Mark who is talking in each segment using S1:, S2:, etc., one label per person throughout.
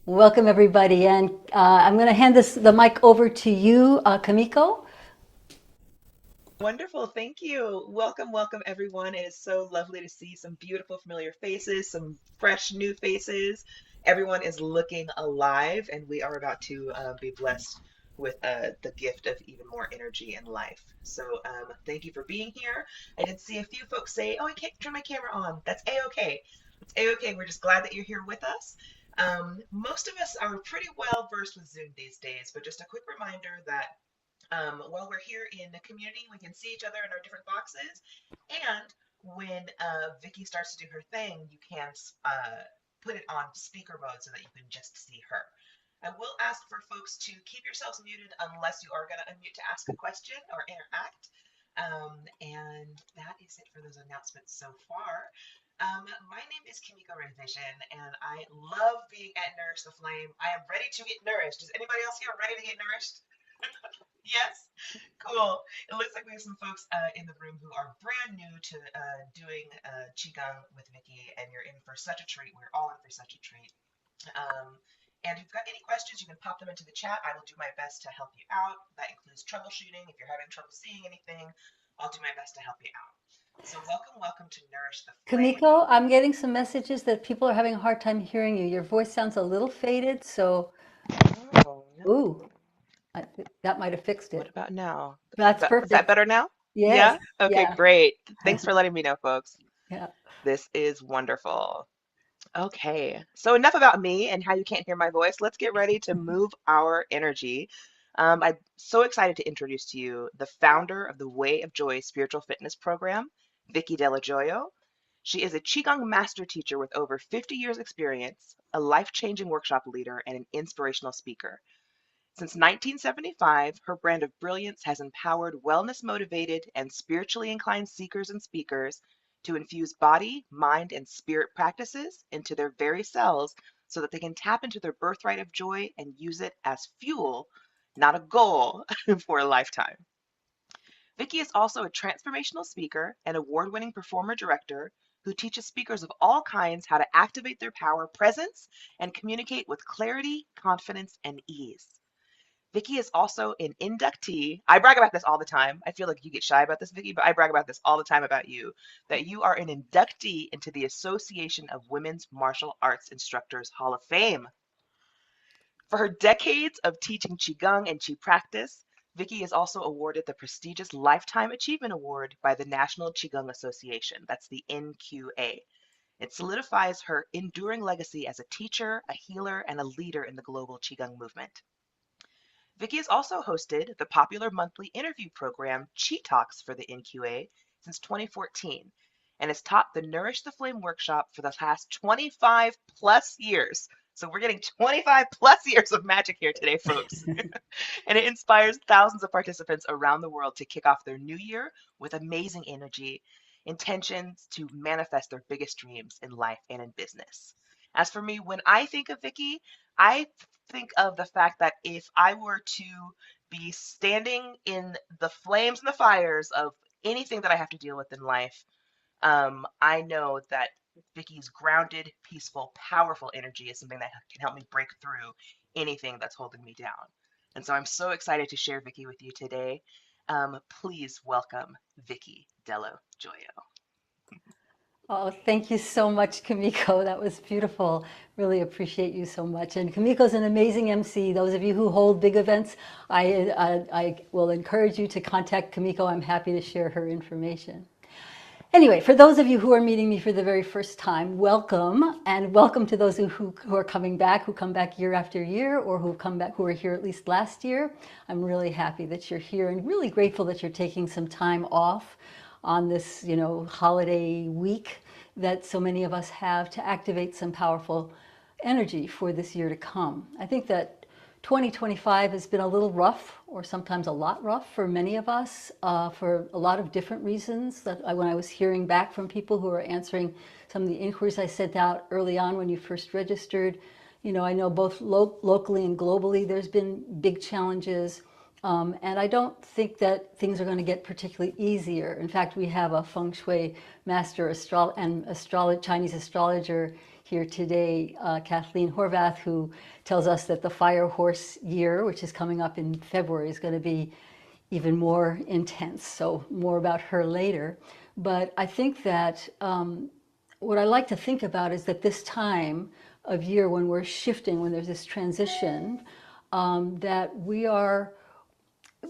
S1: Welcome, everybody. And I'm going to hand the mic over to you, Kamiko.
S2: Wonderful. Thank you. Welcome, welcome, everyone. It is so lovely to see some beautiful, familiar faces, some fresh, new faces. Everyone is looking alive, and we are about to be blessed with the gift of even more energy and life. So, thank you for being here. I did see a few folks say, "Oh, I can't turn my camera on." That's a-okay. It's a-okay. We're just glad that you're here with us. Most of us are pretty well versed with Zoom these days, but just a quick reminder that while we're here in the community, we can see each other in our different boxes. And when Vicky starts to do her thing, you can put it on speaker mode so that you can just see her. I will ask for folks to keep yourselves muted unless you are going to unmute to ask a question or interact. And that is it for those announcements so far. My name is Kimiko Revision, and I love being at Nourish the Flame. I am ready to get nourished. Is anybody else here ready to get nourished? Yes, cool. It looks like we have some folks in the room who are brand new to doing Qigong with Vicky, and you're in for such a treat. We're all in for such a treat. Um, and if you've got any questions, you can pop them into the chat. I will do my best to help you out. That includes troubleshooting. If you're having trouble seeing anything, I'll do my best to help you out. So welcome, welcome to Nourish the Flame.
S1: Kamiko, I'm getting some messages that people are having a hard time hearing you. Your voice sounds a little faded, so,
S2: Oh,
S1: ooh,
S2: no.
S1: that might have fixed
S2: What
S1: it.
S2: about now?
S1: That's
S2: Is that
S1: perfect.
S2: better now?
S1: Yes,
S2: Yeah? Okay,
S1: yeah,
S2: great. Thanks for letting me know, folks.
S1: yeah.
S2: This is wonderful. Okay, so enough about me and how you can't hear my voice. Let's get ready to move our energy. I'm so excited to introduce to you the founder of the Way of Joy spiritual fitness program, Vicky Della Joyo. She is a Qigong master teacher with over 50 years experience, a life-changing workshop leader, and an inspirational speaker. Since 1975, her brand of brilliance has empowered wellness motivated and spiritually inclined seekers and speakers to infuse body, mind, and spirit practices into their very selves so that they can tap into their birthright of joy and use it as fuel, not a goal, for a lifetime. Vicky is also a transformational speaker and award winning performer director who teaches speakers of all kinds how to activate their power presence and communicate with clarity, confidence, and ease. Vicky is also an inductee. I brag about this all the time. I feel like you get shy about this, Vicky, but I brag about this all the time about you, that you are an inductee into the Association of Women's Martial Arts Instructors Hall of Fame. For her decades of teaching Qigong and Qi practice, Vicky is also awarded the prestigious Lifetime Achievement Award by the National Qigong Association. That's the NQA. It solidifies her enduring legacy as a teacher, a healer, and a leader in the global Qigong movement. Vicky has also hosted the popular monthly interview program Chi Talks for the NQA since 2014 and has taught the Nourish the Flame workshop for the past 25 plus years. So we're getting 25 plus years of magic here today, folks. And it inspires thousands of participants around the world to kick off their new year with amazing energy, intentions to manifest their biggest dreams in life and in business. As for me, when I think of Vicky, I think of the fact that if I were to be standing in the flames and the fires of anything that I have to deal with in life, I know that Vicky's grounded, peaceful, powerful energy is something that can help me break through anything that's holding me down. And so I'm so excited to share Vicky with you today. Please welcome Vicky Dello Joyo.
S1: Oh, thank you so much, Kamiko. That was beautiful. Really appreciate you so much. And Kamiko's an amazing MC. Those of you who hold big events, I will encourage you to contact Kamiko. I'm happy to share her information. Anyway, for those of you who are meeting me for the very first time, welcome, and welcome to those who are coming back, who come back year after year, or who come back, who were here at least last year. I'm really happy that you're here and really grateful that you're taking some time off on this, holiday week that so many of us have to activate some powerful energy for this year to come. I think that 2025 has been a little rough, or sometimes a lot rough for many of us, for a lot of different reasons. When I was hearing back from people who were answering some of the inquiries I sent out early on when you first registered, I know both locally and globally there's been big challenges. And I don't think that things are going to get particularly easier. In fact, we have a feng shui master Chinese astrologer here today, Kathleen Horvath, who tells us that the fire horse year, which is coming up in February, is going to be even more intense. So more about her later. But I think that what I like to think about is that this time of year when we're shifting, when there's this transition, that we are,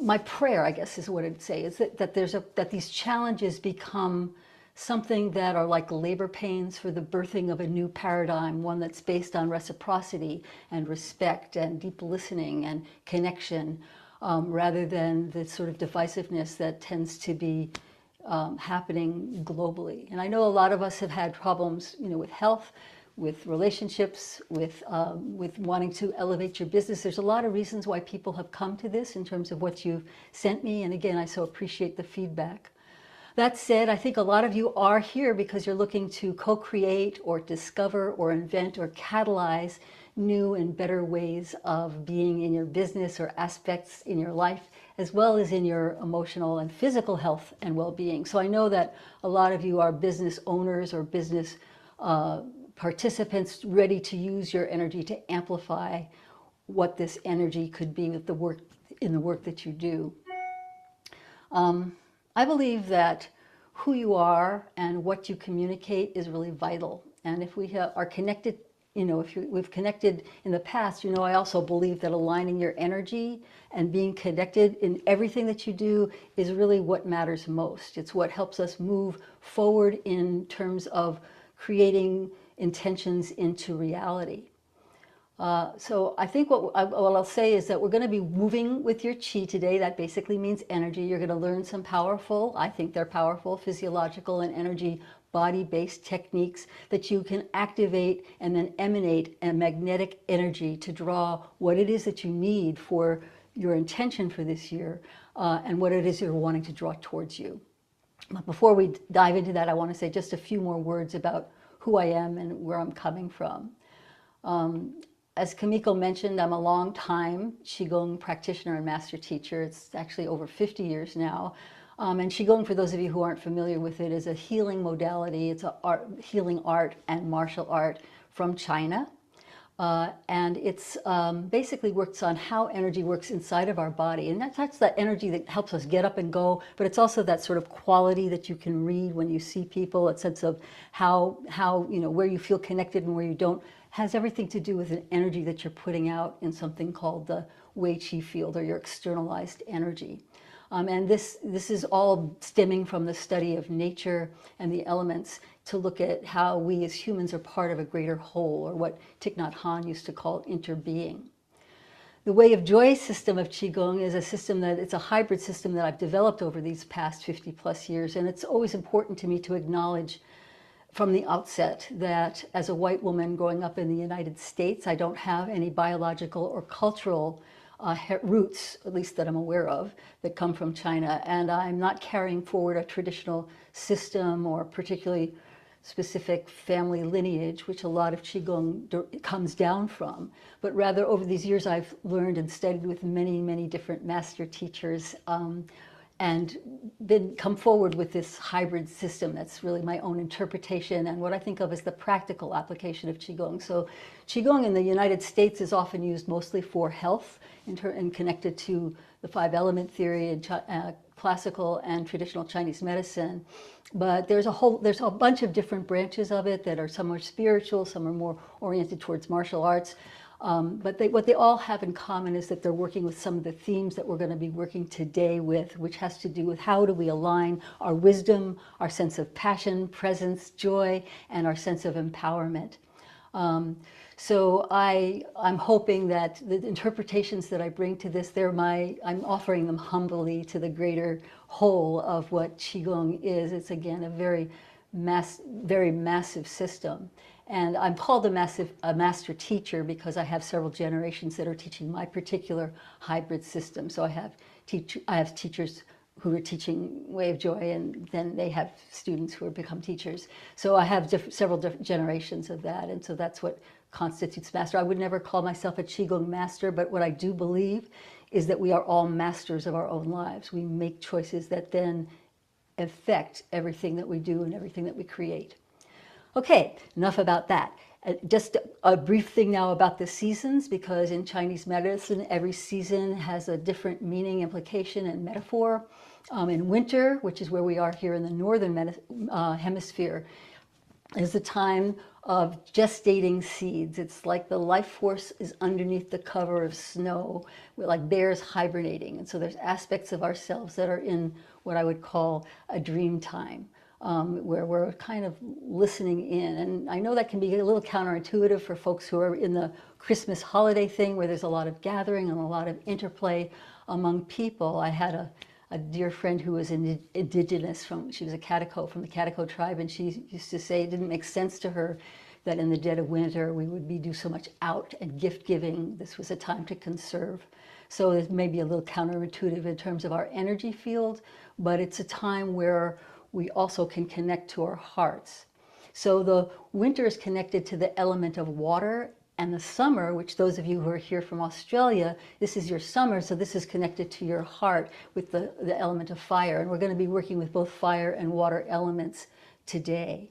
S1: my prayer, I guess is what I'd say, is that these challenges become something that are like labor pains for the birthing of a new paradigm, one that's based on reciprocity and respect and deep listening and connection, rather than the sort of divisiveness that tends to be happening globally. And I know a lot of us have had problems, with health, with relationships, with wanting to elevate your business. There's a lot of reasons why people have come to this in terms of what you've sent me. And again, I so appreciate the feedback. That said, I think a lot of you are here because you're looking to co-create or discover or invent or catalyze new and better ways of being in your business or aspects in your life, as well as in your emotional and physical health and well-being. So I know that a lot of you are business owners or business participants ready to use your energy to amplify what this energy could be with the work that you do. I believe that who you are and what you communicate is really vital. And if we are connected, if we've connected in the past, I also believe that aligning your energy and being connected in everything that you do is really what matters most. It's what helps us move forward in terms of creating intentions into reality. So I think what I'll say is that we're going to be moving with your chi today. That basically means energy. You're going to learn some powerful, I think they're powerful, physiological and energy body-based techniques that you can activate and then emanate a magnetic energy to draw what it is that you need for your intention for this year, and what it is you're wanting to draw towards you. But before we dive into that, I want to say just a few more words about who I am and where I'm coming from. As Kamiko mentioned, I'm a long-time Qigong practitioner and master teacher. It's actually over 50 years now. And Qigong, for those of you who aren't familiar with it, is a healing modality. It's a healing art and martial art from China. And it's basically works on how energy works inside of our body. And that's that energy that helps us get up and go, but it's also that sort of quality that you can read when you see people, a sense of how where you feel connected and where you don't, has everything to do with an energy that you're putting out in something called the Wei Qi field, or your externalized energy. And this is all stemming from the study of nature and the elements to look at how we as humans are part of a greater whole, or what Thich Nhat Hanh used to call interbeing. The Way of Joy system of Qigong is a system it's a hybrid system that I've developed over these past 50 plus years. And it's always important to me to acknowledge from the outset that as a white woman growing up in the United States, I don't have any biological or cultural roots, at least that I'm aware of, that come from China. And I'm not carrying forward a traditional system or particularly specific family lineage, which a lot of Qigong comes down from. But rather, over these years, I've learned and studied with many, many different master teachers, and come forward with this hybrid system that's really my own interpretation and what I think of as the practical application of Qigong. So Qigong in the United States is often used mostly for health and connected to the five element theory and classical and traditional Chinese medicine. But there's a bunch of different branches of it that are, some are spiritual, some are more oriented towards martial arts. But what they all have in common is that they're working with some of the themes that we're going to be working today with, which has to do with how do we align our wisdom, our sense of passion, presence, joy, and our sense of empowerment. So I'm hoping that the interpretations that I bring to this, I'm offering them humbly to the greater whole of what Qigong is. It's again a very massive system. And I'm called a master teacher because I have several generations that are teaching my particular hybrid system. So I have teachers who are teaching Way of Joy, and then they have students who have become teachers. So I have several different generations of that, and so that's what constitutes master. I would never call myself a Qigong master, but what I do believe is that we are all masters of our own lives. We make choices that then affect everything that we do and everything that we create. Okay, enough about that. Just a brief thing now about the seasons, because in Chinese medicine, every season has a different meaning, implication, and metaphor. In winter, which is where we are here in the northern hemisphere, is the time of gestating seeds. It's like the life force is underneath the cover of snow. We're like bears hibernating. And so there's aspects of ourselves that are in what I would call a dream time, where we're kind of listening in. And I know that can be a little counterintuitive for folks who are in the Christmas holiday thing, where there's a lot of gathering and a lot of interplay among people. I had a dear friend who was indigenous she was a Catico from the Catico tribe, and she used to say it didn't make sense to her that in the dead of winter we would do so much out and gift giving. This was a time to conserve. So it may be a little counterintuitive in terms of our energy field, but it's a time where we also can connect to our hearts. So the winter is connected to the element of water, and the summer, which those of you who are here from Australia, this is your summer, so this is connected to your heart with the element of fire. And we're going to be working with both fire and water elements today.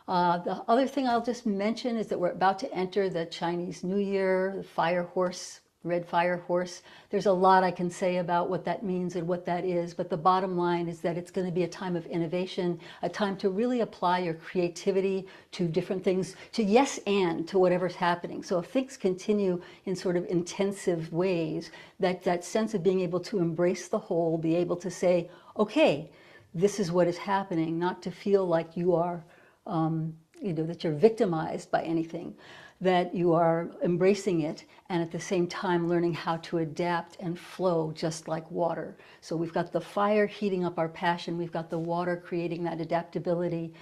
S1: The other thing I'll just mention is that we're about to enter the Chinese New Year, the fire horse, red fire horse. There's a lot I can say about what that means and what that is, but the bottom line is that it's going to be a time of innovation, a time to really apply your creativity to different things, to yes and to whatever's happening. So if things continue in sort of intensive ways, that sense of being able to embrace the whole, be able to say, okay, this is what is happening, not to feel like you are that you're victimized by anything, that you are embracing it, and at the same time learning how to adapt and flow just like water. So we've got the fire heating up our passion, we've got the water creating that adaptability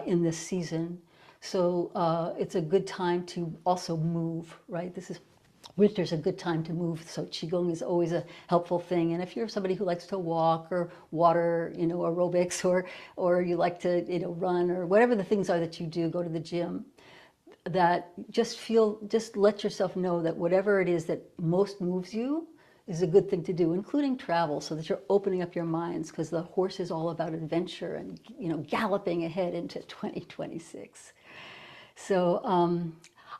S1: in this season. So it's a good time to also move, right? Winter's a good time to move, so Qigong is always a helpful thing. And if you're somebody who likes to walk or water, aerobics, or you like to, run, or whatever the things are that you do, go to the gym, that just let yourself know that whatever it is that most moves you is a good thing to do, including travel, so that you're opening up your minds, because the horse is all about adventure and, galloping ahead into 2026. So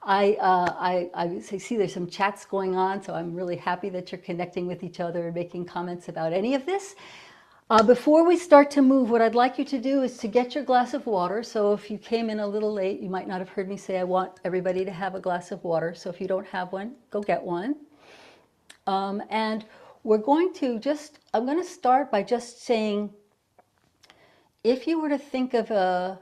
S1: I see there's some chats going on, so I'm really happy that you're connecting with each other and making comments about any of this. Before we start to move, what I'd like you to do is to get your glass of water. So if you came in a little late, you might not have heard me say I want everybody to have a glass of water. So if you don't have one, go get one. And we're going to I'm going to start by just saying, if you were to think of a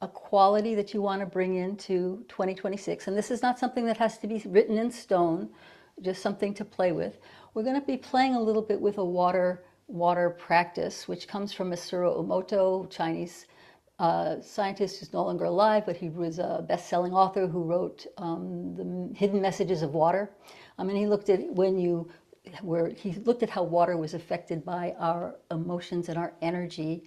S1: quality that you want to bring into 2026, and this is not something that has to be written in stone, just something to play with. We're going to be playing a little bit with a water practice, which comes from Masaru Emoto, Chinese scientist who's no longer alive, but he was a best-selling author who wrote The Hidden Messages of Water. And he looked at he looked at how water was affected by our emotions and our energy,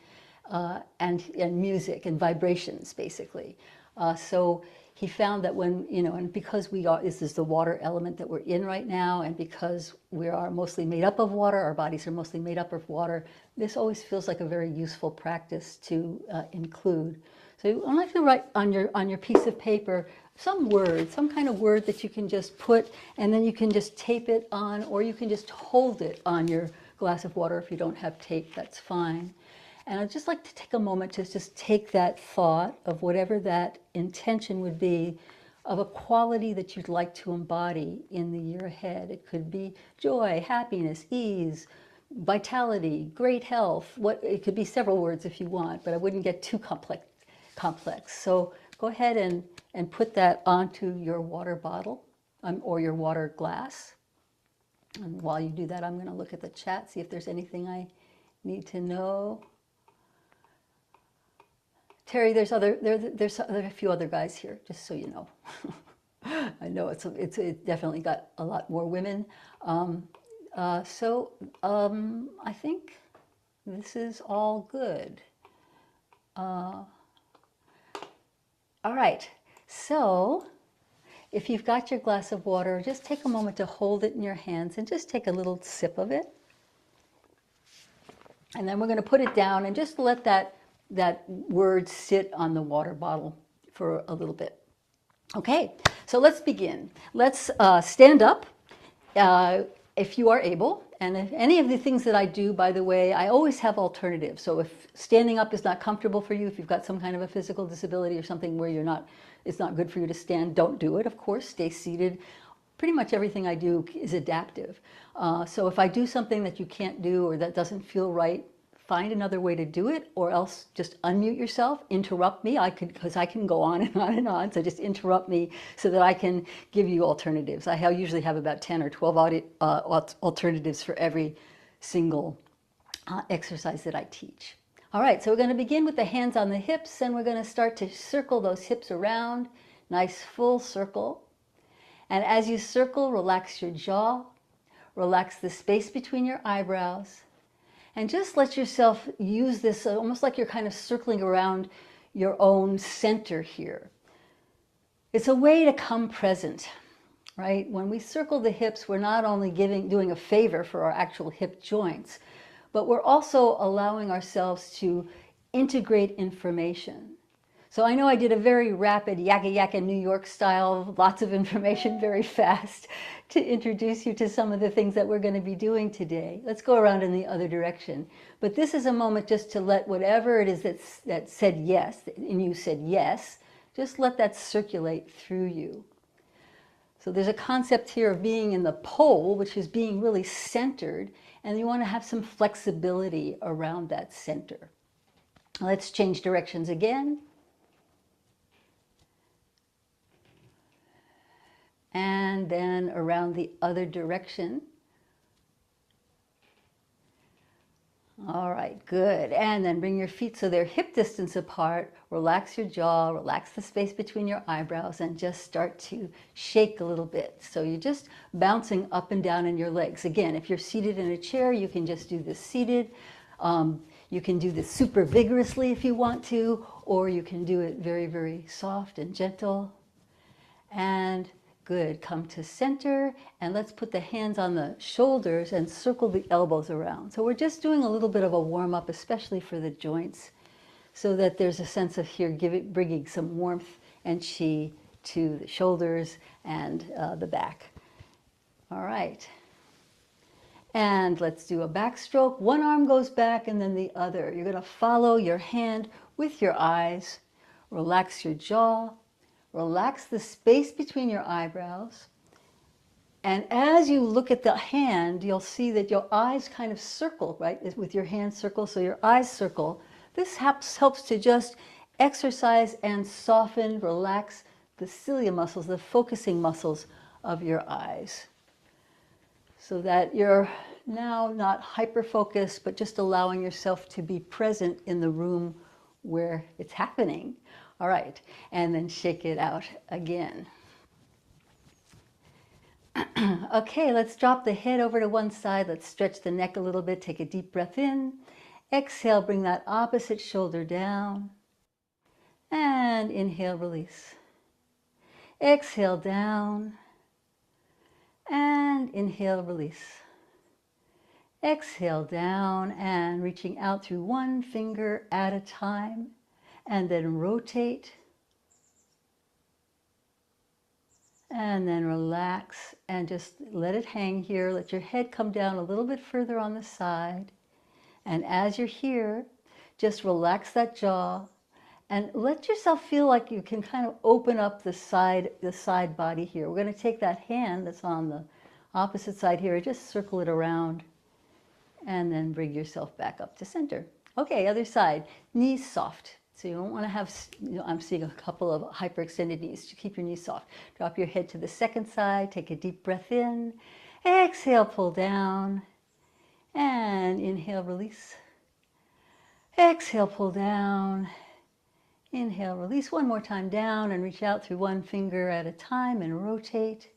S1: and music and vibrations, basically. So he found that when, and because this is the water element that we're in right now, and because we are mostly made up of water, our bodies are mostly made up of water, this always feels like a very useful practice to include. So I'd like to write on your piece of paper some kind of word that you can just put, and then you can just tape it on, or you can just hold it on your glass of water. If you don't have tape, that's fine. And I'd just like to take a moment to just take that thought of whatever that intention would be, of a quality that you'd like to embody in the year ahead. It could be joy, happiness, ease, vitality, great health. It could be several words if you want, but I wouldn't get too complex. So go ahead and put that onto your water bottle, or your water glass. And while you do that, I'm going to look at the chat, see if there's anything I need to know. Terry, there's a few other guys here, just so you know. I know it definitely got a lot more women. I think this is all good. All right, so If you've got your glass of water, just take a moment to hold it in your hands and just take a little sip of it. And then we're going to put it down and just let that word sit on the water bottle for a little bit. Okay, so let's begin. Let's stand up if you are able. And if any of the things that I do, by the way, I always have alternatives. So if standing up is not comfortable for you, if you've got some kind of a physical disability or something where it's not good for you to stand, don't do it, of course. Stay seated. Pretty much everything I do is adaptive. So if I do something that you can't do or that doesn't feel right, find another way to do it, or else just unmute yourself, interrupt me. Because I can go on and on and on. So just interrupt me so that I can give you alternatives. I usually have about 10 or 12 alternatives for every single exercise that I teach. All right, so we're going to begin with the hands on the hips, and we're going to start to circle those hips around. Nice full circle. And as you circle, relax your jaw, relax the space between your eyebrows, and just let yourself use this almost like you're kind of circling around your own center here. It's a way to come present, right? When we circle the hips, we're not only doing a favor for our actual hip joints, but we're also allowing ourselves to integrate information. So I know I did a very rapid yakka yakka New York style, lots of information very fast to introduce you to some of the things that we're going to be doing today. Let's go around in the other direction. But this is a moment just to let whatever it is that said yes, and you said yes, just let that circulate through you. So there's a concept here of being in the pole, which is being really centered, and you want to have some flexibility around that center. Let's change directions again. And then around the other direction. All right, good. And then bring your feet so they're hip distance apart. Relax your jaw, relax the space between your eyebrows, and just start to shake a little bit. So you're just bouncing up and down in your legs. Again, if you're seated in a chair, you can just do this seated. You can do this super vigorously if you want to, or you can do it very, very soft and gentle. And good, come to center, and let's put the hands on the shoulders and circle the elbows around. So we're just doing a little bit of a warm-up, especially for the joints, so that there's a sense of here bringing some warmth and chi to the shoulders and the back. All right. And let's do a backstroke. One arm goes back and then the other. You're going to follow your hand with your eyes. Relax your jaw. Relax the space between your eyebrows. And as you look at the hand, you'll see that your eyes kind of circle, right? With your hand circle, so your eyes circle. This helps to just exercise and soften, relax the cilia muscles, the focusing muscles of your eyes. So that you're now not hyper-focused, but just allowing yourself to be present in the room where it's happening. All right, and then shake it out again. Okay, let's drop the head over to one side. Let's stretch the neck a little bit. Take a deep breath in. Exhale, bring that opposite shoulder down. And inhale, release. Exhale, down. And inhale, release. Exhale, down, and reaching out through one finger at a time. And then rotate, and then relax, and just let it hang here. Let your head come down a little bit further on the side. And as you're here, just relax that jaw, and let yourself feel like you can kind of open up the side body here. We're going to take that hand that's on the opposite side here, and just circle it around, and then bring yourself back up to center. Okay, other side, knees soft. So you don't want to have, I'm seeing a couple of hyperextended knees. To keep your knees soft. Drop your head to the second side. Take a deep breath in. Exhale, pull down. And inhale, release. Exhale, pull down. Inhale, release. One more time down and reach out through one finger at a time and rotate.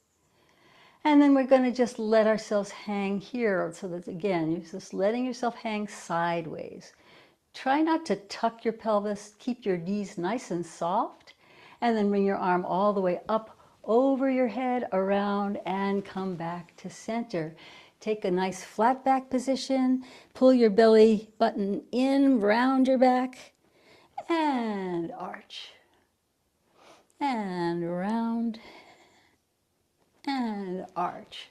S1: And then we're going to just let ourselves hang here. So that, again, you're just letting yourself hang sideways. Try not to tuck your pelvis. Keep your knees nice and soft. And then bring your arm all the way up over your head, around, and come back to center. Take a nice flat back position, pull your belly button in, round your back, and arch, and round, and arch.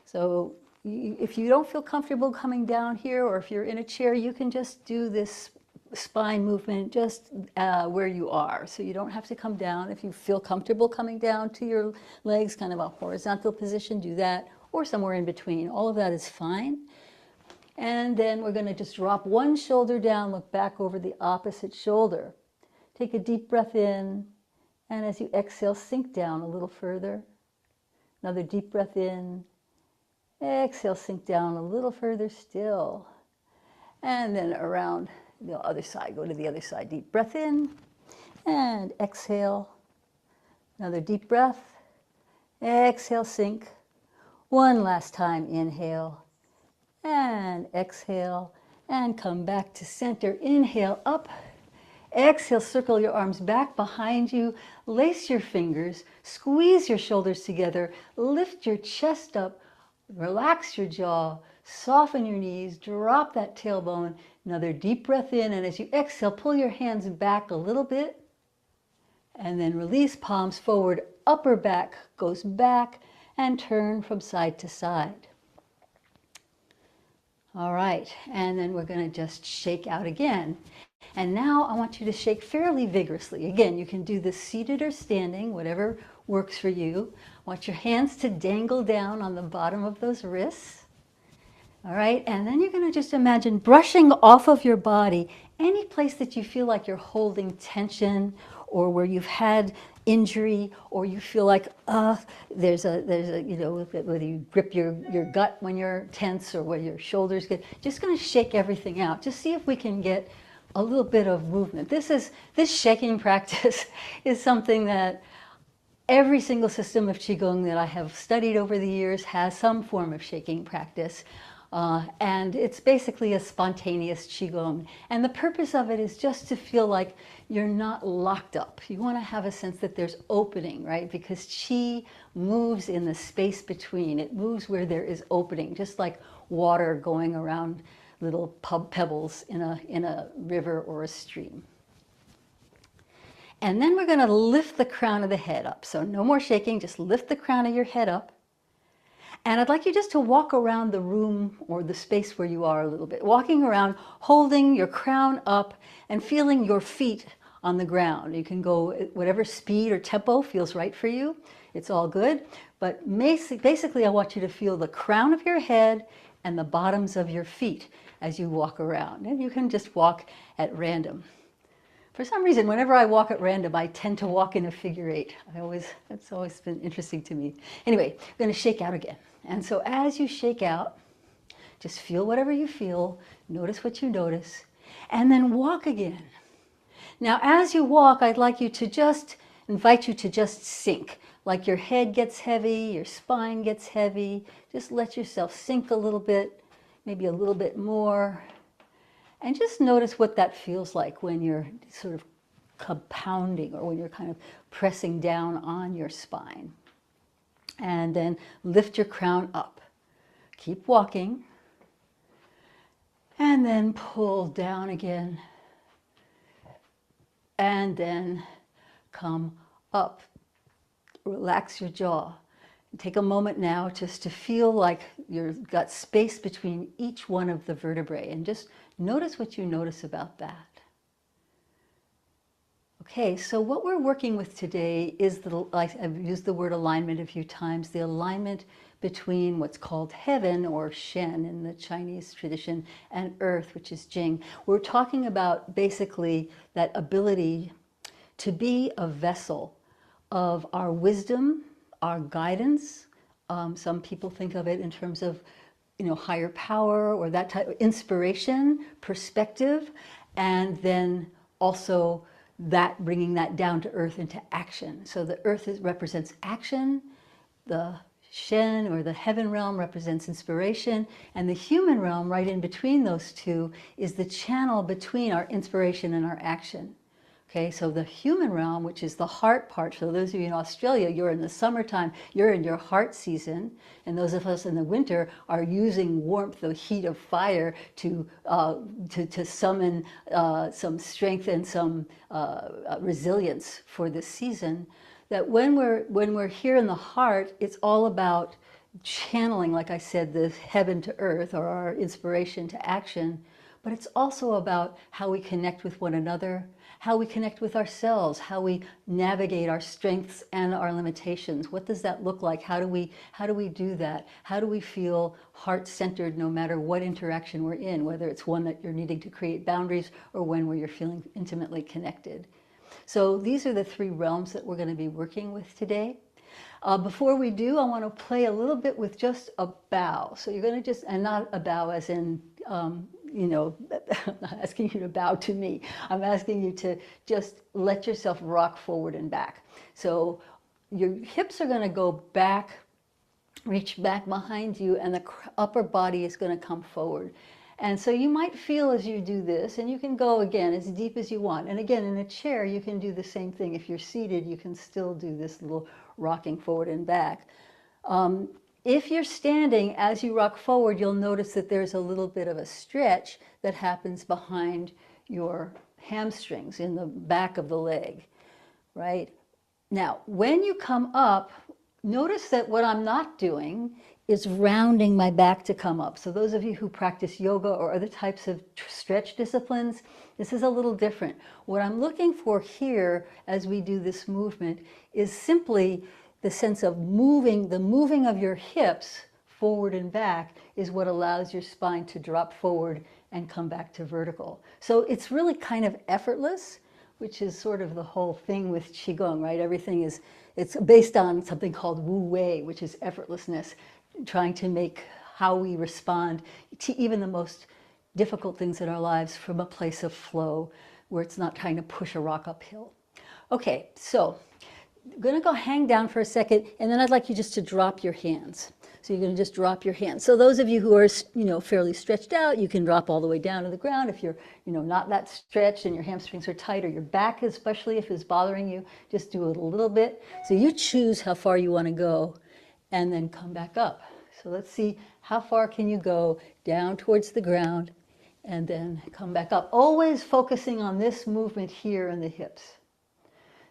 S1: So if you don't feel comfortable coming down here, or if you're in a chair, you can just do this spine movement just where you are. So you don't have to come down. If you feel comfortable coming down to your legs, kind of a horizontal position, do that, or somewhere in between. All of that is fine. And then we're going to just drop one shoulder down, look back over the opposite shoulder. Take a deep breath in, and as you exhale, sink down a little further. Another deep breath in. Exhale, sink down a little further still. And then around the other side, go to the other side. Deep breath in and exhale. Another deep breath. Exhale, sink. One last time, inhale and exhale, and come back to center. Inhale up. Exhale, circle your arms back behind you. Lace your fingers. Squeeze your shoulders together. Lift your chest up. Relax your jaw, soften your knees, drop that tailbone. Another deep breath in, and as you exhale, pull your hands back a little bit, and then release, palms forward, upper back goes back, and turn from side to side. All right, and then we're going to just shake out again. And now I want you to shake fairly vigorously. Again, you can do this seated or standing, whatever works for you. I want your hands to dangle down on the bottom of those wrists. All right, and then you're going to just imagine brushing off of your body any place that you feel like you're holding tension, or where you've had injury, or you feel like there's a whether you grip your gut when you're tense, or where your shoulders get. Just going to shake everything out. Just see if we can get a little bit of movement. This shaking practice is something that every single system of Qigong that I have studied over the years has some form of shaking practice. And it's basically a spontaneous Qigong. And the purpose of it is just to feel like you're not locked up. You want to have a sense that there's opening, right? Because Qi moves in the space between. It moves where there is opening, just like water going around little pebbles in a river or a stream. And then we're going to lift the crown of the head up. So no more shaking, just lift the crown of your head up. And I'd like you just to walk around the room or the space where you are a little bit. Walking around, holding your crown up and feeling your feet on the ground. You can go whatever speed or tempo feels right for you. It's all good. But basically I want you to feel the crown of your head and the bottoms of your feet as you walk around. And you can just walk at random. For some reason, whenever I walk at random, I tend to walk in a figure eight. That's always been interesting to me. Anyway, I'm going to shake out again. And so as you shake out, just feel whatever you feel, notice what you notice, and then walk again. Now, as you walk, I'd like you to just invite you to just sink. Like your head gets heavy, your spine gets heavy. Just let yourself sink a little bit, maybe a little bit more. And just notice what that feels like when you're sort of compounding, or when you're kind of pressing down on your spine. And then lift your crown up. Keep walking. And then pull down again. And then come up. Relax your jaw. Take a moment now just to feel like you've got space between each one of the vertebrae, and just notice what you notice about that. Okay, so what we're working with today is, I've used the word alignment a few times, the alignment between what's called heaven, or Shen in the Chinese tradition, and earth, which is Jing. We're talking about basically that ability to be a vessel of our wisdom, our guidance. Some people think of it in terms of, higher power, or that type of inspiration, perspective, and then also that bringing that down to earth into action. So the earth represents action, the Shen, or the heaven realm, represents inspiration, and the human realm right in between those two is the channel between our inspiration and our action. Okay, so the human realm, which is the heart part, so those of you in Australia, you're in the summertime, you're in your heart season, and those of us in the winter are using warmth, the heat of fire, to summon some strength and some resilience for this season. That when we're here in the heart, it's all about channeling, like I said, the heaven to earth, or our inspiration to action, but it's also about how we connect with one another, how we connect with ourselves, how we navigate our strengths and our limitations. What does that look like? How do we do that? How do we feel heart-centered no matter what interaction we're in, whether it's one that you're needing to create boundaries or one where you're feeling intimately connected? So these are the three realms that we're going to be working with today. Before we do, I want to play a little bit with just a bow. So you're going to just, and not a bow as in, you know, I'm not asking you to bow to me. I'm asking you to just let yourself rock forward and back. So your hips are going to go back, reach back behind you, and the upper body is going to come forward. And so you might feel as you do this, and you can go again as deep as you want. And again, in a chair, you can do the same thing. If you're seated, you can still do this little rocking forward and back. If you're standing, as you rock forward, you'll notice that there's a little bit of a stretch that happens behind your hamstrings in the back of the leg, right? Now, when you come up, notice that what I'm not doing is rounding my back to come up. So those of you who practice yoga or other types of stretch disciplines, this is a little different. What I'm looking for here as we do this movement is simply the sense of moving, the moving of your hips forward and back is what allows your spine to drop forward and come back to vertical. So it's really kind of effortless, which is sort of the whole thing with Qigong, right? Everything is, it's based on something called Wu Wei, which is effortlessness, trying to make how we respond to even the most difficult things in our lives from a place of flow, where it's not trying to push a rock uphill. Okay, so I'm going to go hang down for a second, and then I'd like you just to drop your hands. So you're going to just drop your hands. So those of you who are, fairly stretched out, you can drop all the way down to the ground. If you're, not that stretched and your hamstrings are tight, or your back, especially if it's bothering you, just do it a little bit. So you choose how far you want to go, and then come back up. So let's see, how far can you go down towards the ground, and then come back up. Always focusing on this movement here in the hips.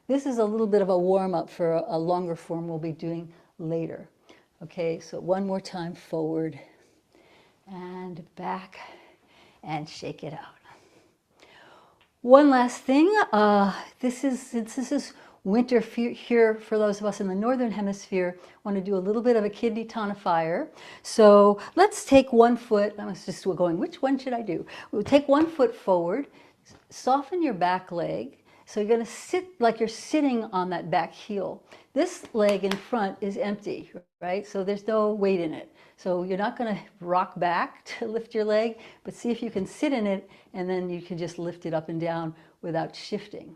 S1: This is a little bit of a warm-up for a longer form we'll be doing later. Okay, so one more time, forward and back, and shake it out. One last thing, since this is winter here for those of us in the northern hemisphere, I want to do a little bit of a kidney tonifier. So let's take one foot, I was just going, which one should I do? We'll take one foot forward, soften your back leg. So you're going to sit like you're sitting on that back heel. This leg in front is empty, right? So there's no weight in it. So you're not going to rock back to lift your leg, but see if you can sit in it, and then you can just lift it up and down without shifting.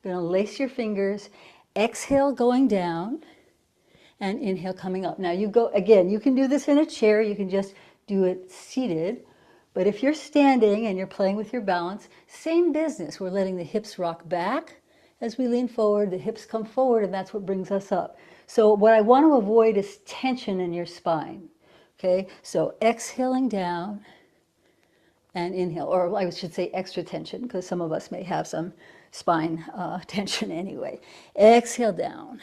S1: You're going to lace your fingers, exhale going down, and inhale coming up. Now you go, again, you can do this in a chair, you can just do it seated. But if you're standing and you're playing with your balance, same business. We're letting the hips rock back as we lean forward, the hips come forward, and that's what brings us up. So what I want to avoid is tension in your spine. Okay, so exhaling down and inhale, or I should say extra tension, because some of us may have some spine tension anyway. Exhale down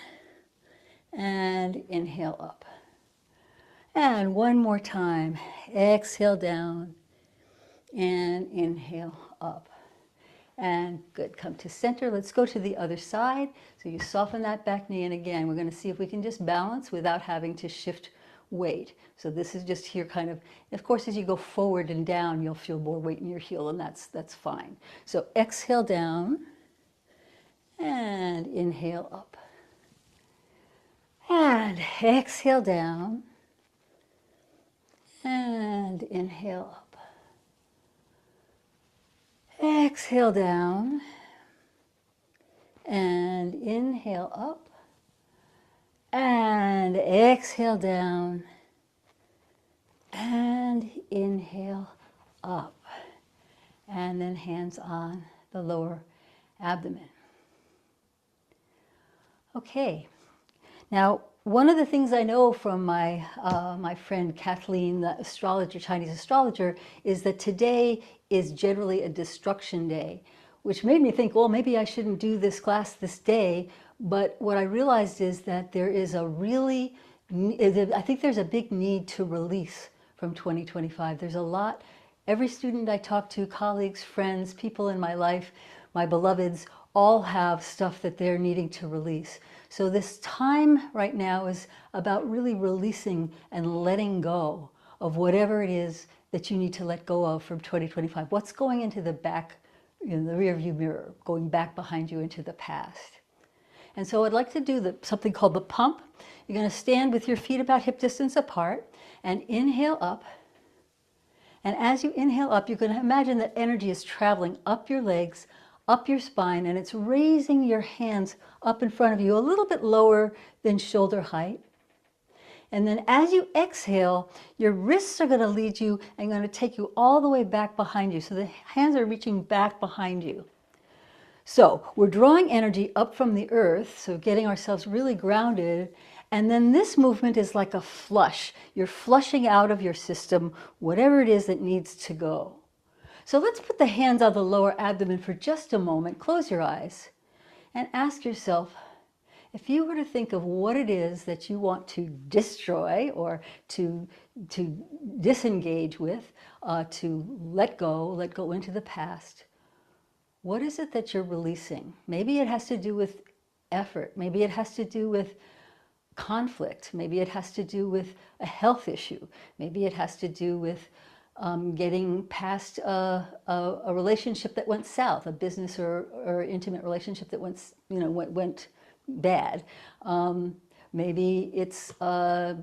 S1: and inhale up. And one more time, exhale down and inhale up. And good, come to center. Let's go to the other side. So you soften that back knee, and again, we're going to see if we can just balance without having to shift weight. So this is just here kind of course, as you go forward and down, you'll feel more weight in your heel, and that's fine. So exhale down and inhale up. And exhale down and inhale up. Exhale down and inhale up, and exhale down and inhale up, and then hands on the lower abdomen. Okay. Now, one of the things I know from my friend Kathleen, the astrologer, Chinese astrologer, is that today is generally a destruction day, which made me think, well, maybe I shouldn't do this class this day. But what I realized is that there is a really, I think there's a big need to release from 2025. There's a lot. Every student I talk to, colleagues, friends, people in my life, my beloveds, all have stuff that they're needing to release. So this time right now is about really releasing and letting go of whatever it is that you need to let go of from 2025. What's going into the back, in the rear view mirror, going back behind you into the past. And so I'd like to do something called the pump. You're going to stand with your feet about hip distance apart and inhale up. And as you inhale up, you're going to imagine that energy is traveling up your legs, up your spine, and it's raising your hands up in front of you, a little bit lower than shoulder height. And then as you exhale, your wrists are going to lead you and going to take you all the way back behind you. So the hands are reaching back behind you. So we're drawing energy up from the earth, so getting ourselves really grounded. And then this movement is like a flush. You're flushing out of your system whatever it is that needs to go. So let's put the hands on the lower abdomen for just a moment. Close your eyes and ask yourself, if you were to think of what it is that you want to destroy or to disengage with, to let go into the past, what is it that you're releasing? Maybe it has to do with effort. Maybe it has to do with conflict. Maybe it has to do with a health issue. Maybe it has to do with getting past a relationship that went south, a business or intimate relationship that went bad. Maybe it's a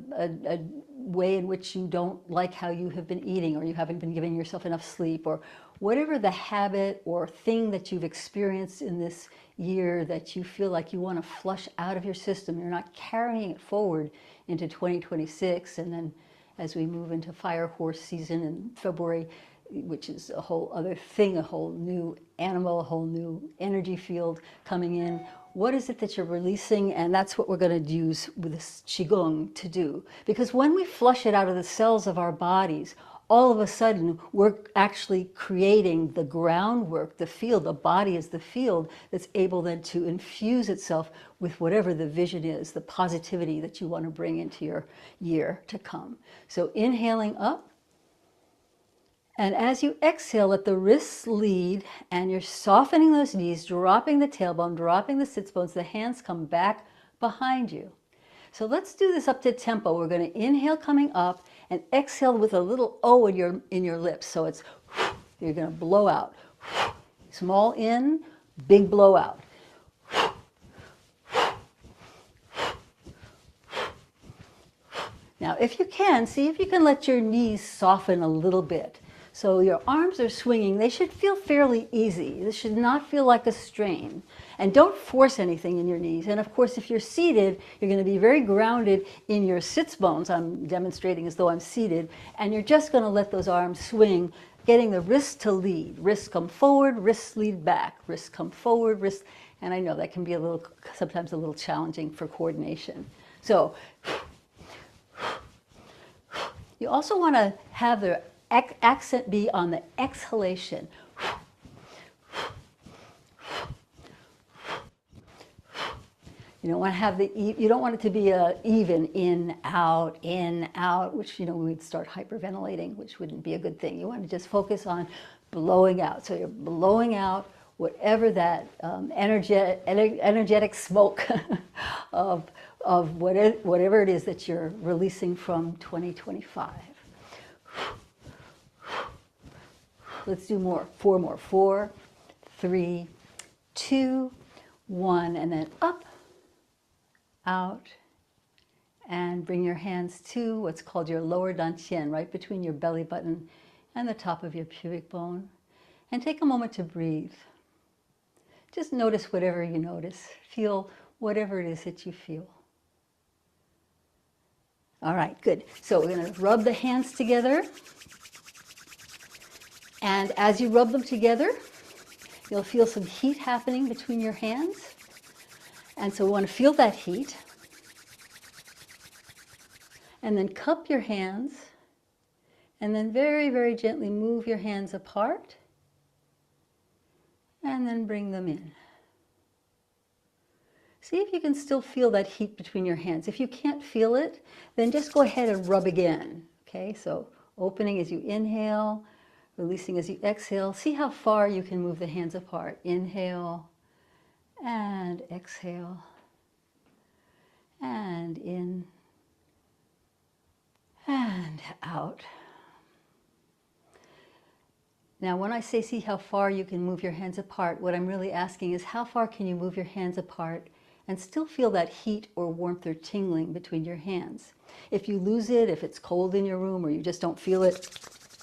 S1: way in which you don't like how you have been eating, or you haven't been giving yourself enough sleep, or whatever the habit or thing that you've experienced in this year that you feel like you want to flush out of your system. You're not carrying it forward into 2026, and then as we move into fire horse season in February, which is a whole other thing, a whole new animal, a whole new energy field coming in. What is it that you're releasing? And that's what we're going to use with this Qigong to do. Because when we flush it out of the cells of our bodies, all of a sudden we're actually creating the groundwork, the field. The body is the field that's able then to infuse itself with whatever the vision is, the positivity that you want to bring into your year to come. So inhaling up. And as you exhale, let the wrists lead, and you're softening those knees, dropping the tailbone, dropping the sits bones. The hands come back behind you. So let's do this up to tempo. We're going to inhale coming up and exhale with a little O in your lips. So it's, you're going to blow out. Small in, big blow out. Now, if you can, see if you can let your knees soften a little bit. So your arms are swinging. They should feel fairly easy. This should not feel like a strain. And don't force anything in your knees. And of course, if you're seated, you're going to be very grounded in your sits bones. I'm demonstrating as though I'm seated. And you're just going to let those arms swing, getting the wrists to lead. Wrists come forward, wrists lead back. Wrists come forward, wrists. And I know that can be sometimes a little challenging for coordination. So you also want to have the accent be on the exhalation. You don't want to have you don't want it to be even in, out, which, we'd start hyperventilating, which wouldn't be a good thing. You want to just focus on blowing out. So you're blowing out whatever that energetic smoke of whatever it is that you're releasing from 2025. Let's do more. 4 more. 4, 3, 2, 1, and then up, out, and bring your hands to what's called your lower dantian, right between your belly button and the top of your pubic bone. And take a moment to breathe. Just notice whatever you notice. Feel whatever it is that you feel. All right, good. So we're going to rub the hands together. And as you rub them together, You'll feel some heat happening between your hands. And so we want to feel that heat. And then cup your hands. And then very, very gently move your hands apart. And then bring them in. See if you can still feel that heat between your hands. If you can't feel it, then just go ahead and rub again. Okay, so opening as you inhale, releasing as you exhale. See how far you can move the hands apart. Inhale and exhale. And in and out. Now, when I say see how far you can move your hands apart, what I'm really asking is how far can you move your hands apart and still feel that heat or warmth or tingling between your hands. If you lose it, if it's cold in your room or you just don't feel it,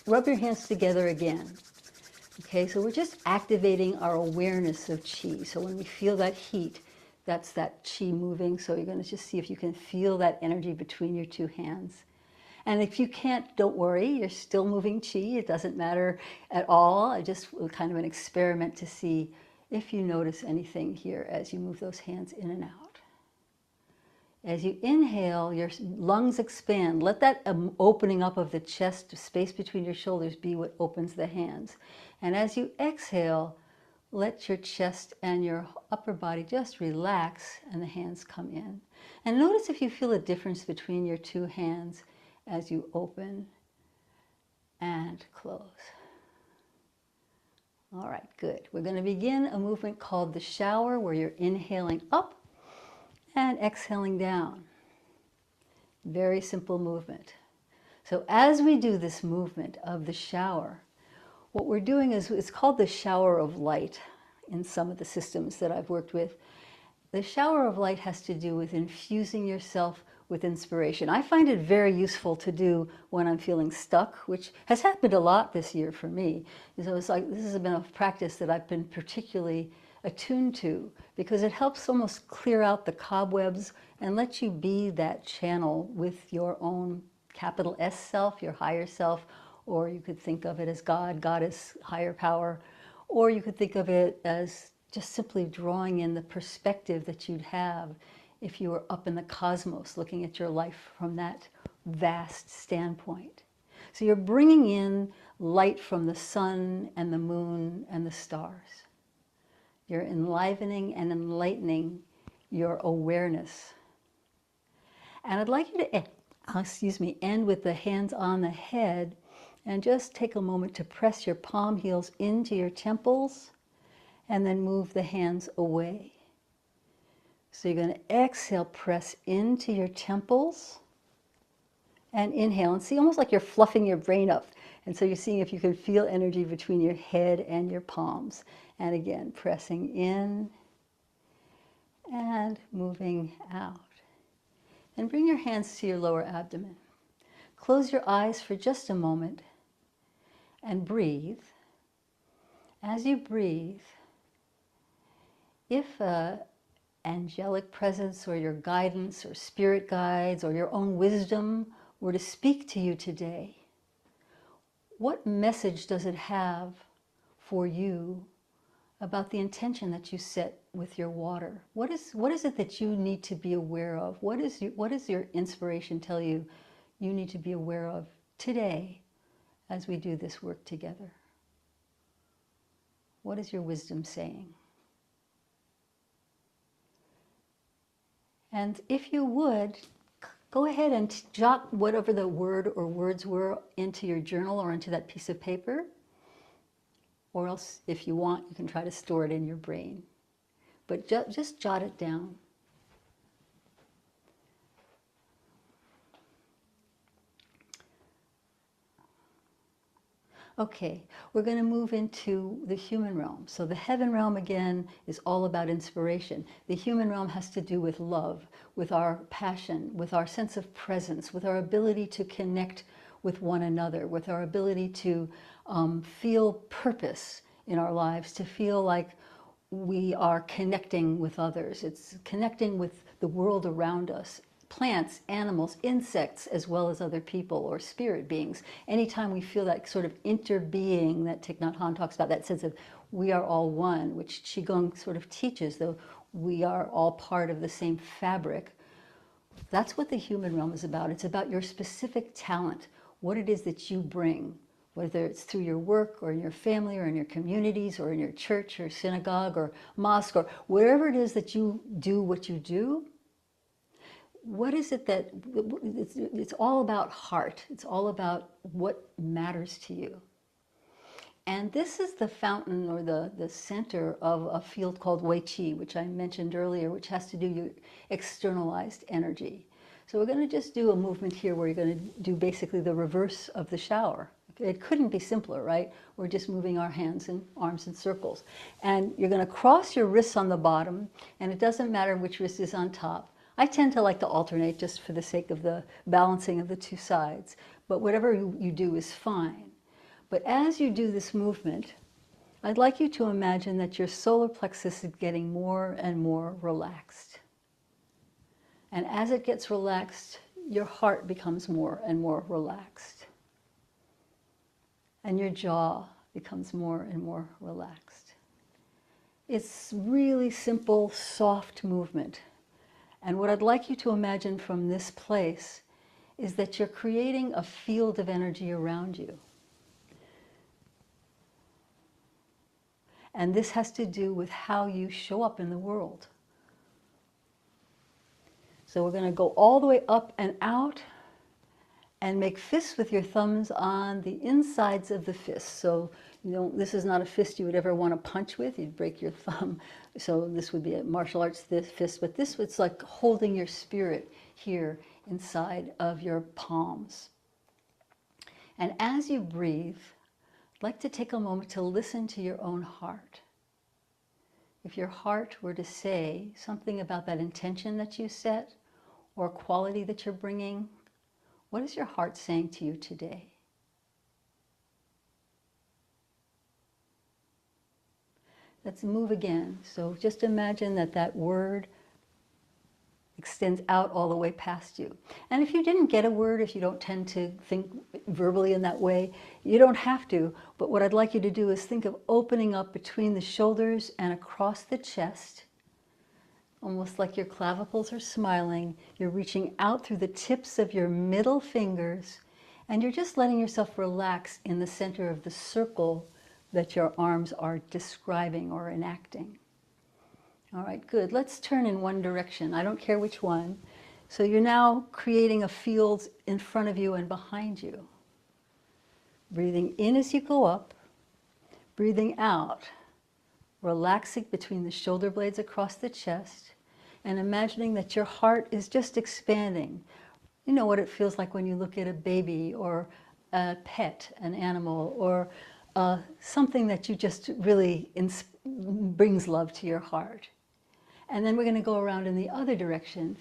S1: rub your hands together again. Okay, so we're just activating our awareness of qi. So when we feel that heat, that's that qi moving. So you're going to just see if you can feel that energy between your two hands. And if you can't, don't worry, you're still moving qi. It doesn't matter at all. I just kind of an experiment to see if you notice anything here as you move those hands in and out. As you inhale, your lungs expand. Let that opening up of the chest, space between your shoulders, be what opens the hands. And as you exhale, let your chest and your upper body just relax and the hands come in. And notice if you feel a difference between your two hands as you open and close. All right, good. We're going to begin a movement called the shower, where you're inhaling up and exhaling down. Very simple movement. So as we do this movement of the shower, what we're doing is, it's called the shower of light in some of the systems that I've worked with. The shower of light has to do with infusing yourself with inspiration. I find it very useful to do when I'm feeling stuck, which has happened a lot this year for me. So it's like, this has been a practice that I've been particularly attuned to, because it helps almost clear out the cobwebs and let you be that channel with your own capital S self, your higher self, or you could think of it as God, Goddess, higher power, or you could think of it as just simply drawing in the perspective that you'd have if you were up in the cosmos looking at your life from that vast standpoint. So you're bringing in light from the sun and the moon and the stars. You're enlivening and enlightening your awareness. And I'd like you to end with the hands on the head and just take a moment to press your palm heels into your temples and then move the hands away. So you're going to exhale, press into your temples, and inhale. And see, almost like you're fluffing your brain up. And so you're seeing if you can feel energy between your head and your palms. And again, pressing in and moving out. And bring your hands to your lower abdomen. Close your eyes for just a moment and breathe. As you breathe, if angelic presence or your guidance or spirit guides or your own wisdom were to speak to you today, what message does it have for you about the intention that you set with your water? What is it that you need to be aware of? What does your inspiration tell you you need to be aware of today as we do this work together? What is your wisdom saying? And if you would, go ahead and jot whatever the word or words were into your journal or into that piece of paper. Or else, if you want, you can try to store it in your brain. But just jot it down. Okay, we're going to move into the human realm. So the heaven realm, again, is all about inspiration. The human realm has to do with love, with our passion, with our sense of presence, with our ability to connect with one another, with our ability to feel purpose in our lives, to feel like we are connecting with others. It's connecting with the world around us. Plants, animals, insects, as well as other people or spirit beings. Anytime we feel that sort of interbeing that Thich Nhat Hanh talks about, that sense of we are all one, which Qigong sort of teaches, though we are all part of the same fabric. That's what the human realm is about. It's about your specific talent, what it is that you bring, whether it's through your work or in your family or in your communities or in your church or synagogue or mosque or wherever it is that you do what you do. What is it that, it's all about heart. It's all about what matters to you. And this is the fountain or the center of a field called Wei Qi, which I mentioned earlier, which has to do with externalized energy. So we're going to just do a movement here where you're going to do basically the reverse of the shower. It couldn't be simpler, right? We're just moving our hands and arms in circles. And you're going to cross your wrists on the bottom, and it doesn't matter which wrist is on top. I tend to like to alternate just for the sake of the balancing of the two sides. But whatever you do is fine. But as you do this movement, I'd like you to imagine that your solar plexus is getting more and more relaxed. And as it gets relaxed, your heart becomes more and more relaxed. And your jaw becomes more and more relaxed. It's really simple, soft movement. And what I'd like you to imagine from this place is that you're creating a field of energy around you. And this has to do with how you show up in the world. So we're going to go all the way up and out and make fists with your thumbs on the insides of the fists. So this is not a fist you would ever want to punch with. You'd break your thumb. So this would be a martial arts fist. But this was like holding your spirit here inside of your palms. And as you breathe, I'd like to take a moment to listen to your own heart. If your heart were to say something about that intention that you set or quality that you're bringing, what is your heart saying to you today? Let's move again. So just imagine that that word extends out all the way past you. And if you didn't get a word, if you don't tend to think verbally in that way, you don't have to. But what I'd like you to do is think of opening up between the shoulders and across the chest, almost like your clavicles are smiling. You're reaching out through the tips of your middle fingers, and you're just letting yourself relax in the center of the circle that your arms are describing or enacting. All right, good. Let's turn in one direction. I don't care which one. So you're now creating a field in front of you and behind you. Breathing in as you go up, breathing out, relaxing between the shoulder blades across the chest, and imagining that your heart is just expanding. You know what it feels like when you look at a baby or a pet, an animal, or something that you just really brings love to your heart. And then we're going to go around in the other direction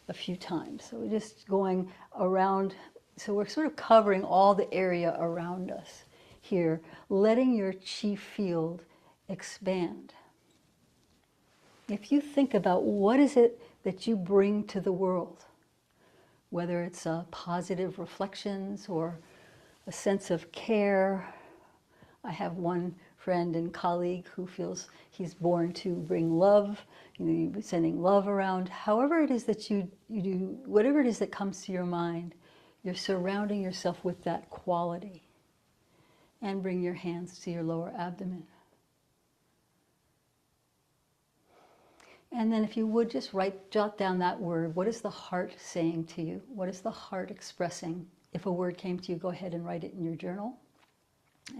S1: a few times. So we're just going around. So we're sort of covering all the area around us here, letting your chi field expand. If you think about what is it that you bring to the world, whether it's positive reflections or a sense of care. I have one friend and colleague who feels he's born to bring love, you're sending love around. However it is that you do, whatever it is that comes to your mind, you're surrounding yourself with that quality. And bring your hands to your lower abdomen. And then if you would just jot down that word. What is the heart saying to you? What is the heart expressing? If a word came to you, go ahead and write it in your journal.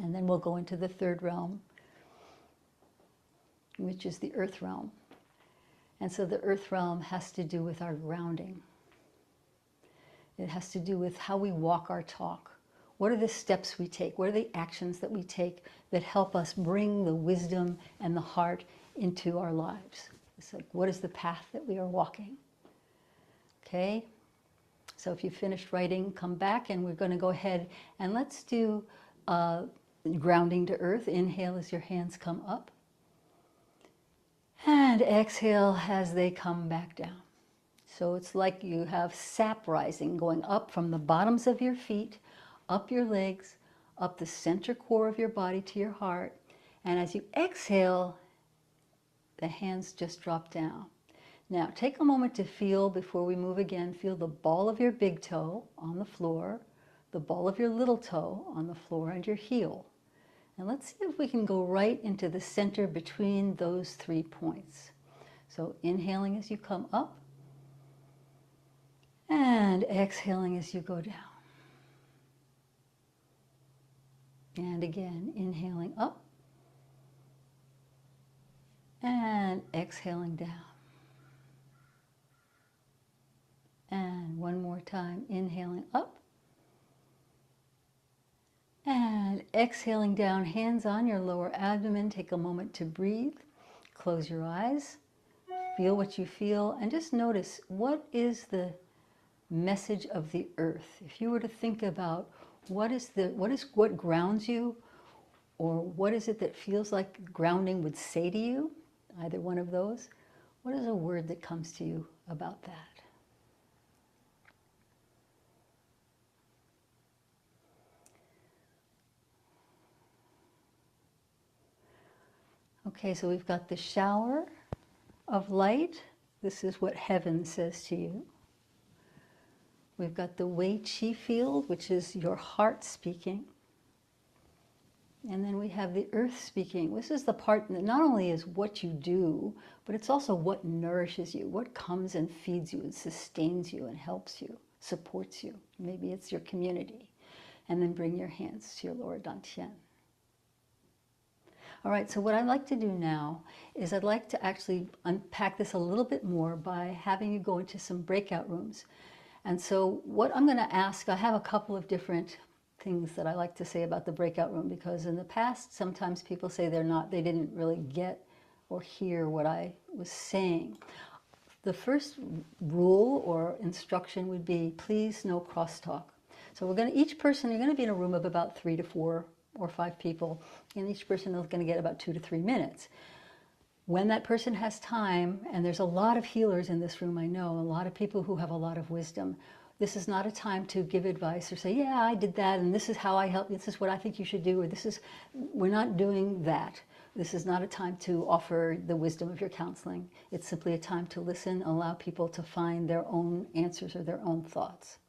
S1: And then we'll go into the third realm, which is the earth realm. And so the earth realm has to do with our grounding. It has to do with how we walk our talk. What are the steps we take? What are the actions that we take that help us bring the wisdom and the heart into our lives? It's like, what is the path that we are walking? Okay? So if you finished writing, come back and we're going to go ahead and let's do grounding to earth. Inhale as your hands come up. And exhale as they come back down. So it's like you have sap rising, going up from the bottoms of your feet, up your legs, up the center core of your body to your heart. And as you exhale, the hands just drop down. Now take a moment to feel, before we move again, feel the ball of your big toe on the floor, the ball of your little toe on the floor, and your heel. And let's see if we can go right into the center between those 3 points. So inhaling as you come up, and exhaling as you go down. And again, inhaling up, and exhaling down. And one more time, inhaling up, and exhaling down, hands on your lower abdomen. Take a moment to breathe. Close your eyes, feel what you feel, and just notice, what is the message of the earth? If you were to think about what grounds you, or what is it that feels like grounding would say to you, either one of those, what is a word that comes to you about that? Okay, so we've got the shower of light. This is what heaven says to you. We've got the Wei Qi field, which is your heart speaking. And then we have the earth speaking. This is the part that not only is what you do, but it's also what nourishes you, what comes and feeds you and sustains you and helps you, supports you. Maybe it's your community. And then bring your hands to your lower dantian. All right, so what I'd like to do now is I'd like to actually unpack this a little bit more by having you go into some breakout rooms. And so what I'm going to ask, I have a couple of different things that I like to say about the breakout room, because in the past sometimes people say they didn't really get or hear what I was saying. The first rule or instruction would be, please no crosstalk. So each person, you're going to be in a room of about 3 to 4 or 5 people, and each person is going to get about 2 to 3 minutes. When that person has time, and there's a lot of healers in this room, I know, a lot of people who have a lot of wisdom, this is not a time to give advice or say, yeah, I did that, and this is how I help, this is what I think you should do, or we're not doing that. This is not a time to offer the wisdom of your counseling. It's simply a time to listen, allow people to find their own answers or their own thoughts.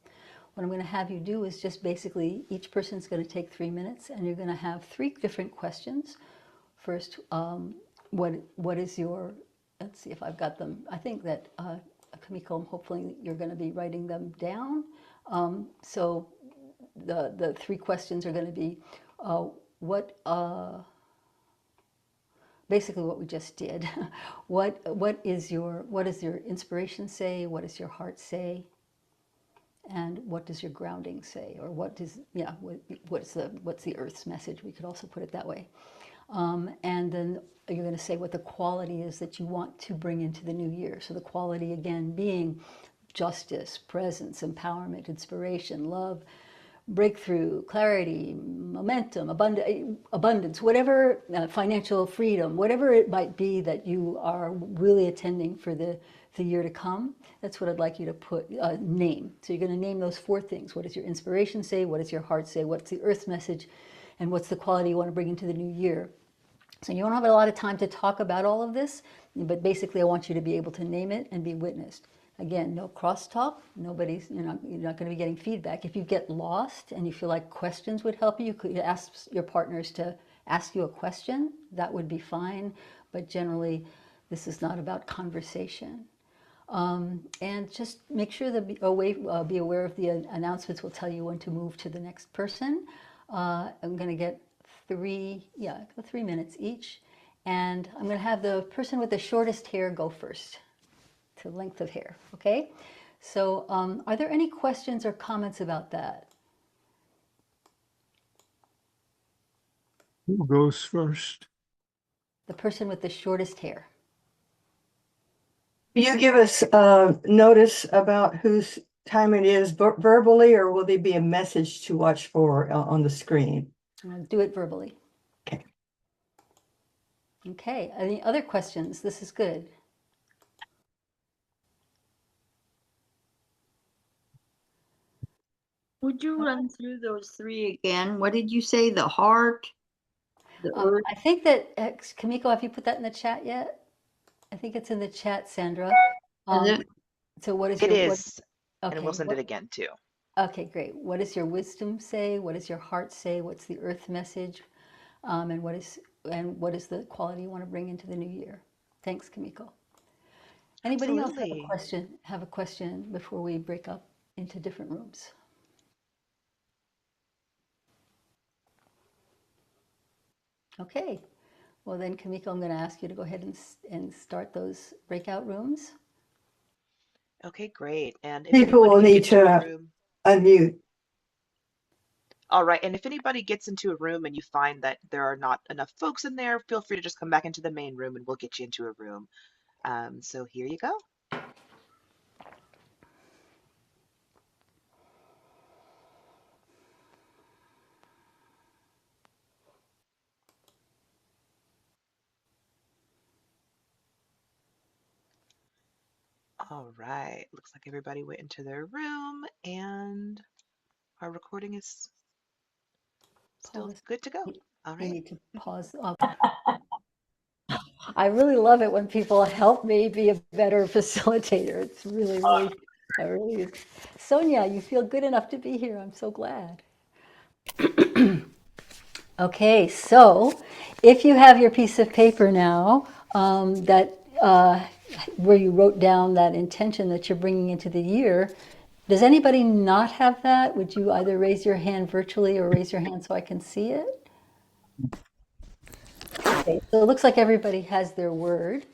S1: What I'm going to have you do is just basically, each person's going to take 3 minutes, and you're going to have 3 different questions. First, what is your, let's see if I've got them. I think that, Kamiko, hopefully you're going to be writing them down. So the 3 questions are going to be, basically what we just did. What does your inspiration say? What does your heart say? And what does your grounding say? Or what's the earth's message? We could also put it that way. And then you're going to say what the quality is that you want to bring into the new year. So the quality, again, being justice, presence, empowerment, inspiration, love, breakthrough, clarity, momentum, abundance, whatever, financial freedom, whatever it might be that you are really attending for the year to come. That's what I'd like you to put, name. So you're going to name those 4 things. What does your inspiration say? What does your heart say? What's the earth's message? And what's the quality you want to bring into the new year? So you don't have a lot of time to talk about all of this, but basically I want you to be able to name it and be witnessed. Again, no crosstalk. You're not going to be getting feedback. If you get lost and you feel like questions would help you, you could ask your partners to ask you a question. That would be fine. But generally, this is not about conversation. And just make sure that be aware of the announcements. Will tell you when to move to the next person. I'm going to get 3 minutes each. And I'm going to have the person with the shortest hair go first, to length of hair, okay? So are there any questions or comments about that?
S3: Who goes first?
S1: The person with the shortest hair.
S4: Will you give us notice about whose time it is verbally, or will there be a message to watch for on the screen?
S1: Do it verbally.
S4: Okay.
S1: Okay, any other questions? This is good.
S5: Would you run through those 3 again? What did you say? The heart?
S4: the earth.
S1: I think that, Kamiko, have you put that in the chat yet? I think it's in the chat, Sandra.
S4: And
S1: Um,
S4: then
S1: so what is
S2: It
S1: your, what,
S2: is, and we'll
S1: okay,
S2: send it again too.
S1: okay, great. What does your wisdom say? What does your heart say? What's the earth message? And what is the quality you want to bring into the new year? Thanks, Kamiko. Anybody else have a
S2: Absolutely.
S1: question? Have a question before we break up into different rooms? Okay. Well then, Kamiko, I'm going to ask you to go ahead and start those breakout rooms.
S2: Okay, great. And if
S4: people
S2: anyone
S4: will
S2: can
S4: need
S2: get into a
S4: to
S2: room,
S4: unmute.
S2: all right. And if anybody gets into a room and you find that there are not enough folks in there, feel free to just come back into the main room and we'll get you into a room. So here you go. All right. Looks like everybody went into their room and our recording is still
S1: Pause.
S2: good to go. All
S1: You
S2: right.
S1: need to pause. I really love it when people help me be a better facilitator. It's really, really, I really, Sonia, you feel good enough to be here. I'm so glad. Okay, so if you have your piece of paper now, that where you wrote down that intention that you're bringing into the year, does anybody not have that? Would you either raise your hand virtually or raise your hand so I can see it? Okay, so it looks like everybody has their word.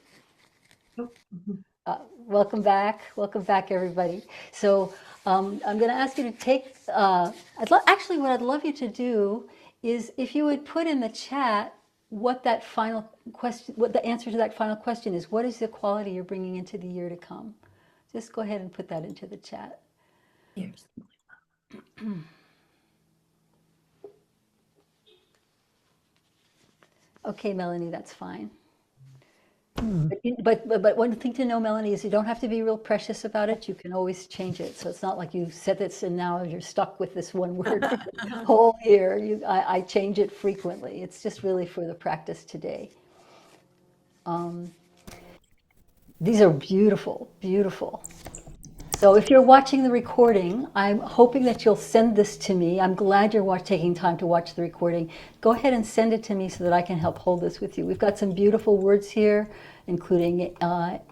S1: Welcome back, everybody. So I'm going to ask you to take. Actually, what I'd love you to do is, if you would put in the chat what that final question, what the answer to that final question is. What is the quality you're bringing into the year to come? Just go ahead and put that into the chat.
S4: Yes.
S1: Okay, Melanie, that's fine. But one thing to know, Melanie, is you don't have to be real precious about it. You can always change it. So it's not like you said this and now you're stuck with this one word for the whole year. I change it frequently. It's just really for the practice today. These are beautiful, beautiful. So if you're watching the recording, I'm hoping that you'll send this to me. I'm glad you're taking time to watch the recording. Go ahead and send it to me so that I can help hold this with you. We've got some beautiful words here, including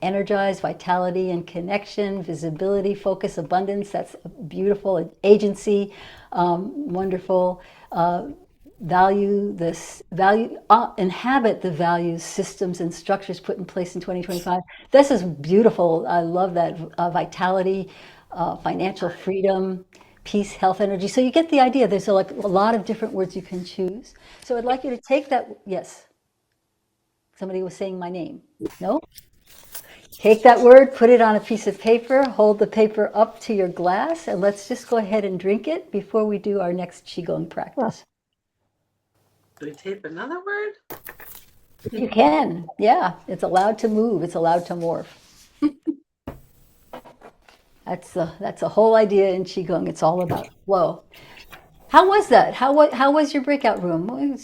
S1: energize, vitality and connection, visibility, focus, abundance. That's beautiful. Agency, wonderful. Inhabit the values, systems, and structures put in place in 2025. This is beautiful. I love that. Vitality, financial freedom, peace, health, energy. So you get the idea. There's like a lot of different words you can choose. So I'd like you to take that. Yes, somebody was saying my name. No? Take that word, put it on a piece of paper, hold the paper up to your glass, and let's just go ahead and drink it before we do our next Qigong practice.
S3: Do we tape another word?
S1: You can, yeah. It's allowed to move. It's allowed to morph. That's the whole idea in Qigong. It's all about flow. How was that? How was your breakout room? Well, you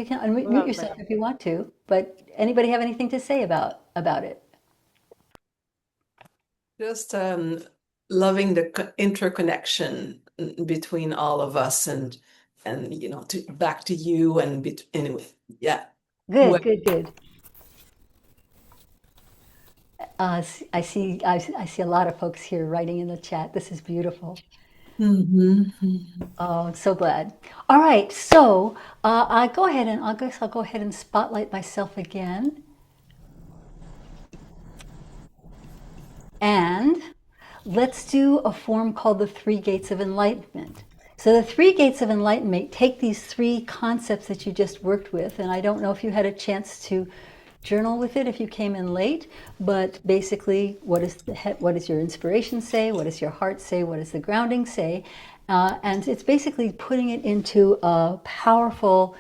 S1: can unmute
S3: Lovely.
S1: yourself if you want to, but anybody have anything to say about it?
S3: Just loving the interconnection between all of us, and back to you, and anyway, yeah.
S1: Good, good, good. I see a lot of folks here writing in the chat. This is beautiful. Oh, I'm so glad. All right, so I guess I'll go ahead and spotlight myself again. And let's do a form called the Three Gates of Enlightenment. So the Three Gates of Enlightenment take these three concepts that you just worked with, and I don't know if you had a chance to journal with it if you came in late, but basically, what does your inspiration say? What does your heart say? What does the grounding say? And it's basically putting it into a powerful,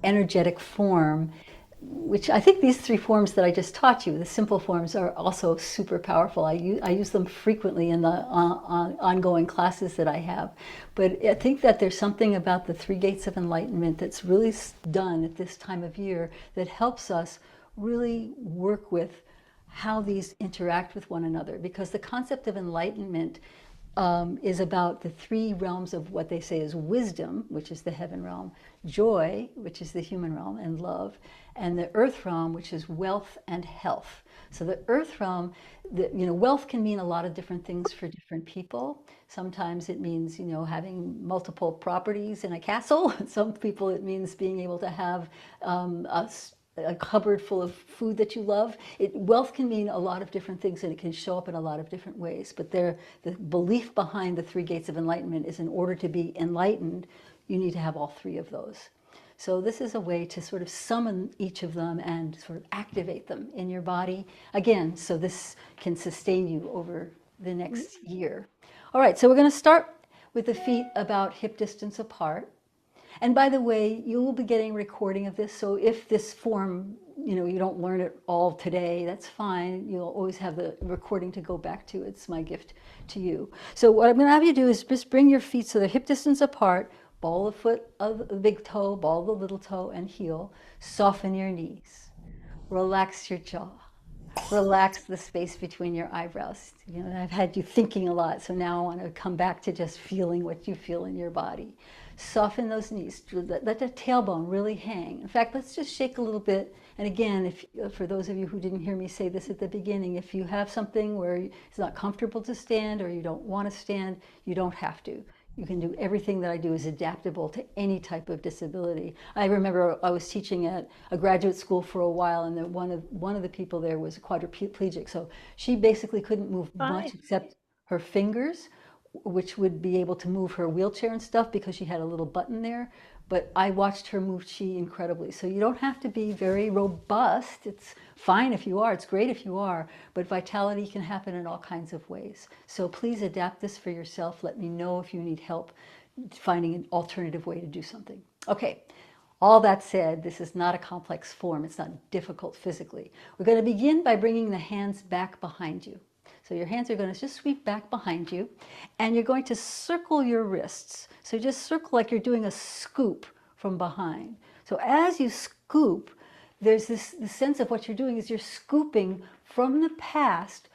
S1: energetic form which I think these three forms that I just taught you, the simple forms, are also super powerful. I use them frequently in the ongoing classes that I have. But I think that there's something about the three gates of enlightenment that's really done at this time of year that helps us really work with how these interact with one another. Because the concept of enlightenment is about the three realms of what they say is wisdom, which is the heaven realm, joy, which is the human realm, and love, and the earth realm, which is wealth and health. So the earth realm, wealth can mean a lot of different things for different people. Sometimes it means, having multiple properties in a castle. Some people it means being able to have a cupboard full of food that you love. Wealth can mean a lot of different things, and it can show up in a lot of different ways. But the belief behind the three gates of enlightenment is, in order to be enlightened, you need to have all three of those. So this is a way to sort of summon each of them and sort of activate them in your body again, so this can sustain you over the next year. All right, so we're going to start with the feet about hip distance apart. And by the way, you will be getting a recording of this. So if this form, you don't learn it all today, that's fine. You'll always have the recording to go back to. It's my gift to you. So what I'm going to have you do is just bring your feet so they're hip distance apart. Ball the foot of the big toe, ball the little toe, and heel. Soften your knees. Relax your jaw. Relax the space between your eyebrows. I've had you thinking a lot, so now I want to come back to just feeling what you feel in your body. Soften those knees. Let the tailbone really hang. In fact, let's just shake a little bit. And again, for those of you who didn't hear me say this at the beginning, if you have something where it's not comfortable to stand or you don't want to stand, you don't have to. You can do everything that I do is adaptable to any type of disability. I remember I was teaching at a graduate school for a while, and one of the people there was quadriplegic, so she basically couldn't move much except her fingers, which would be able to move her wheelchair and stuff because she had a little button there. But I watched her move chi incredibly. So you don't have to be very robust. It's fine if you are. It's great if you are. But vitality can happen in all kinds of ways. So please adapt this for yourself. Let me know if you need help finding an alternative way to do something. Okay. All that said, this is not a complex form. It's not difficult physically. We're going to begin by bringing the hands back behind you. So your hands are going to just sweep back behind you, and you're going to circle your wrists. So just circle like you're doing a scoop from behind. So as you scoop, there's this sense of what you're doing is you're scooping from the past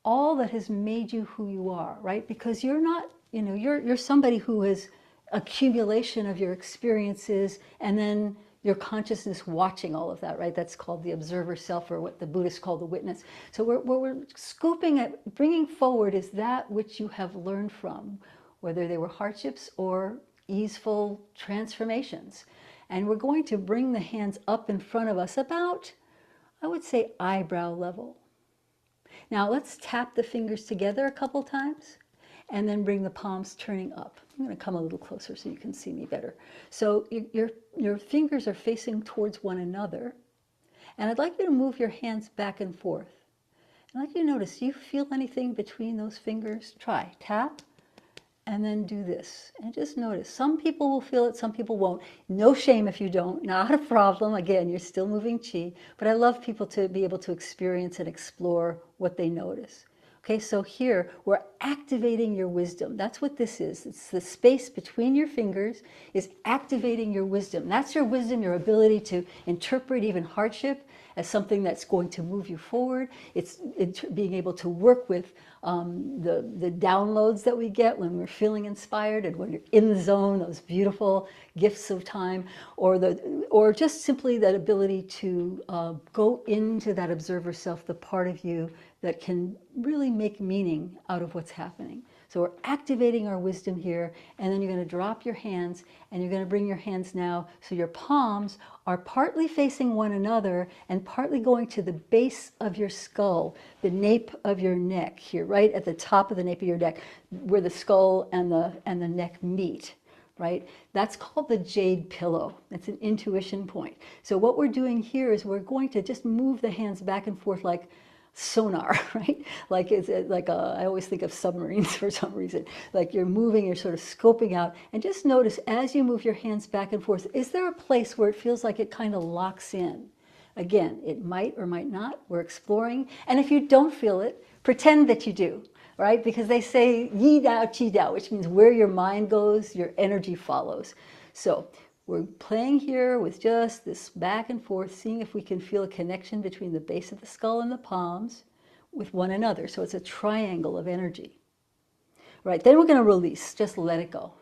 S1: all that has made you who you are, right? Because you're not, you're somebody who is accumulation of your experiences, and then your consciousness watching all of that, right? That's called the observer self, or what the Buddhists call the witness. So what we're scooping at, bringing forward, is that which you have learned from, whether they were hardships or easeful transformations. And we're going to bring the hands up in front of us about, I would say, eyebrow level. Now let's tap the fingers together a couple times, and then bring the palms turning up. I'm going to come a little closer so you can see me better. So your fingers are facing towards one another, and I'd like you to move your hands back and forth. I'd like you to notice, do you feel anything between those fingers? Try, tap, and then do this. And just notice, some people will feel it, some people won't. No shame if you don't, not a problem. Again, you're still moving chi, but I love people to be able to experience and explore what they notice. Okay, so here we're activating your wisdom. That's what this is. It's the space between your fingers is activating your wisdom. That's your wisdom, your ability to interpret even hardship as something that's going to move you forward. It's being able to work with the downloads that we get when we're feeling inspired and when you're in the zone, those beautiful gifts of time, or just simply that ability to go into that observer self, the part of you that can really make meaning out of what's happening. So we're activating our wisdom here, and then you're going to drop your hands, and you're going to bring your hands now so your palms are partly facing one another and partly going to the base of your skull, the nape of your neck here, right at the top of the nape of your neck, where the skull and the neck meet. Right? That's called the jade pillow. It's an intuition point. So what we're doing here is we're going to just move the hands back and forth like sonar, right? Like I always think of submarines for some reason. Like you're moving, you're sort of scoping out, and just notice as you move your hands back and forth, is there a place where it feels like it kind of locks in? Again, it might or might not. We're exploring. And if you don't feel it, pretend that you do, right? Because they say yi dao, qi dao, which means where your mind goes, your energy follows. So we're playing here with just this back and forth, seeing if we can feel a connection between the base of the skull and the palms with one another. So it's a triangle of energy. Right, then we're going to release, just let it go.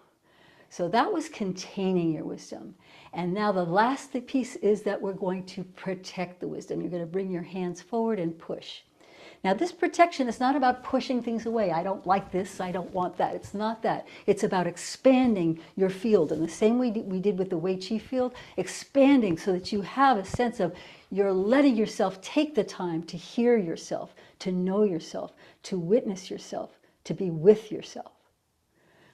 S1: So that was containing your wisdom. And now the last piece is that we're going to protect the wisdom. You're going to bring your hands forward and push. Now this protection is not about pushing things away. I don't like this, I don't want that. It's not that. It's about expanding your field in the same way we did with the Wei Chi field, expanding so that you have a sense of you're letting yourself take the time to hear yourself, to know yourself, to witness yourself, to be with yourself.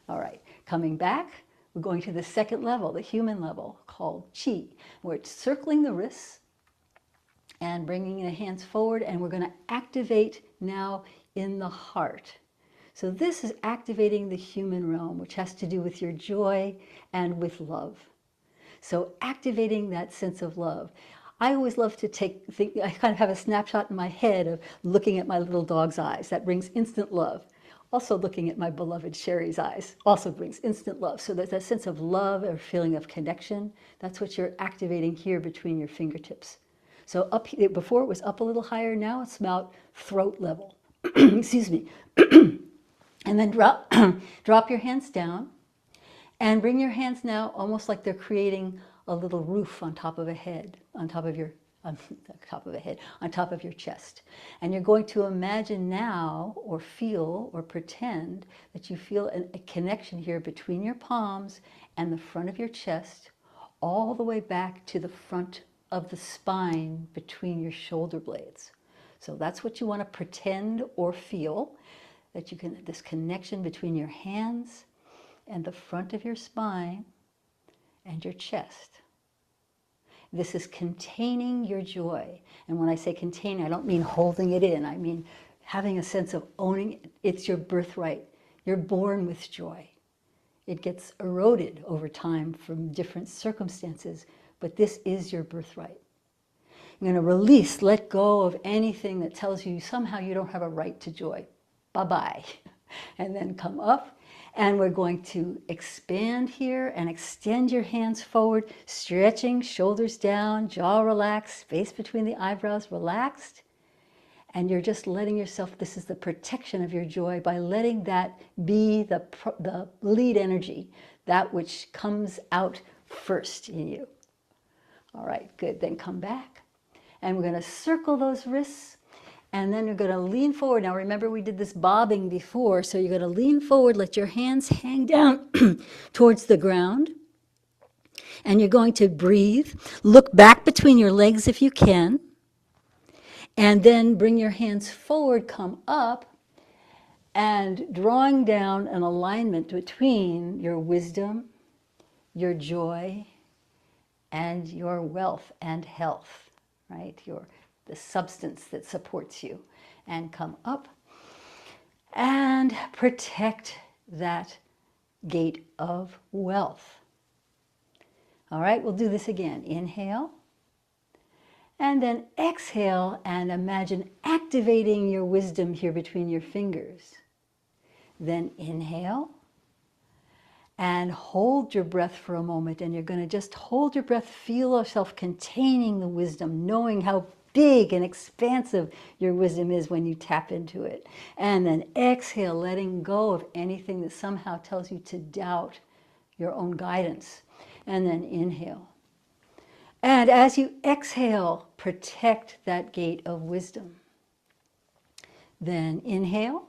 S1: All right, coming back, we're going to the second level, the human level, called Qi, where it's circling the wrists and bringing the hands forward, and we're going to activate now in the heart. So this is activating the human realm, which has to do with your joy and with love. So activating that sense of love. I always love to I kind of have a snapshot in my head of looking at my little dog's eyes. That brings instant love. Also looking at my beloved Sherry's eyes also brings instant love. So there's that sense of love or feeling of connection. That's what you're activating here between your fingertips. So up before it was up a little higher, now it's about throat level. Excuse me. And then drop your hands down and bring your hands now almost like they're creating a little roof on top of a head, on top of your on top of your chest. And you're going to imagine now or feel or pretend that you feel a connection here between your palms and the front of your chest, all the way back to the front of the spine between your shoulder blades. So that's what you want to pretend or feel, that you can, this connection between your hands and the front of your spine and your chest. This is containing your joy. And when I say containing, I don't mean holding it in. I mean having a sense of owning it. It's your birthright. You're born with joy. It gets eroded over time from different circumstances, but this is your birthright. You're going to release, let go of anything that tells you somehow you don't have a right to joy. Bye-bye. And then come up. And we're going to expand here and extend your hands forward, stretching, shoulders down, jaw relaxed, space between the eyebrows relaxed. And you're just letting yourself, this is the protection of your joy, by letting that be the lead energy, that which comes out first in you. All right, good. Then come back. And we're going to circle those wrists. And then you're going to lean forward. Now remember we did this bobbing before, so you're going to lean forward, let your hands hang down towards the ground. And you're going to breathe. Look back between your legs if you can. And then bring your hands forward, come up, and drawing down an alignment between your wisdom, your joy, and your wealth and health, right? The substance that supports you. And come up and protect that gate of wealth. All right, we'll do this again. Inhale. And then exhale and imagine activating your wisdom here between your fingers. Then inhale and hold your breath for a moment. And you're going to just hold your breath, feel yourself containing the wisdom, knowing how big and expansive your wisdom is when you tap into it. And then exhale, letting go of anything that somehow tells you to doubt your own guidance. And then inhale. And as you exhale, protect that gate of wisdom. Then inhale.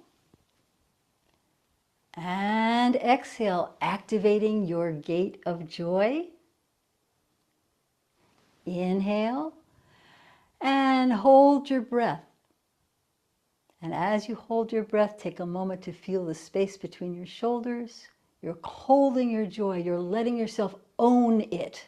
S1: And exhale, activating your gate of joy. Inhale. And hold your breath. And as you hold your breath, take a moment to feel the space between your shoulders. You're holding your joy. You're letting yourself own it.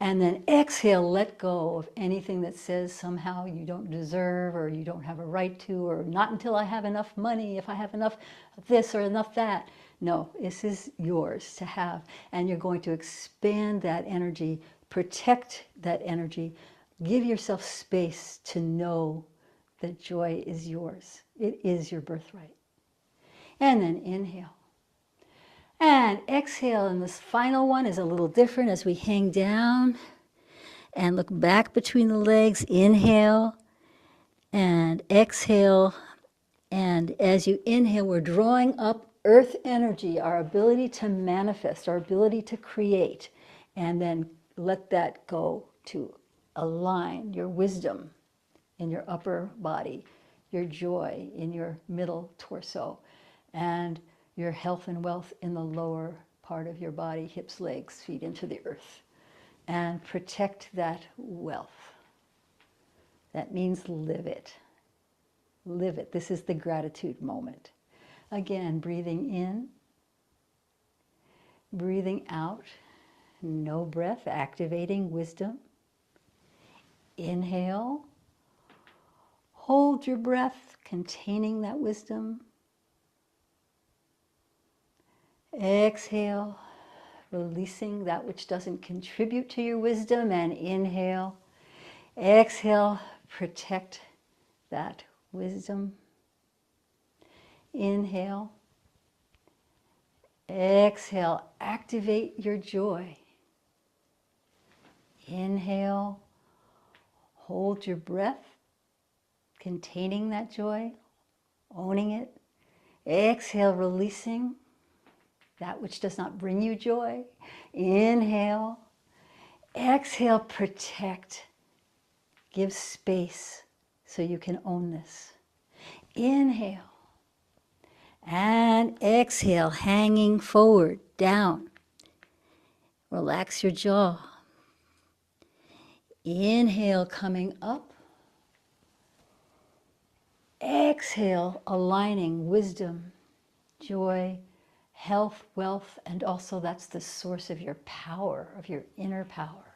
S1: And then exhale, let go of anything that says somehow you don't deserve or you don't have a right to, or not until I have enough money, if I have enough of this or enough that. No, this is yours to have. And you're going to expand that energy, protect that energy, Give yourself space to know that joy is yours. It is your birthright. And then inhale. And exhale, and this final one is a little different as we hang down and look back between the legs. Inhale and exhale. And as you inhale, we're drawing up earth energy, our ability to manifest, our ability to create. And then let that go to align your wisdom in your upper body, your joy in your middle torso, and your health and wealth in the lower part of your body, hips, legs, feet into the earth. And protect that wealth. That means live it. Live it. This is the gratitude moment. Again, breathing in, breathing out, no breath, activating wisdom. Inhale, hold your breath, containing that wisdom. Exhale, releasing that which doesn't contribute to your wisdom, and inhale. Exhale, protect that wisdom. Inhale. Exhale, activate your joy. Inhale, hold your breath, containing that joy, owning it. Exhale, releasing that which does not bring you joy. Inhale. Exhale, protect. Give space so you can own this. Inhale. And exhale, hanging forward, down. Relax your jaw. Inhale, coming up. Exhale, aligning wisdom, joy, health, wealth, and also that's the source of your power, of your inner power.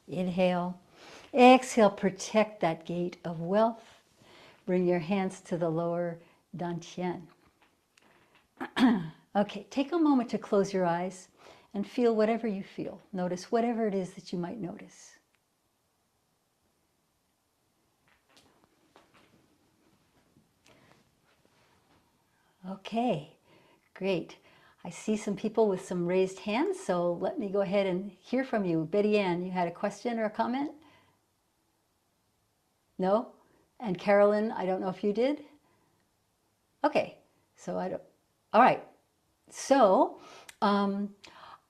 S1: Inhale. Exhale, protect that gate of wealth. Bring your hands to the lower dantian. Okay, take a moment to close your eyes and feel whatever you feel. Notice whatever it is that you might notice. Okay, great. I see some people with some raised hands, so let me go ahead and hear from you. Betty Ann, you had a question or a comment? No? And Carolyn, I don't know if you did? Okay, so I don't, all right. So we're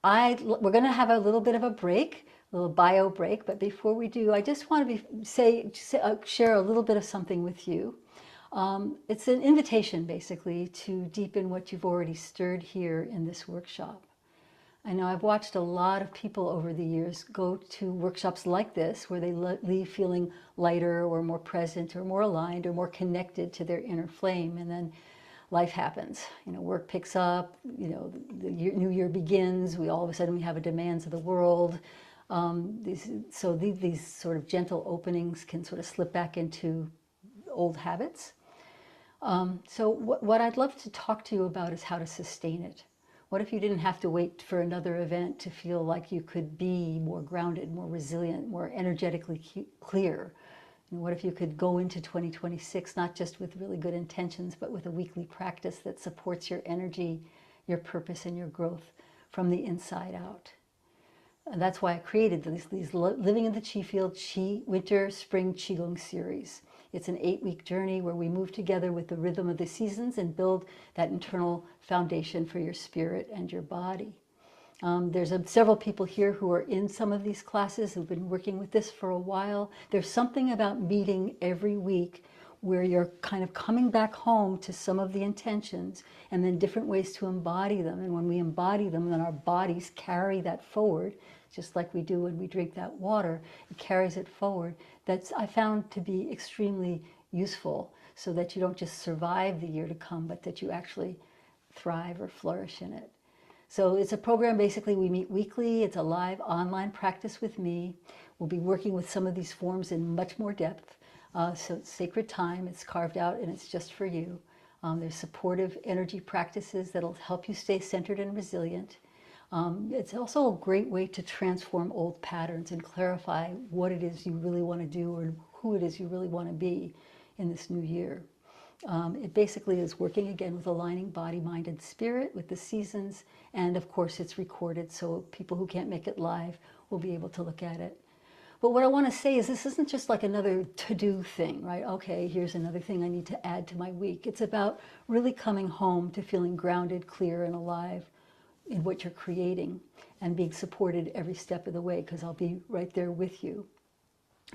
S1: going to have a little bit of a break, a little bio break, but before we do, I just want to share a little bit of something with you. It's an invitation, basically, to deepen what you've already stirred here in this workshop. I know I've watched a lot of people over the years go to workshops like this, where they leave feeling lighter or more present or more aligned or more connected to their inner flame, and then life happens. You know, work picks up, you know, the new year begins, all of a sudden we have a demands of the world. These sort of gentle openings can sort of slip back into old habits. So what I'd love to talk to you about is how to sustain it. What if you didn't have to wait for another event to feel like you could be more grounded, more resilient, more energetically clear? And what if you could go into 2026 not just with really good intentions, but with a weekly practice that supports your energy, your purpose, and your growth from the inside out? And that's why I created these Living in the Qi Field Winter Spring Qigong series. It's an 8-week journey where we move together with the rhythm of the seasons and build that internal foundation for your spirit and your body. There's several people here who are in some of these classes who've been working with this for a while. There's something about meeting every week where you're kind of coming back home to some of the intentions and then different ways to embody them. And when we embody them, then our bodies carry that forward, just like we do when we drink that water. It carries it forward. That's, I found, to be extremely useful, so that you don't just survive the year to come, but that you actually thrive or flourish in it. So it's a program, basically, we meet weekly. It's a live online practice with me. We'll be working with some of these forms in much more depth. So it's sacred time, it's carved out, and it's just for you. There's supportive energy practices that'll help you stay centered and resilient. It's also a great way to transform old patterns and clarify what it is you really want to do or who it is you really want to be in this new year. It basically is working again with aligning body, mind, and spirit with the seasons. And of course, it's recorded, so people who can't make it live will be able to look at it. But what I want to say is this isn't just like another to-do thing, right? Okay, here's another thing I need to add to my week. It's about really coming home to feeling grounded, clear, and alive in what you're creating and being supported every step of the way, because I'll be right there with you.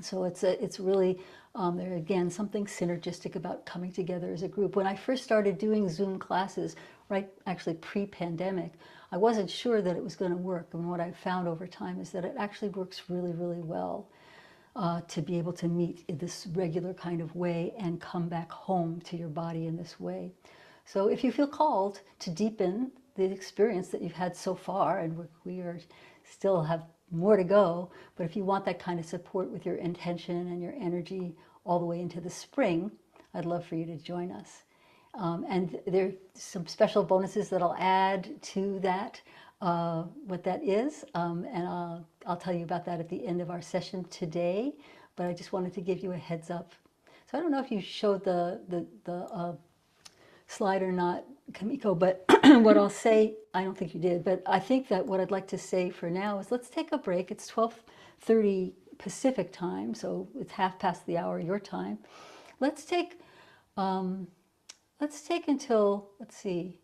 S1: So it's really, there again, something synergistic about coming together as a group. When I first started doing Zoom classes, right, actually pre-pandemic, I wasn't sure that it was going to work. And what I've found over time is that it actually works really, really well to be able to meet in this regular kind of way and come back home to your body in this way. So if you feel called to deepen the experience that you've had so far, and we are still have more to go, but if you want that kind of support with your intention and your energy all the way into the spring, I'd love for you to join us. And there's some special bonuses that I'll add to that, what that is, and I'll tell you about that at the end of our session today, but I just wanted to give you a heads up. So I don't know if you showed the slide or not, Kamiko, but what I'll say, I don't think you did, but I think that what I'd like to say for now is let's take a break. It's 12:30 Pacific time, so it's half past the hour your time. Let's take until, let's see,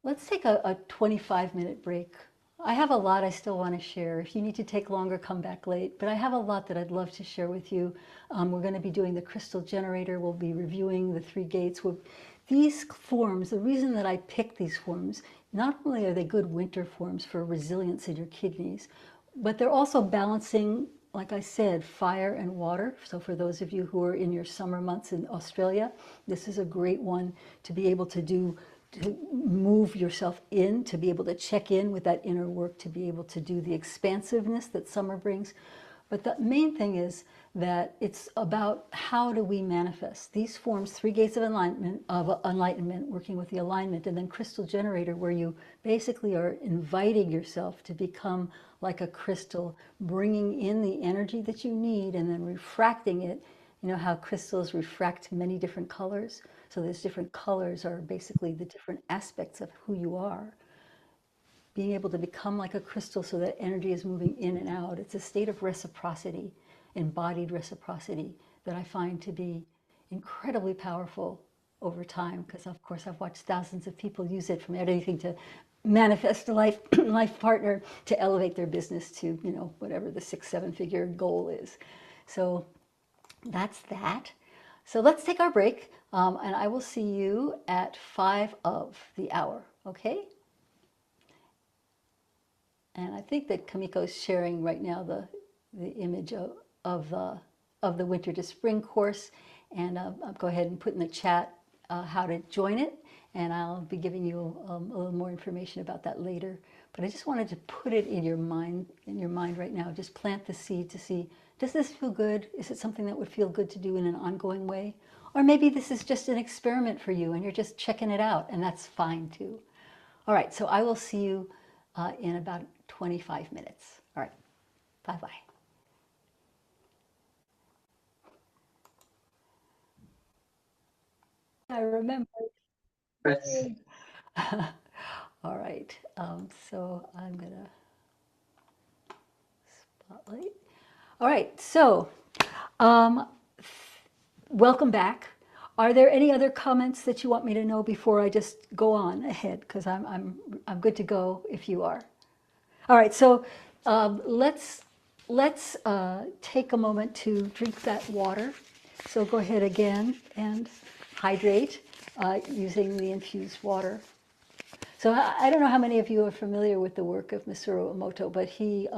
S1: let's take a 25-minute break. I have a lot I still want to share. If you need to take longer, come back late. But I have a lot that I'd love to share with you. We're going to be doing the crystal generator. We'll be reviewing the 3 gates. These forms, the reason that I picked these forms, not only are they good winter forms for resilience in your kidneys, but they're also balancing, like I said, fire and water. So for those of you who are in your summer months in Australia, this is a great one to be able to do, to move yourself in, to be able to check in with that inner work, to be able to do the expansiveness that summer brings. But the main thing is that it's about how do we manifest these forms, 3 gates of enlightenment, working with the alignment, and then crystal generator, where you basically are inviting yourself to become like a crystal, bringing in the energy that you need and then refracting it. You know how crystals refract many different colors? So those different colors are basically the different aspects of who you are. Being able to become like a crystal so that energy is moving in and out. It's a state of reciprocity, embodied reciprocity, that I find to be incredibly powerful over time, because of course I've watched thousands of people use it, from anything to manifest a life partner to elevate their business to, you know, whatever the 6-7 figure goal is. So that's that. So let's take our break, and I will see you at 5 of the hour, okay? And I think that Kamiko is sharing right now the image of the Winter to Spring course, and I'll go ahead and put in the chat how to join it, and I'll be giving you a little more information about that later. But I just wanted to put it in your mind right now. Just plant the seed to see, does this feel good? Is it something that would feel good to do in an ongoing way? Or maybe this is just an experiment for you and you're just checking it out, and that's fine too. All right, so I will see you in about 25 minutes. All right, bye-bye. I remember.
S4: Yes.
S1: All right, so I'm gonna spotlight. All right, so um, welcome back. Are there any other comments that you want me to know before I just go on ahead? Because I'm good to go if you are. All right, so let's take a moment to drink that water. So go ahead again and hydrate using the infused water. So I don't know how many of you are familiar with the work of Masaru Emoto, but he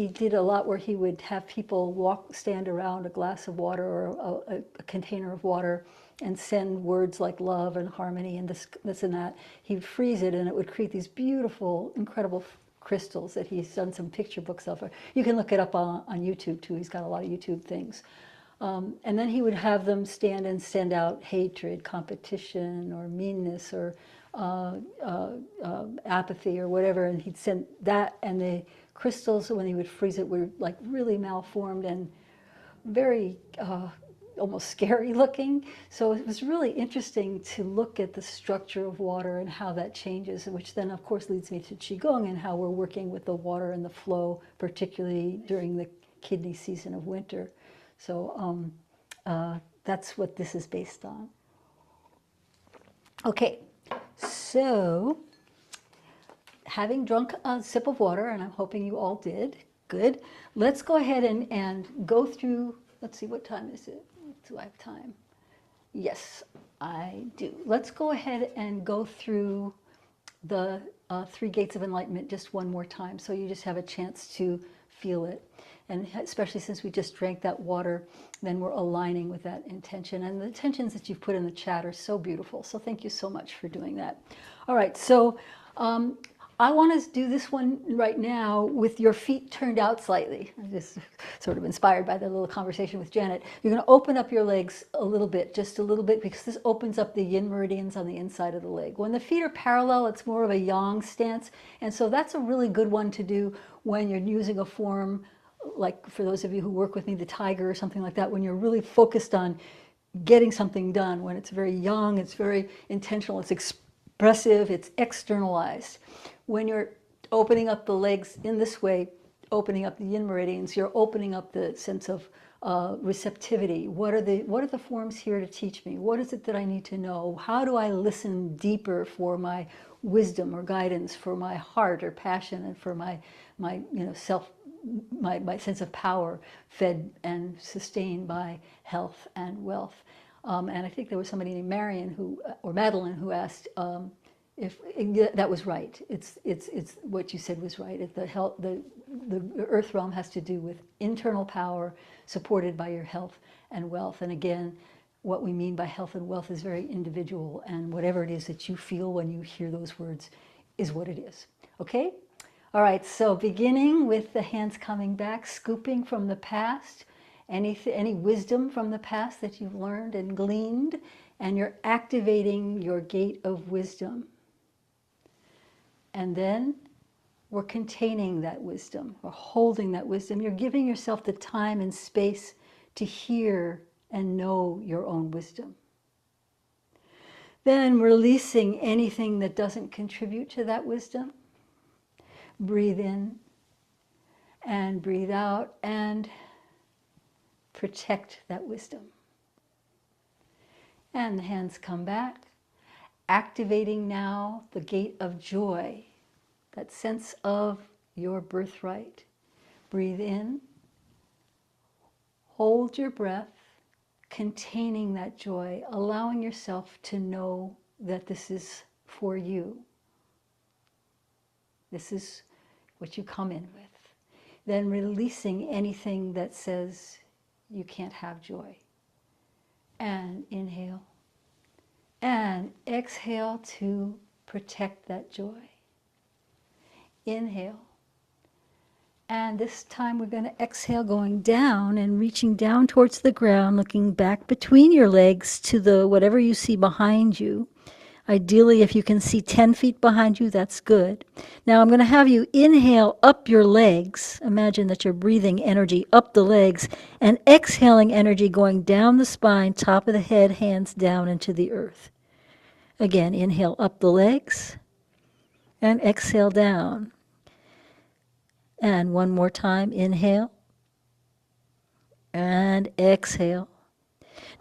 S1: did a lot where he would have people stand around a glass of water or a container of water and send words like love and harmony and this and that. He'd freeze it and it would create these beautiful, incredible crystals that he's done some picture books of. You can look it up on YouTube too. He's got a lot of YouTube things. And then he would have them stand and send out hatred, competition, or meanness, or apathy, or whatever. And he'd send that, and the crystals, when he would freeze it, were like really malformed and very almost scary looking. So it was really interesting to look at the structure of water and how that changes, which then of course leads me to Qigong and how we're working with the water and the flow, particularly during the kidney season of winter. So that's what this is based on. Okay, so having drunk a sip of water, and I'm hoping you all did, good. Let's go ahead and go through, let's see, what time is it? Do I have time? Yes, I do. Let's go ahead and go through the three gates of enlightenment just one more time, so you just have a chance to feel it. And especially since we just drank that water, then we're aligning with that intention. And the intentions that you've put in the chat are so beautiful. So thank you so much for doing that. All right, so I want to do this one right now with your feet turned out slightly. I'm just sort of inspired by the little conversation with Janet. You're going to open up your legs a little bit, just a little bit, because this opens up the yin meridians on the inside of the leg. When the feet are parallel, it's more of a yang stance. And so that's a really good one to do when you're using a form, like for those of you who work with me, the tiger or something like that, when you're really focused on getting something done, when it's very young, it's very intentional, it's expressive, it's externalized. When you're opening up the legs in this way, opening up the yin meridians, you're opening up the sense of receptivity. What are the forms here to teach me? What is it that I need to know? How do I listen deeper for my wisdom or guidance, for my heart or passion, and for my self, my sense of power, fed and sustained by health and wealth. And I think there was somebody named Marion or Madeline who asked if that was right. It's what you said was right. The earth realm has to do with internal power supported by your health and wealth. And again, what we mean by health and wealth is very individual, and whatever it is that you feel when you hear those words is what it is. Okay? All right, so beginning with the hands coming back, scooping from the past, any wisdom from the past that you've learned and gleaned, and you're activating your gate of wisdom. And then we're containing that wisdom, we're holding that wisdom. You're giving yourself the time and space to hear and know your own wisdom. Then releasing anything that doesn't contribute to that wisdom. Breathe in and breathe out and protect that wisdom. And the hands come back, activating now the gate of joy, that sense of your birthright. Breathe in, hold your breath, containing that joy, allowing yourself to know that this is for you. This is what you come in with. Then releasing anything that says you can't have joy. And inhale. And exhale to protect that joy. Inhale. And this time we're going to exhale, going down and reaching down towards the ground, looking back between your legs to the whatever you see behind you. Ideally, if you can see 10 feet behind you, that's good. Now I'm going to have you inhale up your legs. Imagine that you're breathing energy up the legs and exhaling energy going down the spine, top of the head, hands down into the earth. Again, inhale up the legs and exhale down. And one more time, inhale and exhale.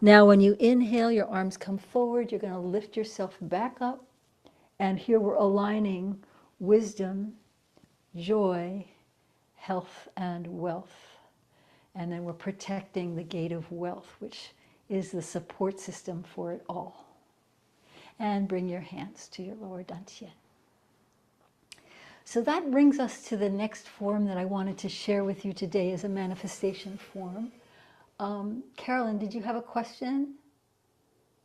S1: Now when you inhale, your arms come forward. You're going to lift yourself back up. And here we're aligning wisdom, joy, health, and wealth. And then we're protecting the gate of wealth, which is the support system for it all. And bring your hands to your lower dantian. So that brings us to the next form that I wanted to share with you today as a manifestation form. Carolyn, did you have a question?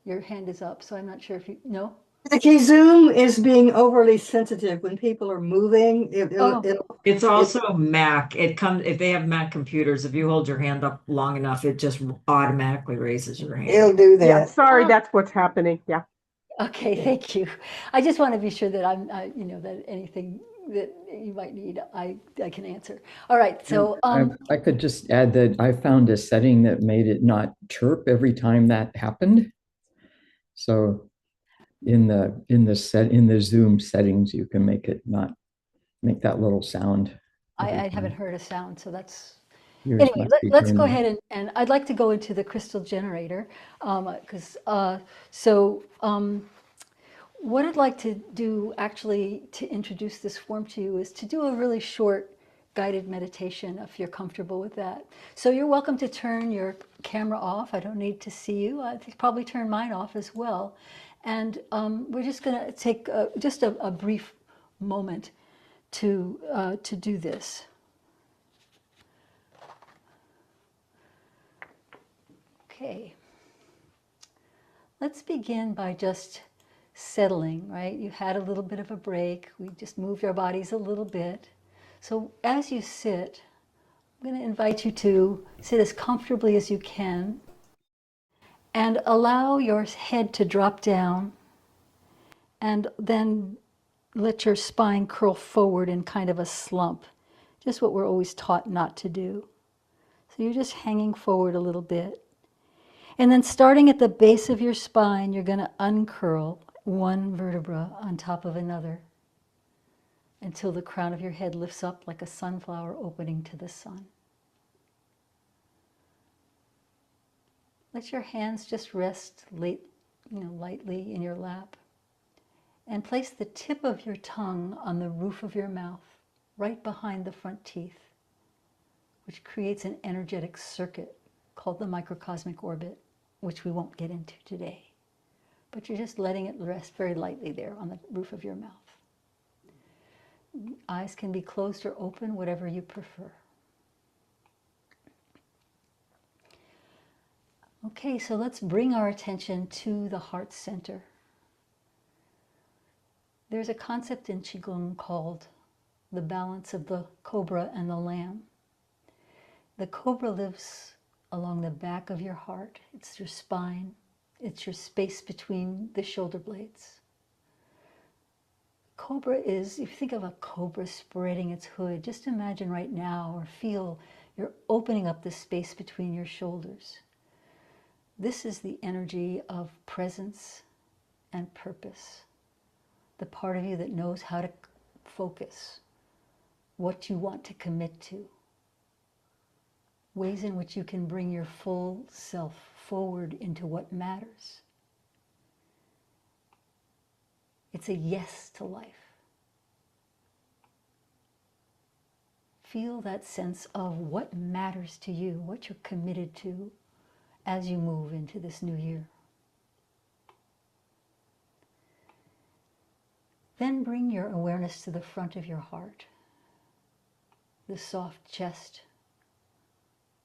S1: Your hand is up, so I'm not sure if you... No?
S4: The Zoom is being overly sensitive when people are moving.
S1: Oh,
S5: It's
S4: It,
S5: also Mac. It comes if they have Mac computers, if you hold your hand up long enough, it just automatically raises your
S4: it'll
S5: hand.
S4: do
S6: Yeah,
S4: that.
S6: sorry,
S1: oh,
S6: that's what's happening. Yeah.
S1: okay, thank you. I just want to be sure that that anything that you might need, I can answer. All right,
S7: And
S1: so,
S7: I could just add that I found a setting that made it not chirp every time that happened. So in the Zoom settings, you can make it not make that little sound every
S1: I haven't
S7: time.
S1: heard a sound, so that's,
S7: Yours
S1: anyway,
S7: must be
S1: let's
S7: turned
S1: go
S7: on.
S1: ahead and I'd like to go into the crystal generator, because, so, what I'd like to do actually to introduce this form to you is to do a really short guided meditation if you're comfortable with that. So you're welcome to turn your camera off. I don't need to see you. I think probably turn mine off as well. And we're just going to take just a brief moment to do this. Okay. Let's begin by just settling, right? You had a little bit of a break. We just moved our bodies a little bit. So as you sit, I'm going to invite you to sit as comfortably as you can and allow your head to drop down and then let your spine curl forward in kind of a slump, just what we're always taught not to do. So you're just hanging forward a little bit. And then starting at the base of your spine, you're going to uncurl one vertebra on top of another until the crown of your head lifts up like a sunflower opening to the sun. Let your hands just rest lightly in your lap. And place the tip of your tongue on the roof of your mouth, right behind the front teeth, which creates an energetic circuit called the microcosmic orbit, which we won't get into today. But you're just letting it rest very lightly there on the roof of your mouth. Eyes can be closed or open, whatever you prefer. Okay, so let's bring our attention to the heart center. There's a concept in Qigong called the balance of the cobra and the lamb. The cobra lives along the back of your heart. It's your spine. It's your space between the shoulder blades. Cobra is, if you think of a cobra spreading its hood, just imagine right now or feel you're opening up the space between your shoulders. This is the energy of presence and purpose, the part of you that knows how to focus, what you want to commit to, ways in which you can bring your full self forward into what matters. It's a yes to life. Feel that sense of what matters to you, what you're committed to as you move into this new year. Then bring your awareness to the front of your heart, the soft chest,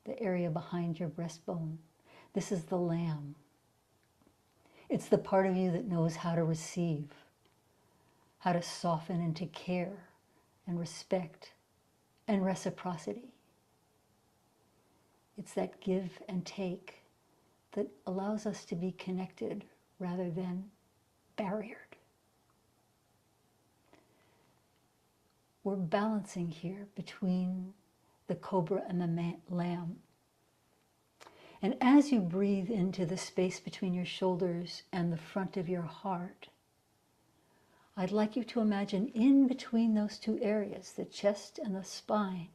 S1: the area behind your breastbone. This is the lamb. It's the part of you that knows how to receive, how to soften into care and respect and reciprocity. It's that give and take that allows us to be connected rather than barriered. We're balancing here between the cobra and the lamb. And as you breathe into the space between your shoulders and the front of your heart, I'd like you to imagine in between those two areas, the chest and the spine,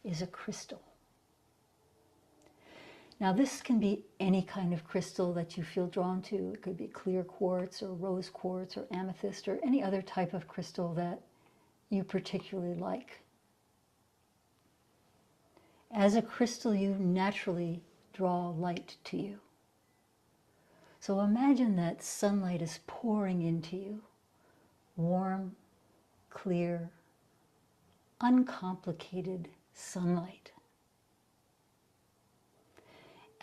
S1: is a crystal. Now this can be any kind of crystal that you feel drawn to. It could be clear quartz or rose quartz or amethyst or any other type of crystal that you particularly like. As a crystal, you naturally draw light to you. So imagine that sunlight is pouring into you, warm, clear, uncomplicated sunlight.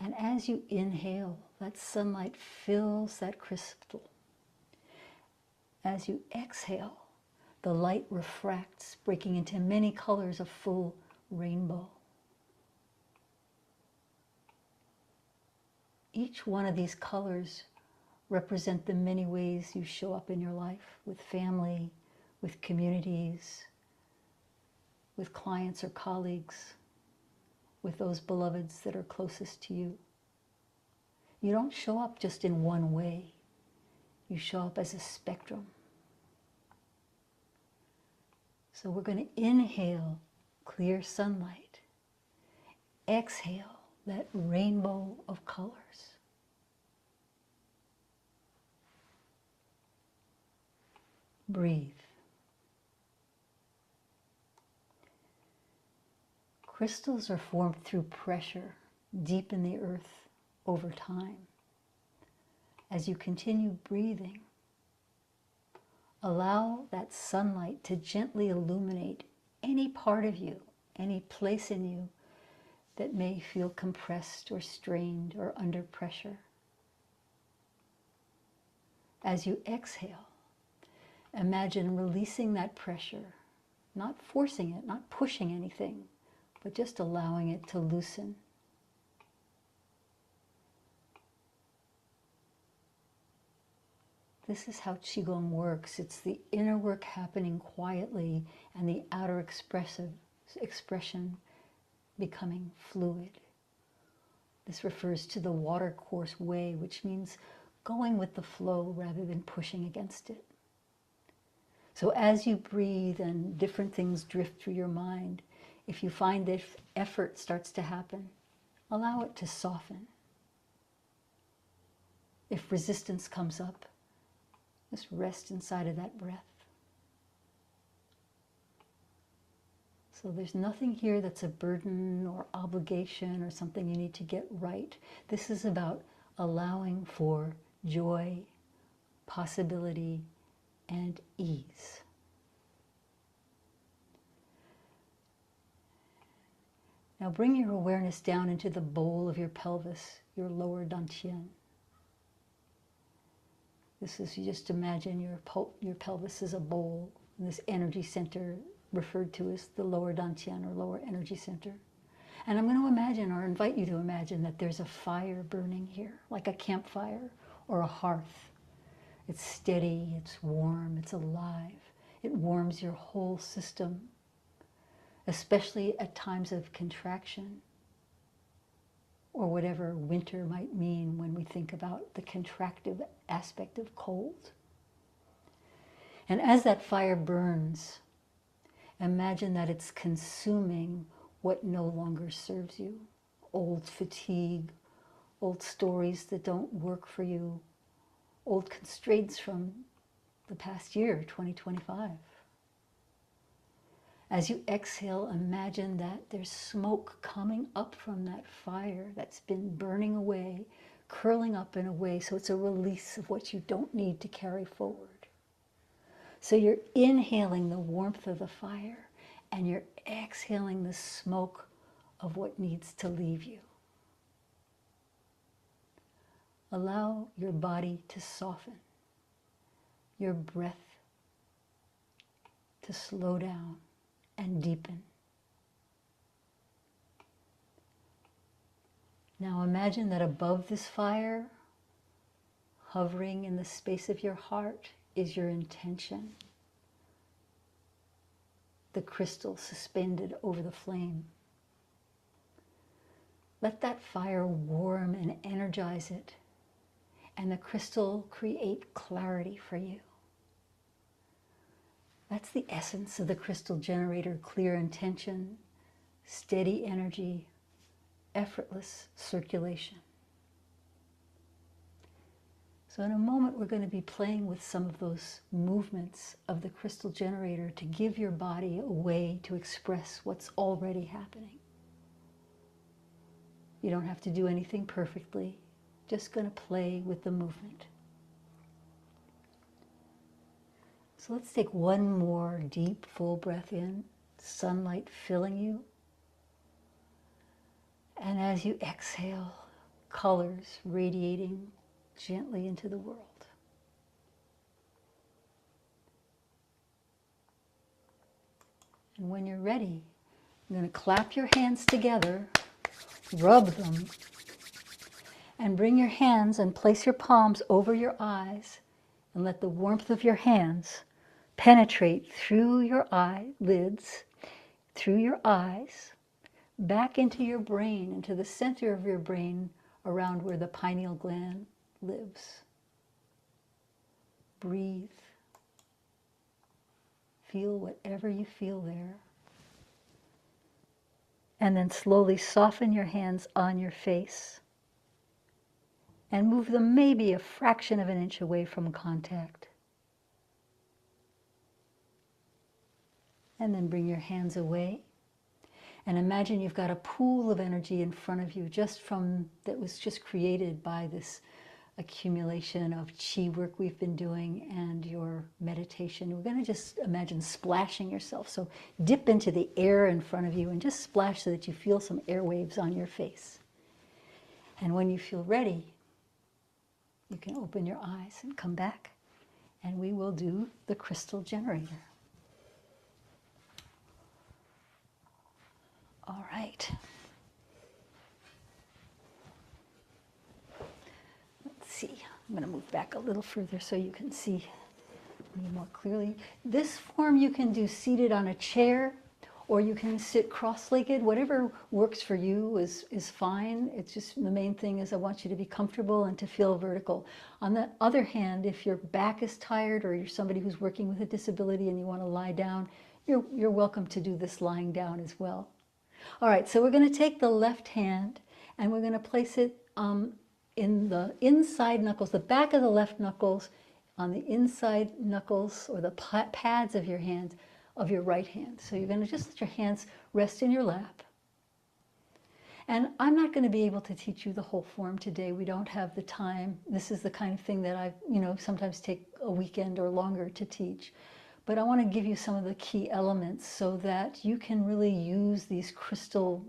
S1: And as you inhale, that sunlight fills that crystal. As you exhale, the light refracts, breaking into many colors of full rainbow. Each one of these colors represent the many ways you show up in your life, with family, with communities, with clients or colleagues, with those beloveds that are closest to you. You don't show up just in one way. You show up as a spectrum. So we're going to inhale clear sunlight. Exhale that rainbow of colors. Breathe. Crystals are formed through pressure deep in the earth over time. As you continue breathing, allow that sunlight to gently illuminate any part of you, any place in you that may feel compressed or strained or under pressure. As you exhale, imagine releasing that pressure, not forcing it, not pushing anything, but just allowing it to loosen. This is how Qigong works. It's the inner work happening quietly and the outer expression becoming fluid. This refers to the water course way, which means going with the flow rather than pushing against it. So as you breathe and different things drift through your mind, if you find that effort starts to happen, allow it to soften. If resistance comes up, just rest inside of that breath. So there's nothing here that's a burden or obligation or something you need to get right. This is about allowing for joy, possibility, and ease. Now bring your awareness down into the bowl of your pelvis, your lower dantian. This is, you just imagine your pelvis is a bowl, and this energy center referred to as the lower dantian or lower energy center. And I'm going to imagine or invite you to imagine that there's a fire burning here, like a campfire or a hearth. It's steady, it's warm, it's alive. It warms your whole system, especially at times of contraction or whatever winter might mean when we think about the contractive aspect of cold. And as that fire burns, imagine that it's consuming what no longer serves you. Old fatigue, old stories that don't work for you, old constraints from the past year, 2025. As you exhale, imagine that there's smoke coming up from that fire that's been burning away, curling up in a way so it's a release of what you don't need to carry forward. So you're inhaling the warmth of the fire and you're exhaling the smoke of what needs to leave you. Allow your body to soften, your breath to slow down and deepen. Now imagine that above this fire, hovering in the space of your heart, is your intention. The crystal suspended over the flame. Let that fire warm and energize it, and the crystal create clarity for you. That's the essence of the crystal generator: clear intention, steady energy, effortless circulation. So in a moment, we're going to be playing with some of those movements of the crystal generator to give your body a way to express what's already happening. You don't have to do anything perfectly, just going to play with the movement. So let's take one more deep, full breath in, sunlight filling you. And as you exhale, colors radiating gently into the world. And when you're ready, you're going to clap your hands together, rub them, and bring your hands and place your palms over your eyes and let the warmth of your hands penetrate through your eyelids, through your eyes, back into your brain, into the center of your brain, around where the pineal gland lives. Breathe. Feel whatever you feel there. And then slowly soften your hands on your face and move them maybe a fraction of an inch away from contact. And then bring your hands away. And imagine you've got a pool of energy in front of you that was just created by this accumulation of chi work we've been doing and your meditation. We're going to just imagine splashing yourself. So dip into the air in front of you and just splash so that you feel some airwaves on your face. And when you feel ready, you can open your eyes and come back, and we will do the crystal generator. All right. Let's see. I'm going to move back a little further so you can see me more clearly. This form you can do seated on a chair, or you can sit cross-legged. Whatever works for you is fine. It's just the main thing is I want you to be comfortable and to feel vertical. On the other hand, if your back is tired or you're somebody who's working with a disability and you want to lie down, you're welcome to do this lying down as well. All right, so we're going to take the left hand and we're going to place it in the inside knuckles, the back of the left knuckles, on the inside knuckles or the pads of your hand, of your right hand. So you're going to just let your hands rest in your lap. And I'm not going to be able to teach you the whole form today. We don't have the time. This is the kind of thing that I, sometimes take a weekend or longer to teach. But I want to give you some of the key elements so that you can really use these crystal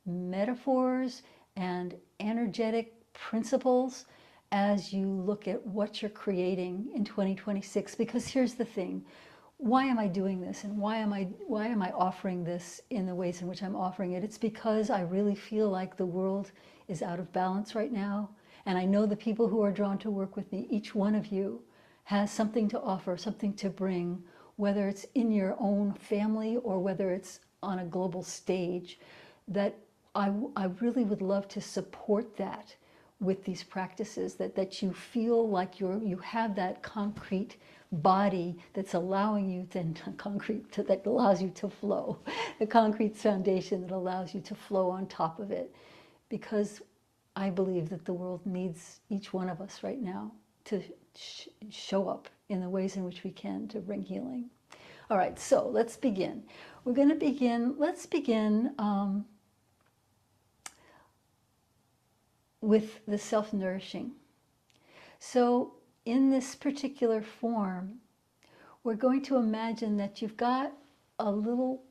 S1: metaphors and energetic principles as you look at what you're creating in 2026. Because here's the thing. Why am I doing this, and why am I offering this in the ways in which I'm offering it? It's because I really feel like the world is out of balance right now. And I know the people who are drawn to work with me, each one of you, has something to offer, something to bring, whether it's in your own family or whether it's on a global stage, that I really would love to support that with these practices, that you feel like you have that concrete body that's allowing you that allows you to flow, the concrete foundation that allows you to flow on top of it. Because I believe that the world needs each one of us right now to show up in the ways in which we can to bring healing. All right, so let's begin. Let's begin with the self-nourishing. So in this particular form, we're going to imagine that you've got a little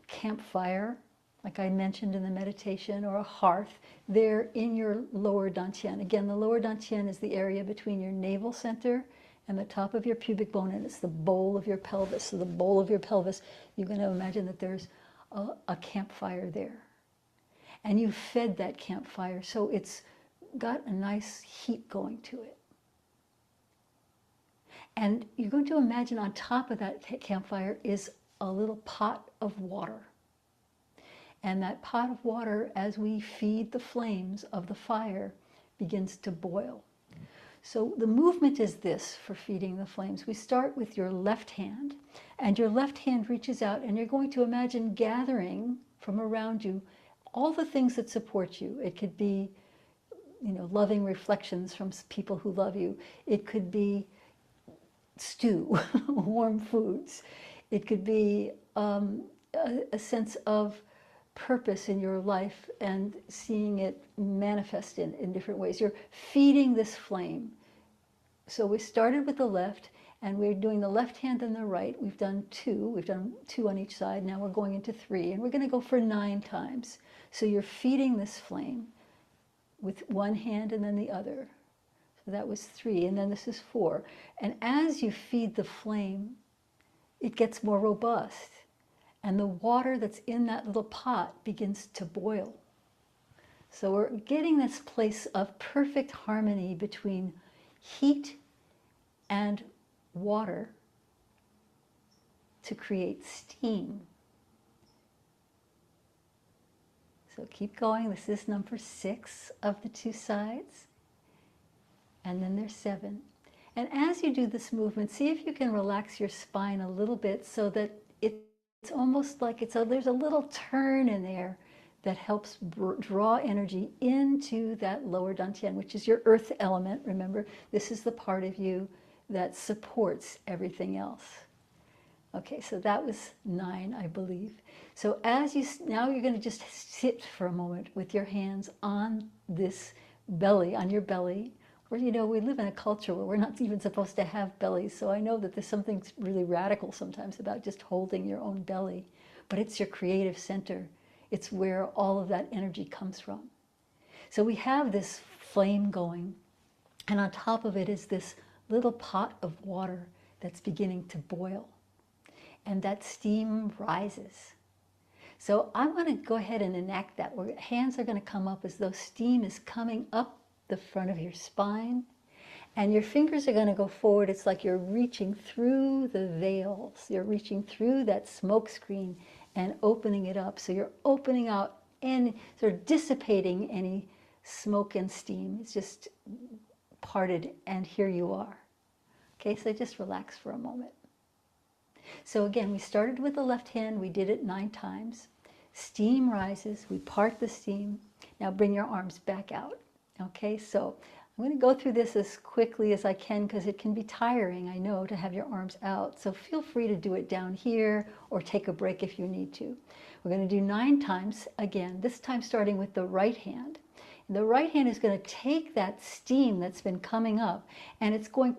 S1: campfire, like I mentioned in the meditation, or a hearth there in your lower dantian. Again, the lower dantian is the area between your navel center and the top of your pubic bone, and it's the bowl of your pelvis. So the bowl of your pelvis, you're going to imagine that there's a campfire there. And you fed that campfire, so it's got a nice heat going to it. And you're going to imagine on top of that campfire is a little pot of water. And that pot of water, as we feed the flames of the fire, begins to boil. So the movement is this for feeding the flames. We start with your left hand, and your left hand reaches out, and you're going to imagine gathering from around you all the things that support you. It could be, loving reflections from people who love you. It could be stew, warm foods. It could be a sense of purpose in your life and seeing it manifest in different ways. You're feeding this flame. So we started with the left, and we're doing the left hand and the right. We've done two on each side. Now we're going into 3, and we're going to go for 9 times. So you're feeding this flame with one hand and then the other. So that was 3, and then this is 4. And as you feed the flame, it gets more robust. and the water that's in that little pot begins to boil. So we're getting this place of perfect harmony between heat and water to create steam. So keep going. This is number 6 of the 2 sides. And then there's 7. And as you do this movement, see if you can relax your spine a little bit so that it's almost like there's a little turn in there that helps draw energy into that lower dantian, which is your earth element. Remember, this is the part of you that supports everything else. Okay, so that was 9, I believe. So now you're going to just sit for a moment with your hands on this belly, on your belly. Or, we live in a culture where we're not even supposed to have bellies, so I know that there's something really radical sometimes about just holding your own belly. But it's your creative center. It's where all of that energy comes from. So we have this flame going, and on top of it is this little pot of water that's beginning to boil. And that steam rises. So I'm going to go ahead and enact that, where hands are going to come up as though steam is coming up the front of your spine, and your fingers are going to go forward. It's like you're reaching through the veils. You're reaching through that smoke screen and opening it up. So you're opening out and sort of dissipating any smoke and steam. It's just parted, and here you are. Okay, so just relax for a moment. So again, we started with the left hand. We did it 9 times. Steam rises. We part the steam. Now bring your arms back out. Okay, so I'm going to go through this as quickly as I can because it can be tiring, I know, to have your arms out. So feel free to do it down here or take a break if you need to. We're going to do 9 times again, this time starting with the right hand. The right hand is going to take that steam that's been coming up, and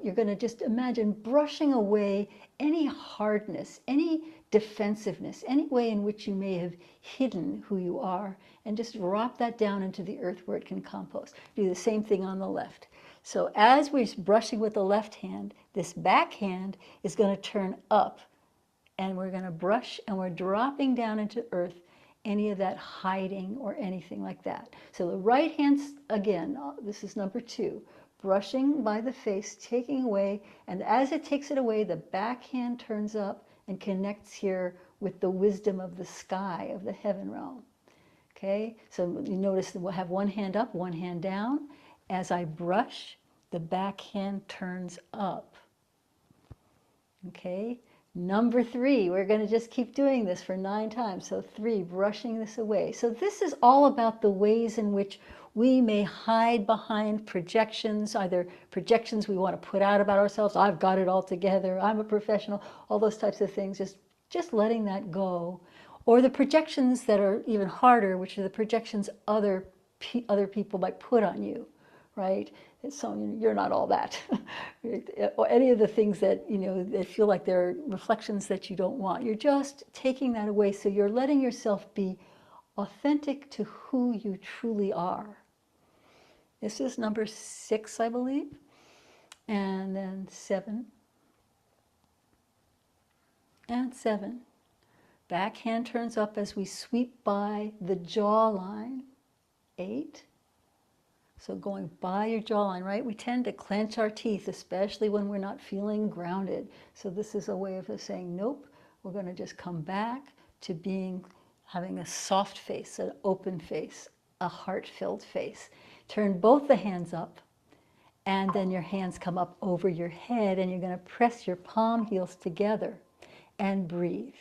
S1: you're going to just imagine brushing away any hardness, any defensiveness, any way in which you may have hidden who you are, and just drop that down into the earth where it can compost. Do the same thing on the left. So as we're brushing with the left hand, this back hand is going to turn up, and we're going to brush, and we're dropping down into earth any of that hiding or anything like that. So the right hand, again, this is number 2, brushing by the face, taking away, and as it takes it away, the back hand turns up and connects here with the wisdom of the sky, of the heaven realm. Okay, so you notice that we'll have one hand up, one hand down. As I brush, the back hand turns up. Okay, number 3, we're going to just keep doing this for 9 times. So 3, brushing this away. So this is all about the ways in which we may hide behind projections, either projections we want to put out about ourselves. I've got it all together. I'm a professional. All those types of things. Just letting that go. Or the projections that are even harder, which are the projections other people might put on you, right? So you're not all that. Or any of the things that, that feel like they're reflections that you don't want. You're just taking that away. So you're letting yourself be authentic to who you truly are. This is number 6, I believe. And then 7. And 7. Back hand turns up as we sweep by the jawline. 8. So going by your jawline, right? We tend to clench our teeth, especially when we're not feeling grounded. So this is a way of us saying, nope, we're going to just come back to having a soft face, an open face, a heart-filled face. Turn both the hands up, and then your hands come up over your head, and you're going to press your palm heels together and breathe.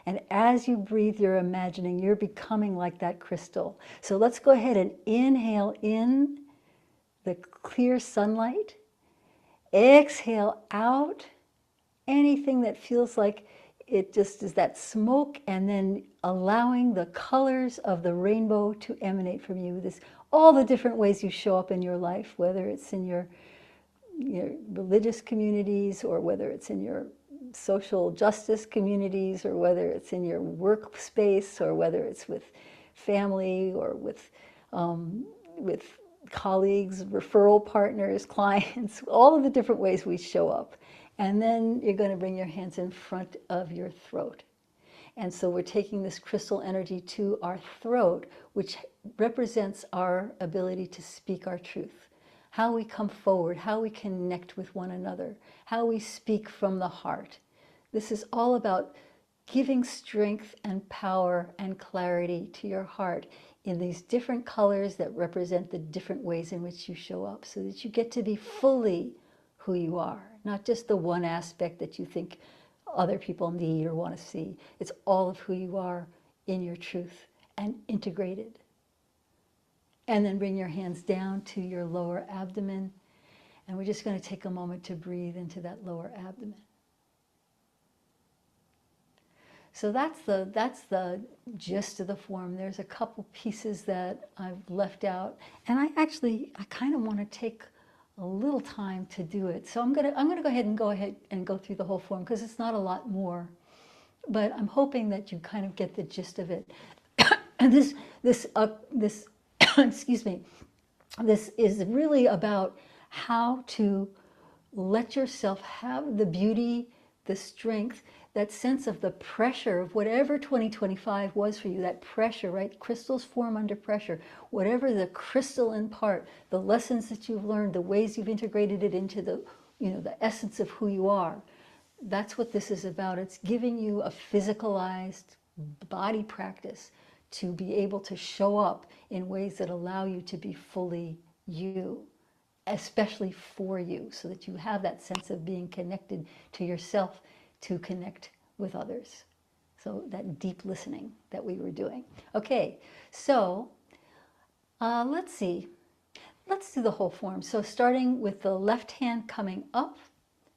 S1: And as you breathe, you're imagining you're becoming like that crystal. So let's go ahead and inhale in the clear sunlight. Exhale out anything that feels like it just is that smoke, and then allowing the colors of the rainbow to emanate from you. All the different ways you show up in your life, whether it's in your religious communities, or whether it's in your social justice communities, or whether it's in your workspace, or whether it's with family, or with colleagues, referral partners, clients, all of the different ways we show up. And then you're going to bring your hands in front of your throat. And so we're taking this crystal energy to our throat, which represents our ability to speak our truth, how we come forward, how we connect with one another, how we speak from the heart. This is all about giving strength and power and clarity to your heart in these different colors that represent the different ways in which you show up, so that you get to be fully who you are, not just the one aspect that you think other people need or want to see. It's all of who you are in your truth and integrated. And then bring your hands down to your lower abdomen. And we're just going to take a moment to breathe into that lower abdomen. So that's the gist of the form. There's a couple pieces that I've left out, and I kind of want to take a little time to do it. So I'm gonna go ahead and go through the whole form, because it's not a lot more, but I'm hoping that you kind of get the gist of it. And this excuse me, this is really about how to let yourself have the beauty, the strength, that sense of the pressure of whatever 2025 was for you, that pressure, right? Crystals form under pressure. Whatever the crystalline part, the lessons that you've learned, the ways you've integrated it into the, the essence of who you are. That's what this is about. It's giving you a physicalized body practice to be able to show up in ways that allow you to be fully you, especially for you, so that you have that sense of being connected to yourself to connect with others. So that deep listening that we were doing. Okay, so let's see. Let's do the whole form. So starting with the left hand coming up,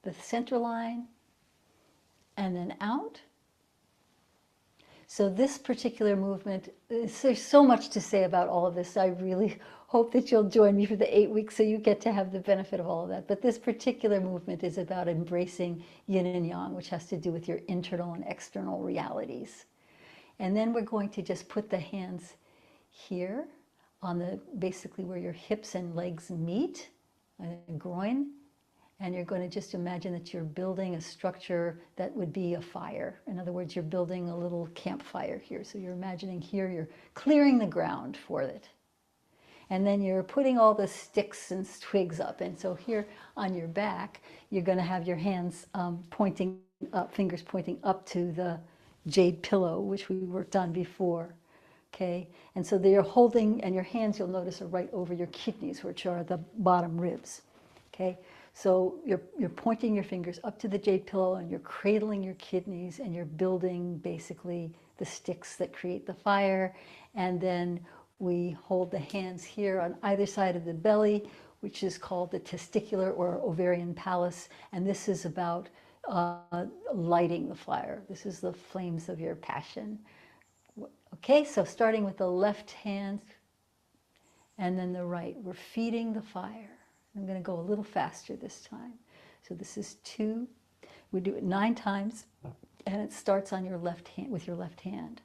S1: the center line, and then out. So this particular movement, there's so much to say about all of this. I really hope that you'll join me for the 8 weeks so you get to have the benefit of all of that. But this particular movement is about embracing yin and yang, which has to do with your internal and external realities. And then we're going to just put the hands here on the, basically where your hips and legs meet, groin. And you're going to just imagine that you're building a structure that would be a fire. In other words, you're building a little campfire here. So you're imagining here you're clearing the ground for it. And then you're putting all the sticks and twigs up. And so here on your back, you're going to have your hands pointing up, fingers pointing up to the jade pillow, which we worked on before. Okay, and so they're holding, and your hands, you'll notice, are right over your kidneys, which are the bottom ribs. Okay, so you're pointing your fingers up to the jade pillow, and you're cradling your kidneys, and you're building basically the sticks that create the fire. And then we hold the hands here on either side of the belly, which is called the testicular or ovarian palace. And this is about lighting the fire. This is the flames of your passion. Okay, so starting with the left hand and then the right, we're feeding the fire. I'm going to go a little faster this time. So this is 2. We do it 9 times, and it starts on your left hand, with your left hand.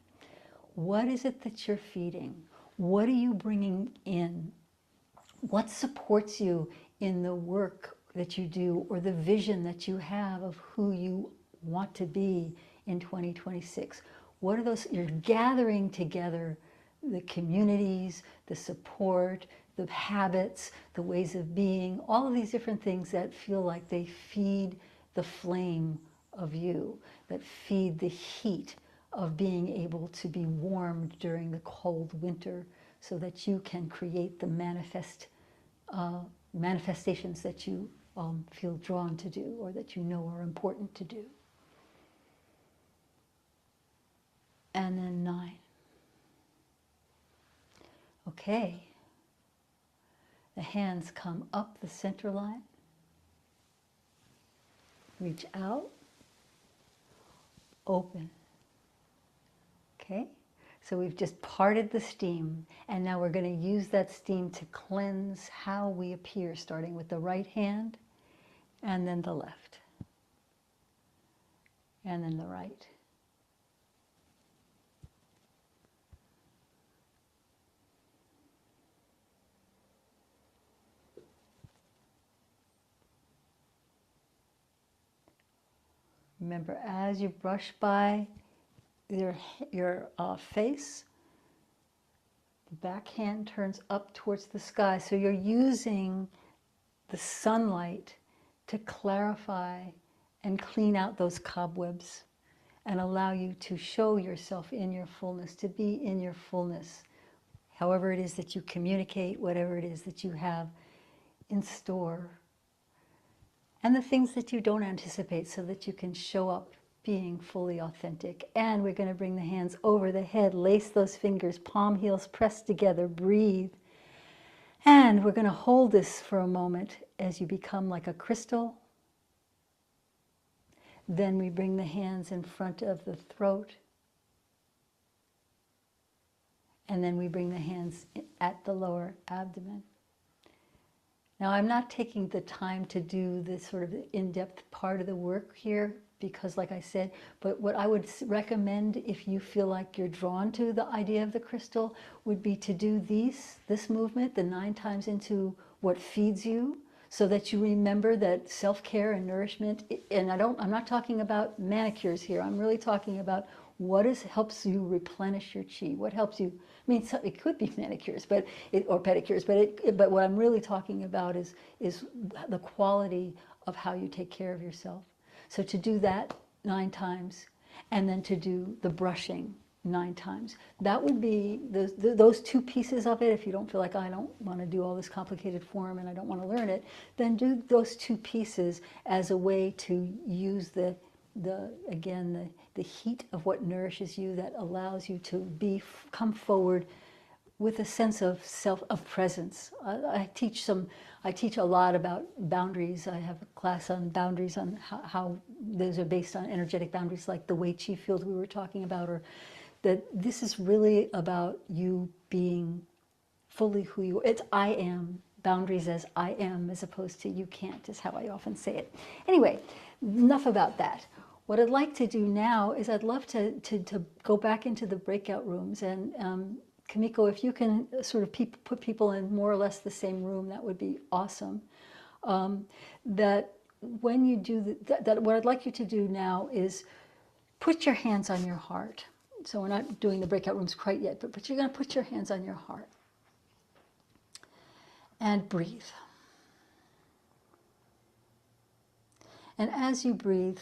S1: What is it that you're feeding? What are you bringing in? What supports you in the work that you do, or the vision that you have of who you want to be in 2026? What are those? You're gathering together the communities, the support, the habits, the ways of being, all of these different things that feel like they feed the flame of you, that feed the heat of being able to be warmed during the cold winter, so that you can create the manifestations that you feel drawn to do, or that you know are important to do. And then 9. Okay. The hands come up the center line, reach out, open. Okay? So we've just parted the steam, and now we're going to use that steam to cleanse how we appear, starting with the right hand, and then the left, and then the right. Remember, as you brush by your face. The back hand turns up towards the sky. So you're using the sunlight to clarify and clean out those cobwebs and allow you to show yourself in your fullness, to be in your fullness, however it is that you communicate, whatever it is that you have in store, and the things that you don't anticipate, so that you can show up being fully authentic. And we're going to bring the hands over the head, lace those fingers, palm heels pressed together, breathe. And we're going to hold this for a moment as you become like a crystal. Then we bring the hands in front of the throat. And then we bring the hands at the lower abdomen. Now, I'm not taking the time to do this sort of in-depth part of the work here because, like I said, but what I would recommend if you feel like you're drawn to the idea of the crystal would be to do this movement, the 9 times into what feeds you, so that you remember that self-care and nourishment, and I'm not talking about manicures here, I'm really talking about what helps you replenish your chi, what helps you, I mean, it could be manicures, or pedicures, but what I'm really talking about is the quality of how you take care of yourself. So to do that 9 times, and then to do the brushing 9 times. That would be those 2 pieces of it. If you don't feel like I don't want to do all this complicated form and I don't want to learn it, then do those 2 pieces as a way to use the heat of what nourishes you, that allows you to come forward with a sense of presence. I teach a lot about boundaries. I have a class on boundaries, on how those are based on energetic boundaries, like the Wei Chi field we were talking about, or that this is really about you being fully who you are. It's I am, boundaries as I am, as opposed to you can't, is how I often say it. Anyway, enough about that. What I'd like to do now is I'd love to go back into the breakout rooms, and Kamiko, if you can sort of put people in more or less the same room, that would be awesome. That when you do that, what I'd like you to do now is put your hands on your heart. So we're not doing the breakout rooms quite yet, but you're going to put your hands on your heart and breathe. And as you breathe,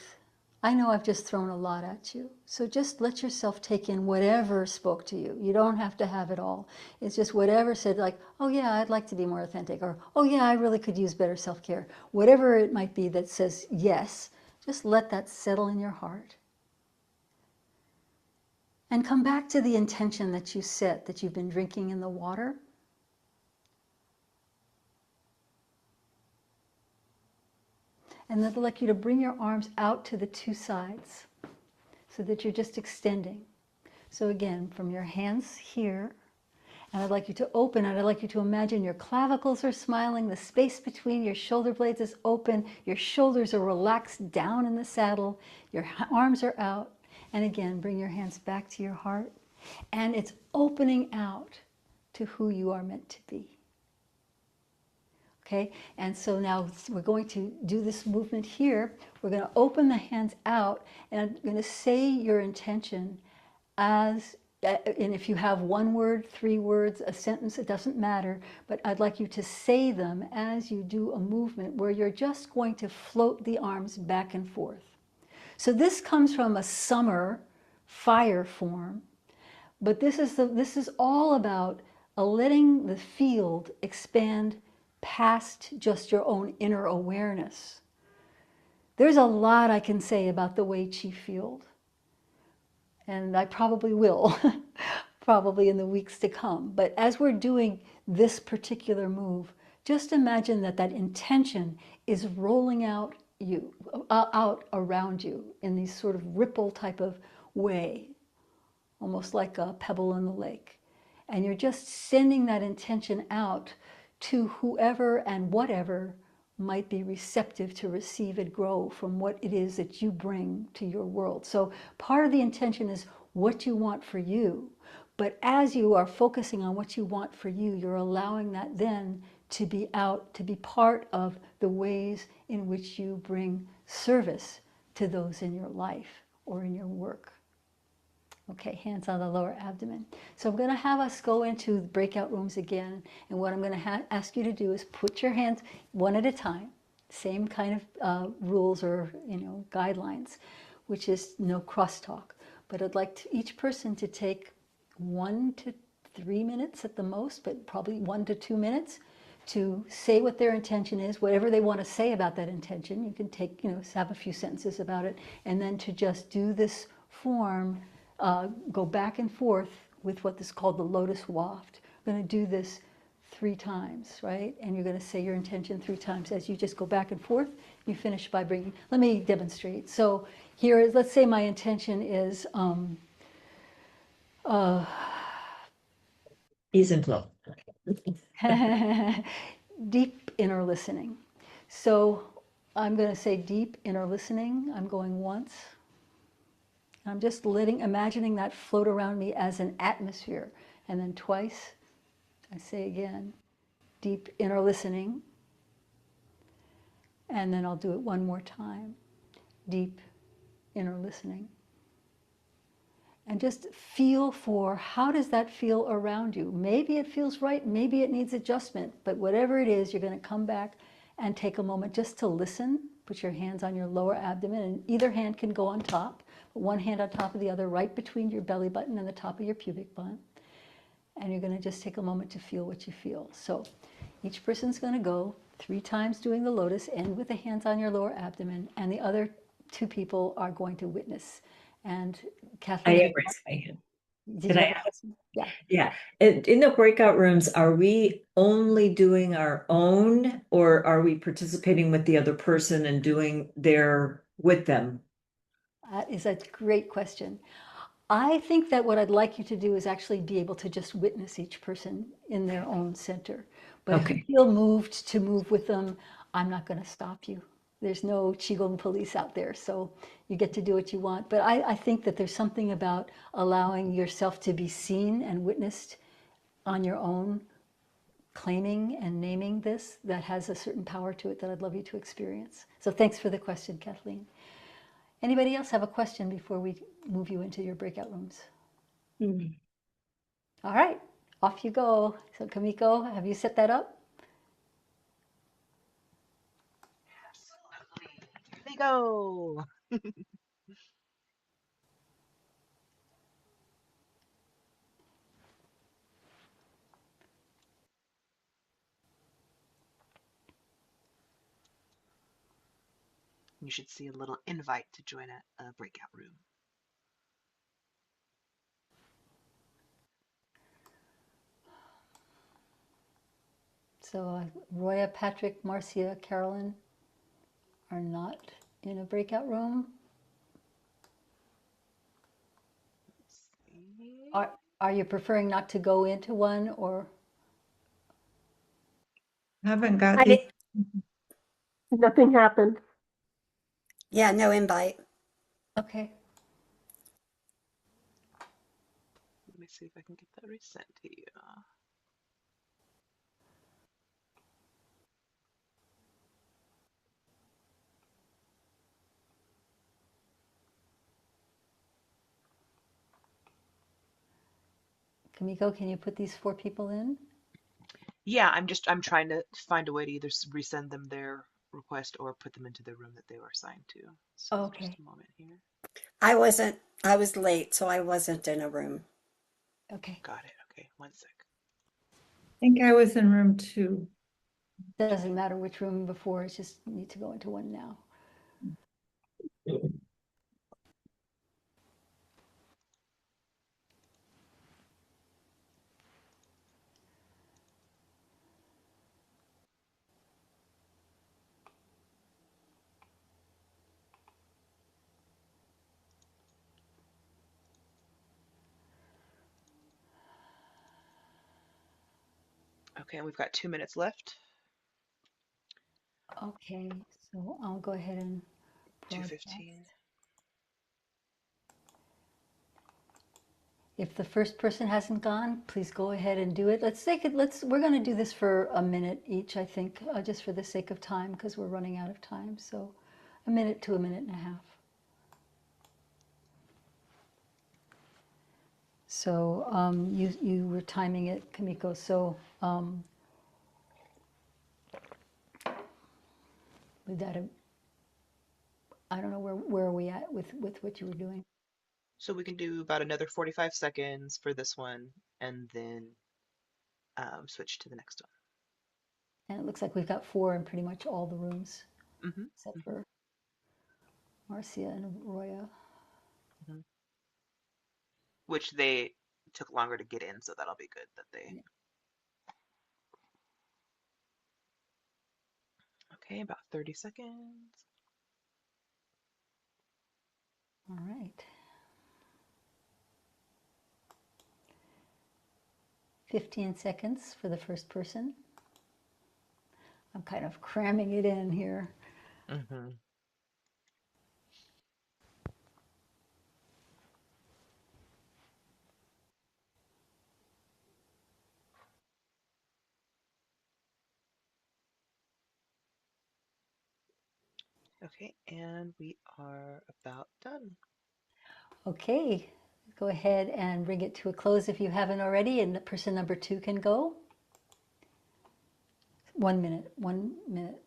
S1: I know I've just thrown a lot at you, so just let yourself take in whatever spoke to you. You don't have to have it all. It's just whatever said, like, oh yeah, I'd like to be more authentic, or oh yeah, I really could use better self-care. Whatever it might be that says yes, just let that settle in your heart. And come back to the intention that you set, that you've been drinking in the water. And then I'd like you to bring your arms out to the 2 sides so that you're just extending. So again, from your hands here, and I'd like you to open, and I'd like you to imagine your clavicles are smiling, the space between your shoulder blades is open, your shoulders are relaxed down in the saddle, your arms are out, and again, bring your hands back to your heart, and it's opening out to who you are meant to be. Okay, and so now we're going to do this movement here. We're going to open the hands out, and I'm going to say your intention as, and if you have 1 word, 3 words, a sentence, it doesn't matter, but I'd like you to say them as you do a movement where you're just going to float the arms back and forth. So this comes from a summer fire form, but this is all about letting the field expand past just your own inner awareness. There's a lot I can say about the Wei Chi field, and I probably will, probably in the weeks to come. But as we're doing this particular move, just imagine that intention is rolling out around you in these sort of ripple type of way, almost like a pebble in the lake. And you're just sending that intention out to whoever and whatever might be receptive to receive it, grow from what it is that you bring to your world. So part of the intention is what you want for you. But as you are focusing on what you want for you, you're allowing that then to be part of the ways in which you bring service to those in your life or in your work. Okay, hands on the lower abdomen. So I'm going to have us go into the breakout rooms again. And what I'm going to ask you to do is put your hands one at a time, same kind of rules or guidelines, which is no crosstalk. But I'd like each person to take 1 to 3 minutes at the most, but probably 1 to 2 minutes to say what their intention is, whatever they want to say about that intention. You can take, have a few sentences about it, and then to just do this form, go back and forth with what is called the lotus waft. We're going to do this 3 times, right? And you're going to say your intention 3 times as you just go back and forth. You finish by bringing, let me demonstrate. So here is, let's say my intention is,
S5: Ease and flow.
S1: deep inner listening. So I'm going to say deep inner listening. I'm going once. I'm just imagining that float around me as an atmosphere. And then twice, I say again, deep inner listening. And then I'll do it one more time, deep inner listening. And just feel for how does that feel around you. Maybe it feels right, maybe it needs adjustment, but whatever it is, you're going to come back and take a moment just to listen. Put your hands on your lower abdomen, and either hand can go on top, but one hand on top of the other, right between your belly button and the top of your pubic bone. And you're going to just take a moment to feel what you feel. So each person's going to go 3 times doing the lotus, end with the hands on your lower abdomen, and the other 2 people are going to witness. And
S5: I
S1: Kathleen,
S5: have raised my hand.
S1: did
S5: Can
S1: you
S5: I
S1: have a question? Yeah.
S5: Yeah. In the breakout rooms, are we only doing our own, or are we participating with the other person and doing their with them?
S1: That is a great question. I think that what I'd like you to do is actually be able to just witness each person in their own center. But if you
S5: Okay.
S1: feel moved to move with them, I'm not going to stop you. There's no Qigong police out there, so you get to do what you want. But I think that there's something about allowing yourself to be seen and witnessed on your own, claiming and naming this, that has a certain power to it that I'd love you to experience. So thanks for the question, Kathleen. Anybody else have a question before we move you into your breakout rooms? All right, off you go. So Kamiko, have you set that up?
S2: Absolutely. Here they go. You should see a little invite to join a breakout room.
S1: So Roya, Patrick, Marcia, Carolyn are not in a breakout room.
S2: Let's see.
S1: Are you preferring not to go into one, or?
S5: Haven't got
S6: I
S5: the.
S6: did, nothing happened.
S8: Yeah, no invite.
S1: Okay.
S2: Let me see if I can get that resent to you.
S1: Kamiko, can you put these 4 people in?
S2: Yeah, I'm trying to find a way to either resend them their request or put them into the room that they were assigned to. So just
S1: Okay.
S2: a moment here.
S8: I was late, so I wasn't in a room.
S1: Okay.
S2: Got it. Okay, one sec.
S5: I think I was in room 2.
S1: Doesn't matter which room before, it's just you need to go into one now.
S2: Okay, and we've got 2 minutes left.
S1: Okay, so I'll go ahead and broadcast.
S2: 2:15.
S1: If the first person hasn't gone, please go ahead and do it. Let's take it. We're going to do this for a minute each, I think, just for the sake of time, because we're running out of time. So a minute to a minute and a half. So you were timing it, Kamiko. So with that, I don't know where are we at with what you were doing.
S2: So we can do about another 45 seconds for this one and then switch to the next
S1: And it looks like we've got 4 in pretty much all the rooms,
S2: one. Hmm.
S1: except for Marcia and Roya.
S2: Hmm. Which they took longer to get in, so that'll be good that they.
S1: Yeah.
S2: Okay, about 30 seconds.
S1: All right. 15 seconds for the first person. I'm kind of cramming it in here.
S2: Hmm. Okay, and we are about done.
S1: Okay, go ahead and bring it to a close if you haven't already, and the person number 2 can go. 1 minute, 1 minute.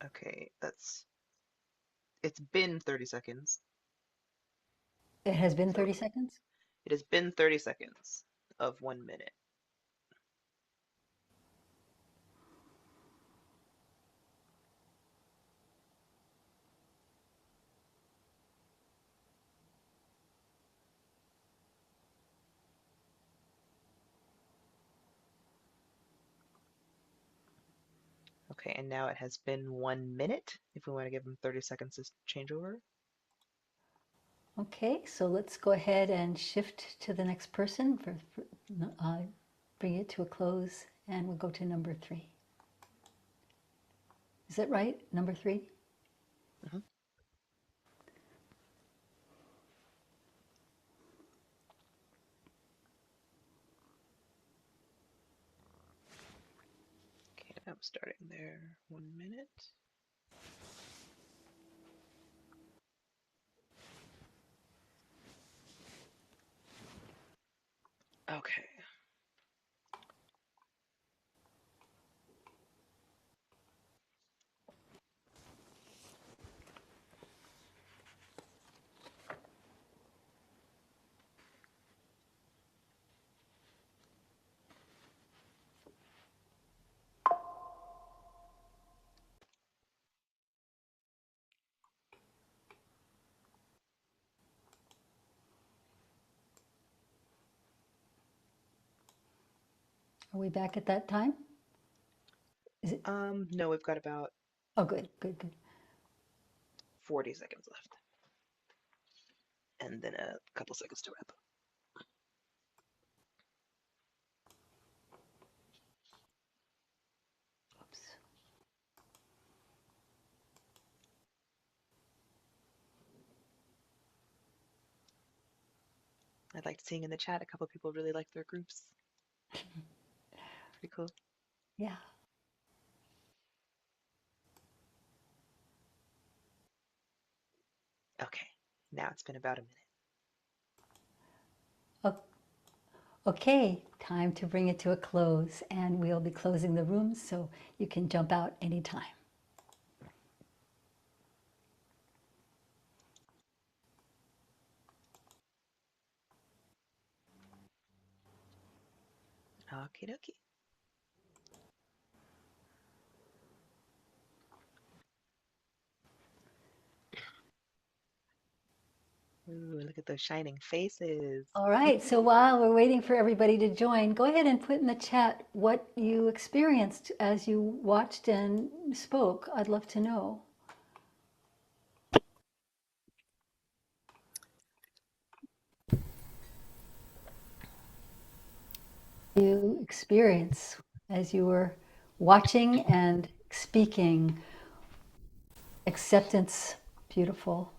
S2: Okay, it's been 30 seconds.
S1: It has been
S2: So
S1: 30 seconds?
S2: it has been 30 seconds of 1 minute. Okay, and now it has been 1 minute. If we want to give them 30 seconds to change over.
S1: Okay, so let's go ahead and shift to the next person uh, bring it to a close, and we'll go to number 3. Is that right? Number 3?
S2: Mhm. Okay, I'm starting there. 1 minute. Okay.
S1: Are we back at that time? Is it?
S2: No, we've got about
S1: Oh, good, good, good.
S2: 40 seconds left. And then a couple seconds to wrap up.
S1: Oops.
S2: I'd like seeing in the chat a couple people really like their groups. Pretty cool.
S1: Yeah.
S2: Okay, now it's been about a minute.
S1: O- Okay, time to bring it to a close, and we'll be closing the room so you can jump out anytime.
S2: Okie dokie. Ooh, look at those shining faces.
S1: All right, so while we're waiting for everybody to join, go ahead and put in the chat what you experienced as you watched and spoke. I'd love to know. experience as you were watching and speaking? Acceptance, beautiful.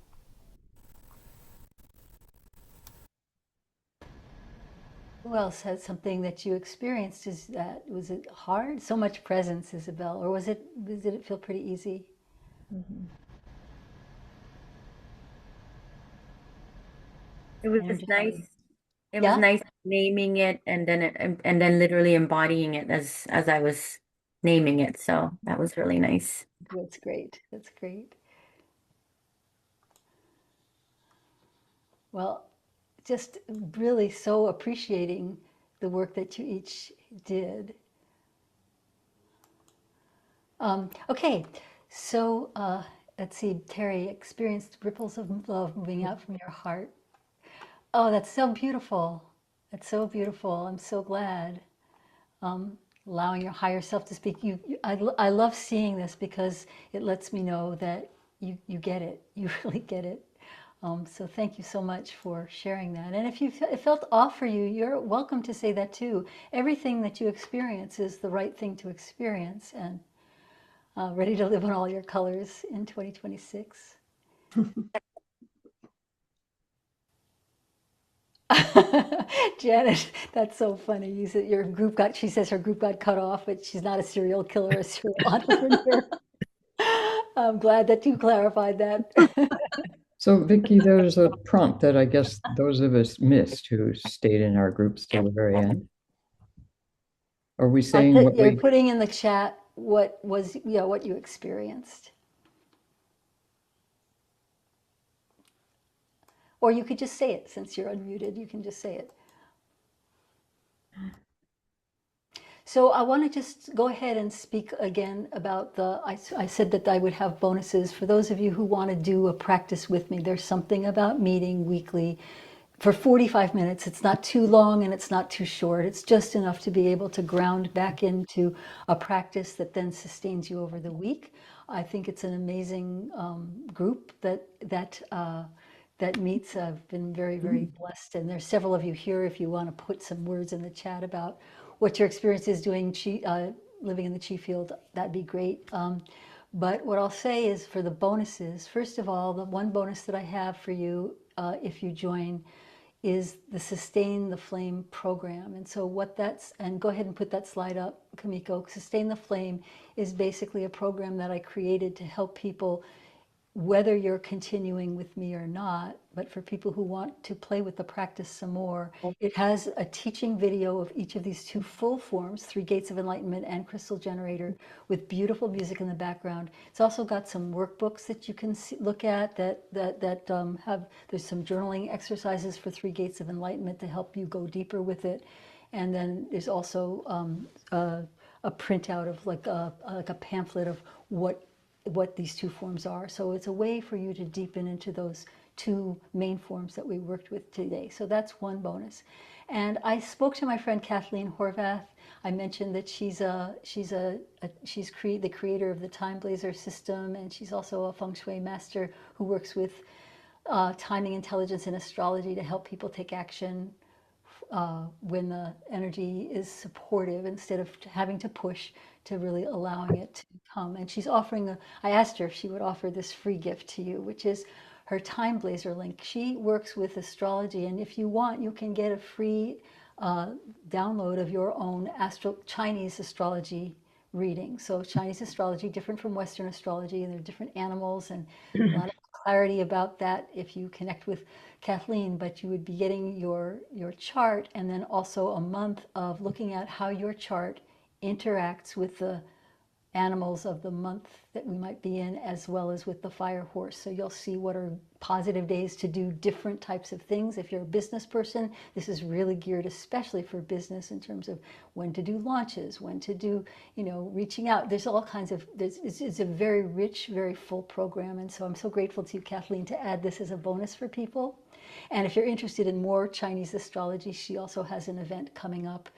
S1: Who else had something that you experienced? Is that, was it hard? So much presence, Isabel, or did it feel pretty easy?
S9: Mhm. It was
S1: Energetic.
S9: nice. It was
S1: Yeah,
S9: nice naming it and then literally embodying it as I was naming it. So that was really nice.
S1: that's great. That's great. Well, just really so appreciating the work that you each did. Okay, so let's see, Terry experienced ripples of love moving out from your heart. Oh, that's so beautiful. That's so beautiful. I'm so glad. Allowing your higher self to speak. I love seeing this because it lets me know that you get it. You really get it. So thank you so much for sharing that. And if it felt off for you, you're welcome to say that too. Everything that you experience is the right thing to experience, and ready to live on all your colors in 2026. Janet, that's so funny. You said your group got, she says her group got cut off, but she's not a serial killer, a serial entrepreneur. I'm glad that you clarified that.
S7: So, Vicky, there's a prompt that I guess those of us missed who stayed in our groups till the very end. Are we saying what
S1: You're
S7: we?
S1: putting in the chat what was, yeah, what you experienced. Or you could just say it since you're unmuted. You can just say it. So I want to just go ahead and speak again about I said that I would have bonuses for those of you who want to do a practice with me. There's something about meeting weekly for 45 minutes. It's not too long and it's not too short. It's just enough to be able to ground back into a practice that then sustains you over the week. I think it's an amazing group that meets. I've been very, very blessed. And there's several of you here if you want to put some words in the chat about what your experience is doing, living in the chi field, that'd be great. But what I'll say is for the bonuses, first of all, the one bonus that I have for you if you join is the Sustain the Flame program. And so what that's, and go ahead and put that slide up, Kamiko. Sustain the Flame is basically a program that I created to help people, whether you're continuing with me or not, but for people who want to play with the practice some more, it has a teaching video of each of these two full forms, Three Gates of Enlightenment and Crystal Generator, with beautiful music in the background. It's also got some workbooks that you can look at that have, there's some journaling exercises for Three Gates of Enlightenment to help you go deeper with it. And then there's also a printout of like a pamphlet of what these two forms are. So it's a way for you to deepen into those two main forms that we worked with today. So that's one bonus. And I spoke to my friend Kathleen Horvath. I mentioned that she's the creator of the Time Blazer system, and she's also a feng shui master who works with timing, intelligence, and astrology to help people take action when the energy is supportive instead of having to push, to really allowing it to come. And she's offering I asked her if she would offer this free gift to you, which is her Time Blazer link. She works with astrology, and if you want, you can get a free download of your own Chinese astrology reading. So Chinese astrology, different from Western astrology, and there are different animals and a lot of clarity about that if you connect with Kathleen, but you would be getting your chart and then also a month of looking at how your chart interacts with the animals of the month that we might be in, as well as with the fire horse. So you'll see what are positive days to do different types of things. If you're a business person, this is really geared especially for business in terms of when to do launches, when to do, reaching out. There's all kinds of, it's a very rich, very full program. And so I'm so grateful to you, Kathleen, to add this as a bonus for people. And if you're interested in more Chinese astrology, she also has an event coming up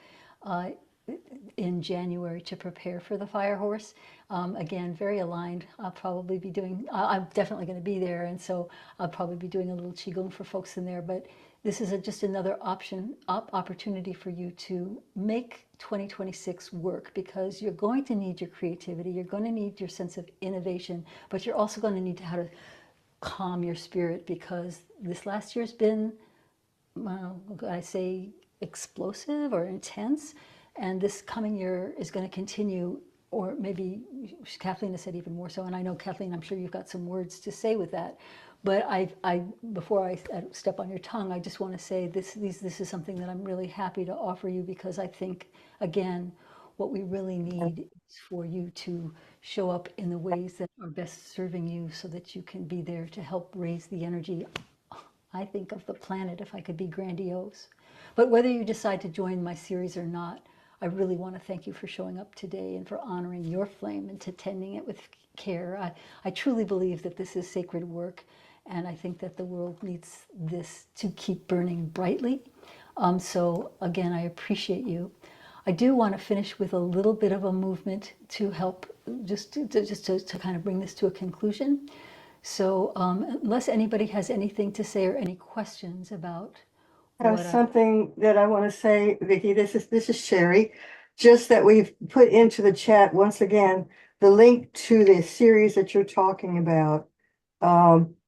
S1: in January to prepare for the fire horse. Again, very aligned. I'll probably be doing, I'm definitely going to be there. And so I'll probably be doing a little Qigong for folks in there. But this is just another opportunity for you to make 2026 work, because you're going to need your creativity, you're going to need your sense of innovation, but you're also going to need to how to calm your spirit, because this last year's been, well, I say explosive or intense, and this coming year is going to continue, or maybe Kathleen has said even more so. And I know, Kathleen, I'm sure you've got some words to say with that. But before I step on your tongue, I just want to say this is something that I'm really happy to offer you, because I think, again, what we really need is for you to show up in the ways that are best serving you, so that you can be there to help raise the energy, I think, of the planet, if I could be grandiose. But whether you decide to join my series or not, I really want to thank you for showing up today and for honoring your flame and to tending it with care. I truly believe that this is sacred work, and I think that the world needs this to keep burning brightly. So again, I appreciate you. I do want to finish with a little bit of a movement to help, just to kind of bring this to a conclusion. So unless anybody has anything to say or any questions about
S4: Have
S1: what I,
S4: something that I want to say, Vicki. This is Sherry. Just that we've put into the chat once again the link to the series that you're talking about,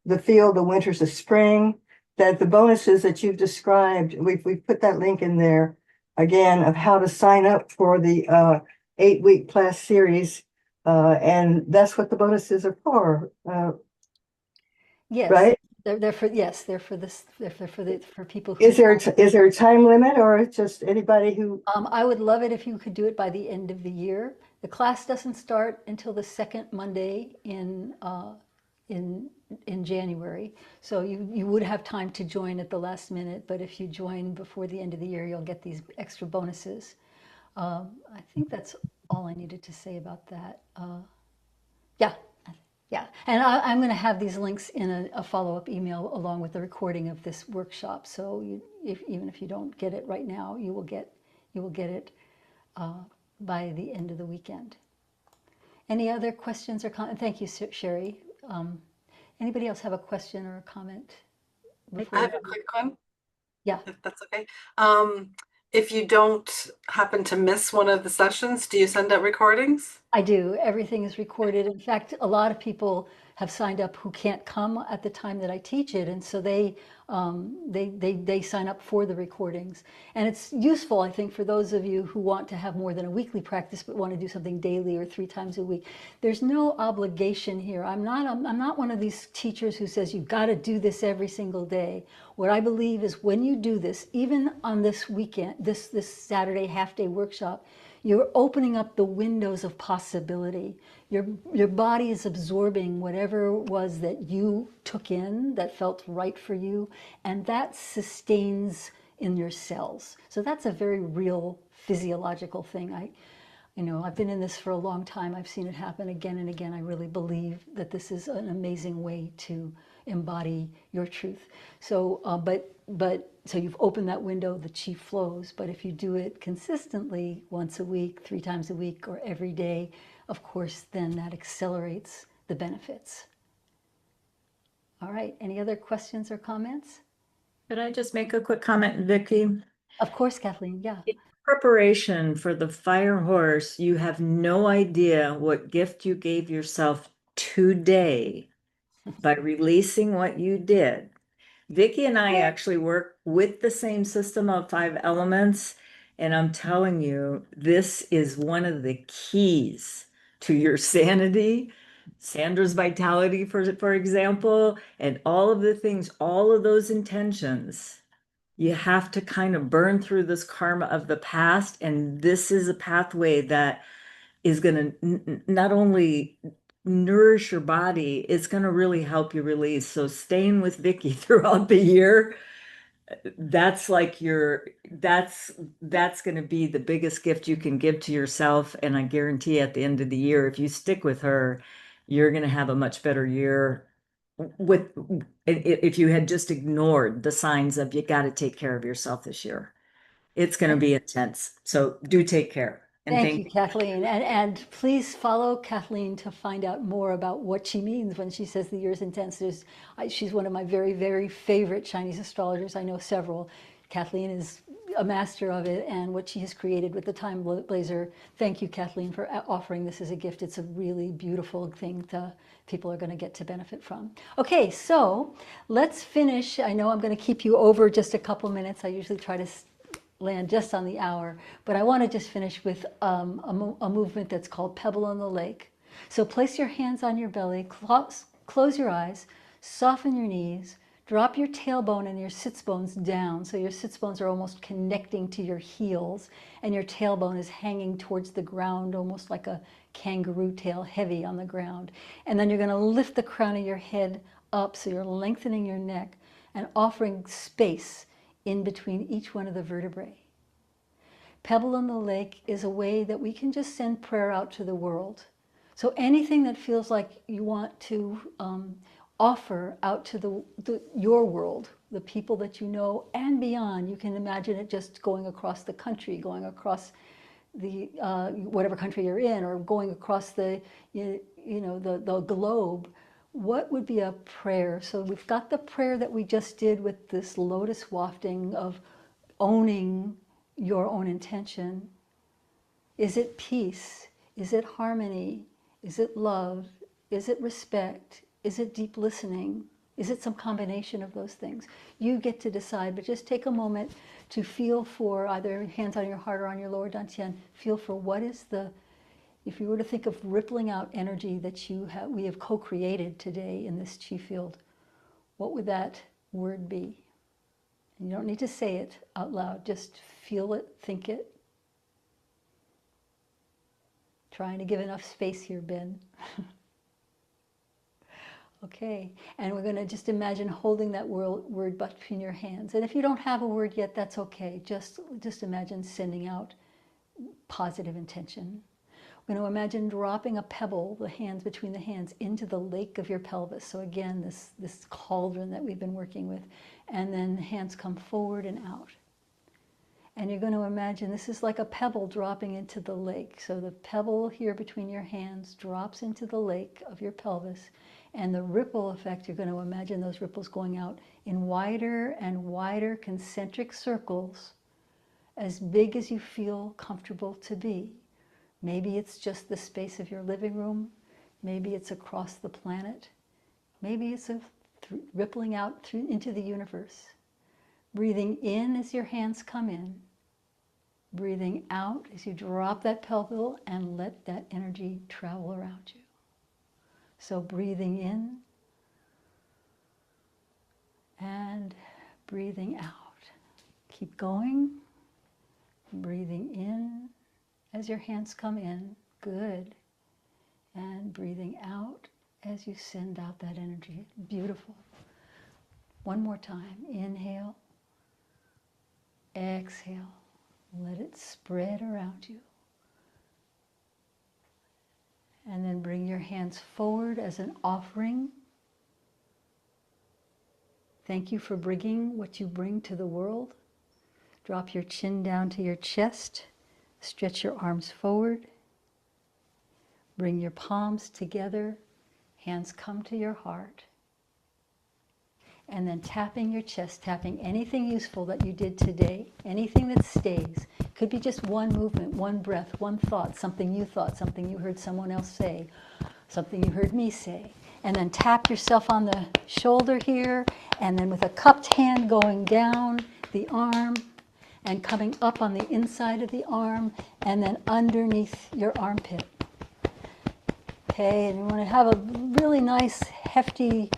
S4: the field, the winters, the spring. That the bonuses that you've described, we've put that link in there again of how to sign up for the 8-week class series, and that's what the bonuses are for,
S1: yes,
S4: right?
S1: they're for, yes, they're for this, for people who,
S4: Is there a time limit, or just anybody who?
S1: I would love it if you could do it by the end of the year. The class doesn't start until the second Monday in in January. So you would have time to join at the last minute, but if you join before the end of the year, you'll get these extra bonuses. I think that's all I needed to say about that. Yeah, yeah. And I'm going to have these links in a follow-up email along with the recording of this workshop. So even if you don't get it right now, you will get it by the end of the weekend. Any other questions or comments? Thank you, Sherry. Anybody else have a question or a comment
S3: I
S1: before?
S3: have a quick one,
S1: Yeah.
S3: if that's okay. If you don't happen to miss one of the sessions, do you send out recordings?
S1: I do. Everything is recorded. In fact, a lot of people have signed up who can't come at the time that I teach it, and so they sign up for the recordings. And it's useful, I think, for those of you who want to have more than a weekly practice but want to do something daily or 3 times a week. There's no obligation here. I'm not one of these teachers who says you've got to do this every single day. What I believe is when you do this, even on this weekend, this Saturday half-day workshop, you're opening up the windows of possibility. Your body is absorbing whatever it was that you took in that felt right for you, and that sustains in your cells. So that's a very real physiological thing. I've been in this for a long time. I've seen it happen again and again. I really believe that this is an amazing way to embody your truth. So, so you've opened that window, the chi flows. But if you do it consistently, once a week, 3 times a week, or every day, of course, then that accelerates the benefits. All right. Any other questions or comments?
S5: Could I just make a quick comment, Vicky?
S1: Of course, Kathleen. Yeah.
S5: In preparation for the fire horse, you have no idea what gift you gave yourself today by releasing what you did. Vicky and I actually work with the same system of 5 elements, and I'm telling you, this is one of the keys to your sanity, Sandra's vitality, for example, and all of the things, all of those intentions. You have to kind of burn through this karma of the past, and this is a pathway that is going to not only nourish your body, it's going to really help you release. So staying with Vicky throughout the year, that's like that's going to be the biggest gift you can give to yourself. And I guarantee at the end of the year, if you stick with her, you're going to have a much better year. With if you had just ignored the signs of you got to take care of yourself this year, it's going to be intense. So do take care. And
S1: Thank you,
S5: thank
S1: Kathleen. And please follow Kathleen to find out more about what she means when she says the year's intense. She's one of my very, very favorite Chinese astrologers. I know several. Kathleen is a master of it, and what she has created with the Time Blazer. Thank you, Kathleen, for offering this as a gift. It's a really beautiful thing people are going to get to benefit from. Okay, so let's finish. I know I'm going to keep you over just a couple minutes. I usually try to land just on the hour, but I want to just finish with a movement that's called Pebble on the Lake. So place your hands on your belly, close your eyes, soften your knees, drop your tailbone and your sits bones down. So your sits bones are almost connecting to your heels, and your tailbone is hanging towards the ground, almost like a kangaroo tail, heavy on the ground. And then you're going to lift the crown of your head up, so you're lengthening your neck and offering space in between each one of the vertebrae. Pebble in the Lake is a way that we can just send prayer out to the world. So anything that feels like you want to offer out to your world, the people that you know and beyond, you can imagine it just going across the country, going across the whatever country you're in, or going across the the globe. What would be a prayer? So we've got the prayer that we just did with this lotus wafting of owning your own intention. Is it peace? Is it harmony? Is it love? Is it respect? Is it deep listening? Is it some combination of those things? You get to decide, but just take a moment to feel for, either hands on your heart or on your lower dantian, feel for what is if you were to think of rippling out energy that we have co-created today in this chi field, what would that word be? And you don't need to say it out loud, just feel it, think it. Trying to give enough space here, Ben. Okay, and we're going to just imagine holding that word between your hands. And if you don't have a word yet, that's okay. Just imagine sending out positive intention. We're going to imagine dropping a pebble, the hands between the hands, into the lake of your pelvis. So again, this cauldron that we've been working with. And then the hands come forward and out. And you're going to imagine this is like a pebble dropping into the lake. So the pebble here between your hands drops into the lake of your pelvis. And the ripple effect, you're going to imagine those ripples going out in wider and wider concentric circles, as big as you feel comfortable to be. Maybe it's just the space of your living room. Maybe it's across the planet. Maybe it's rippling out into the universe. Breathing in as your hands come in. Breathing out as you drop that pebble and let that energy travel around you. So breathing in and breathing out. Keep going. Breathing in as your hands come in. Good. And breathing out as you send out that energy. Beautiful. One more time. Inhale. Exhale. Let it spread around you. And then bring your hands forward as an offering. Thank you for bringing what you bring to the world. Drop your chin down to your chest. Stretch your arms forward. Bring your palms together. Hands come to your heart. And then tapping your chest, tapping anything useful that you did today, anything that stays. Could be just one movement, one breath, one thought, something you heard someone else say, something you heard me say. And then tap yourself on the shoulder here, and then with a cupped hand going down the arm and coming up on the inside of the arm and then underneath your armpit. Okay, and you want to have a really nice, hefty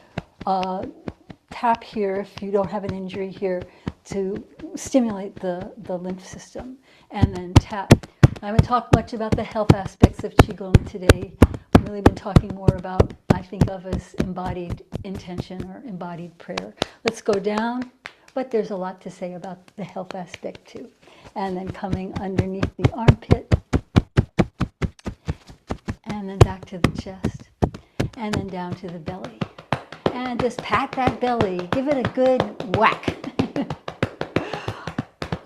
S1: tap here if you don't have an injury here to stimulate the lymph system. And then tap. I haven't talked much about the health aspects of Qigong today. I've really been talking more about, I think of as embodied intention or embodied prayer. Let's go down, but there's a lot to say about the health aspect too. And then coming underneath the armpit, and then back to the chest, and then down to the belly. And just pat that belly, give it a good whack.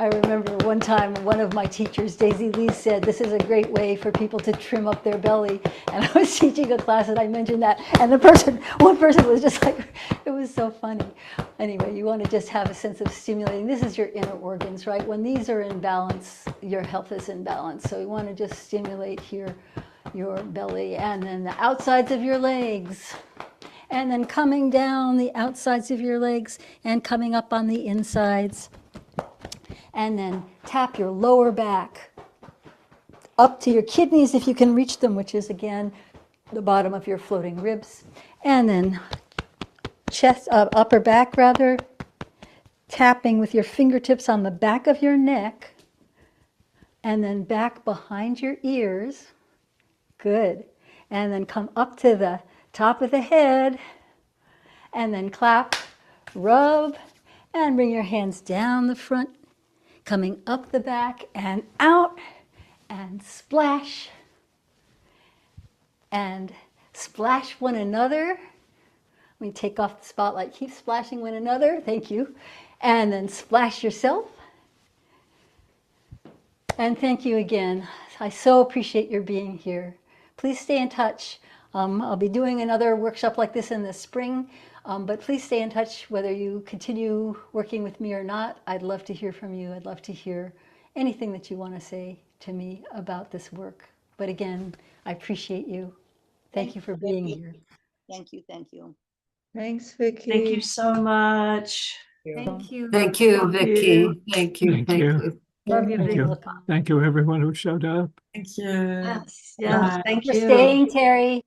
S1: I remember one time one of my teachers, Daisy Lee, said this is a great way for people to trim up their belly. And I was teaching a class and I mentioned that, and one person was just like, it was so funny. Anyway, you want to just have a sense of stimulating. This is your inner organs, right? When these are in balance, your health is in balance. So you want to just stimulate here your belly and then the outsides of your legs. And then coming down the outsides of your legs and coming up on the insides. And then tap your lower back up to your kidneys if you can reach them, which is again the bottom of your floating ribs. And then chest, upper back rather, tapping with your fingertips on the back of your neck and then back behind your ears. Good. And then come up to the top of the head and then clap, rub, and bring your hands down the front, coming up the back and out, and splash, and splash one another. Let me take off the spotlight. Keep splashing one another. Thank you. And then splash yourself. And thank you again. I so appreciate your being here. Please stay in touch. I'll be doing another workshop like this in the spring, but please stay in touch whether you continue working with me or not. I'd love to hear from you. I'd love to hear anything that you want to say to me about this work. But again, I appreciate you. Thank you for being
S10: Vicki.
S1: here.
S10: Thank you. Thank you.
S5: Thanks, Vicky.
S6: Thank you so much.
S9: Thank you.
S3: Thank you, Vicky. Thank you.
S11: Thank
S3: Thank
S11: you.
S3: you.
S6: Love you,
S11: Thank
S6: Vicky.
S11: you.
S1: Welcome.
S11: Thank you, everyone who showed up.
S6: Thank you.
S10: Yes,
S6: Yes,
S10: yes.
S6: thank
S1: For
S6: you.
S1: staying, Terry.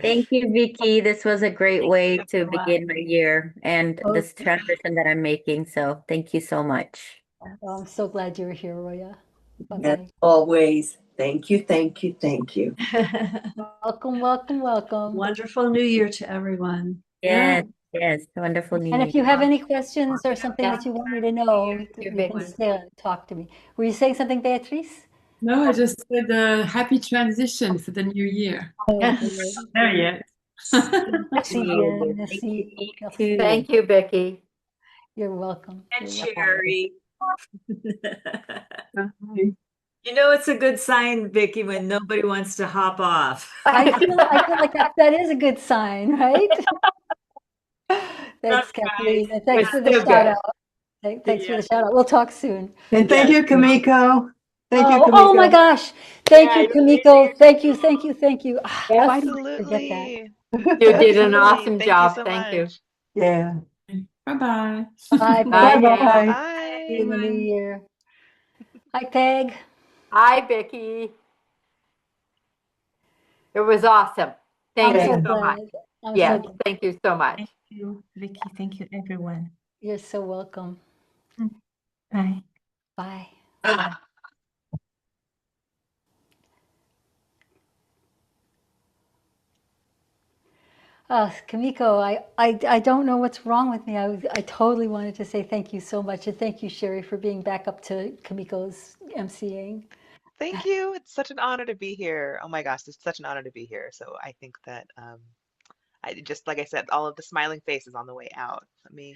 S9: Thank you, Vicky. This was a great way to
S10: everyone.
S9: begin my year and
S1: Oh,
S9: this transition that I'm making. So thank you so much.
S1: I'm so glad you were here, Roya.
S10: Yes,
S1: Bye-bye.
S10: always. Thank you. Thank you. Thank you.
S1: Welcome, welcome, welcome.
S6: Wonderful New Year to everyone.
S9: Yes, yes. Wonderful New
S1: And
S9: Year.
S1: if you have any questions or something
S8: Yeah.
S1: that you want me to know, you can stay and talk to me. Were you saying something, Beatrice?
S12: No, I just said a happy transition for the new year.
S1: Oh,
S6: Yes,
S1: good.
S6: there yet.
S1: Merci
S9: You.
S1: bien,
S9: Thank you,
S1: merci.
S9: you
S1: Merci.
S9: too.
S5: Thank you, Vicky.
S1: You're welcome.
S6: And
S1: You're welcome.
S6: Sherry.
S12: Bye.
S5: You know, it's a good sign, Vicky, when nobody wants to hop off.
S1: I feel like that is a good sign, right? Thanks, Kathleen. And thanks
S5: It's
S1: for the
S5: so
S1: shout
S5: good.
S1: out. Thanks for the shout out. We'll talk soon.
S4: And thank
S5: Yes.
S4: you, Kamiko. Thank you,
S1: Oh my
S4: Kamiko.
S1: gosh. Thank
S5: Yeah,
S1: you, Kamiko. Thank you, thank you, thank you. Ah, why
S5: yes,
S1: did I forget that?
S2: Absolutely.
S5: you did an
S2: Absolutely.
S5: awesome
S2: Thank you
S5: job.
S2: so
S5: Thank you.
S2: much.
S4: Yeah.
S12: Bye-bye.
S1: Bye,
S5: Bye
S1: bye.
S5: now.
S4: Bye-bye.
S1: See you in the new
S2: Bye.
S1: year. Hi, Peg.
S5: Hi, Vicky. It was awesome.
S1: I'm
S5: Thank
S1: so
S5: you so much.
S1: glad. I'm so
S5: Yes,
S1: glad.
S5: thank you so much.
S6: Thank you, Vicky. Thank you, everyone.
S1: You're so welcome.
S6: Bye.
S1: Bye. Kamiko, I don't know what's wrong with me. I totally wanted to say thank you so much. And thank you, Sherry, for being back up to Kamiko's emceeing.
S2: Thank you. It's such an honor to be here. Oh my gosh, it's such an honor to be here. So I think that I just, like I said, all of the smiling faces on the way out. Let me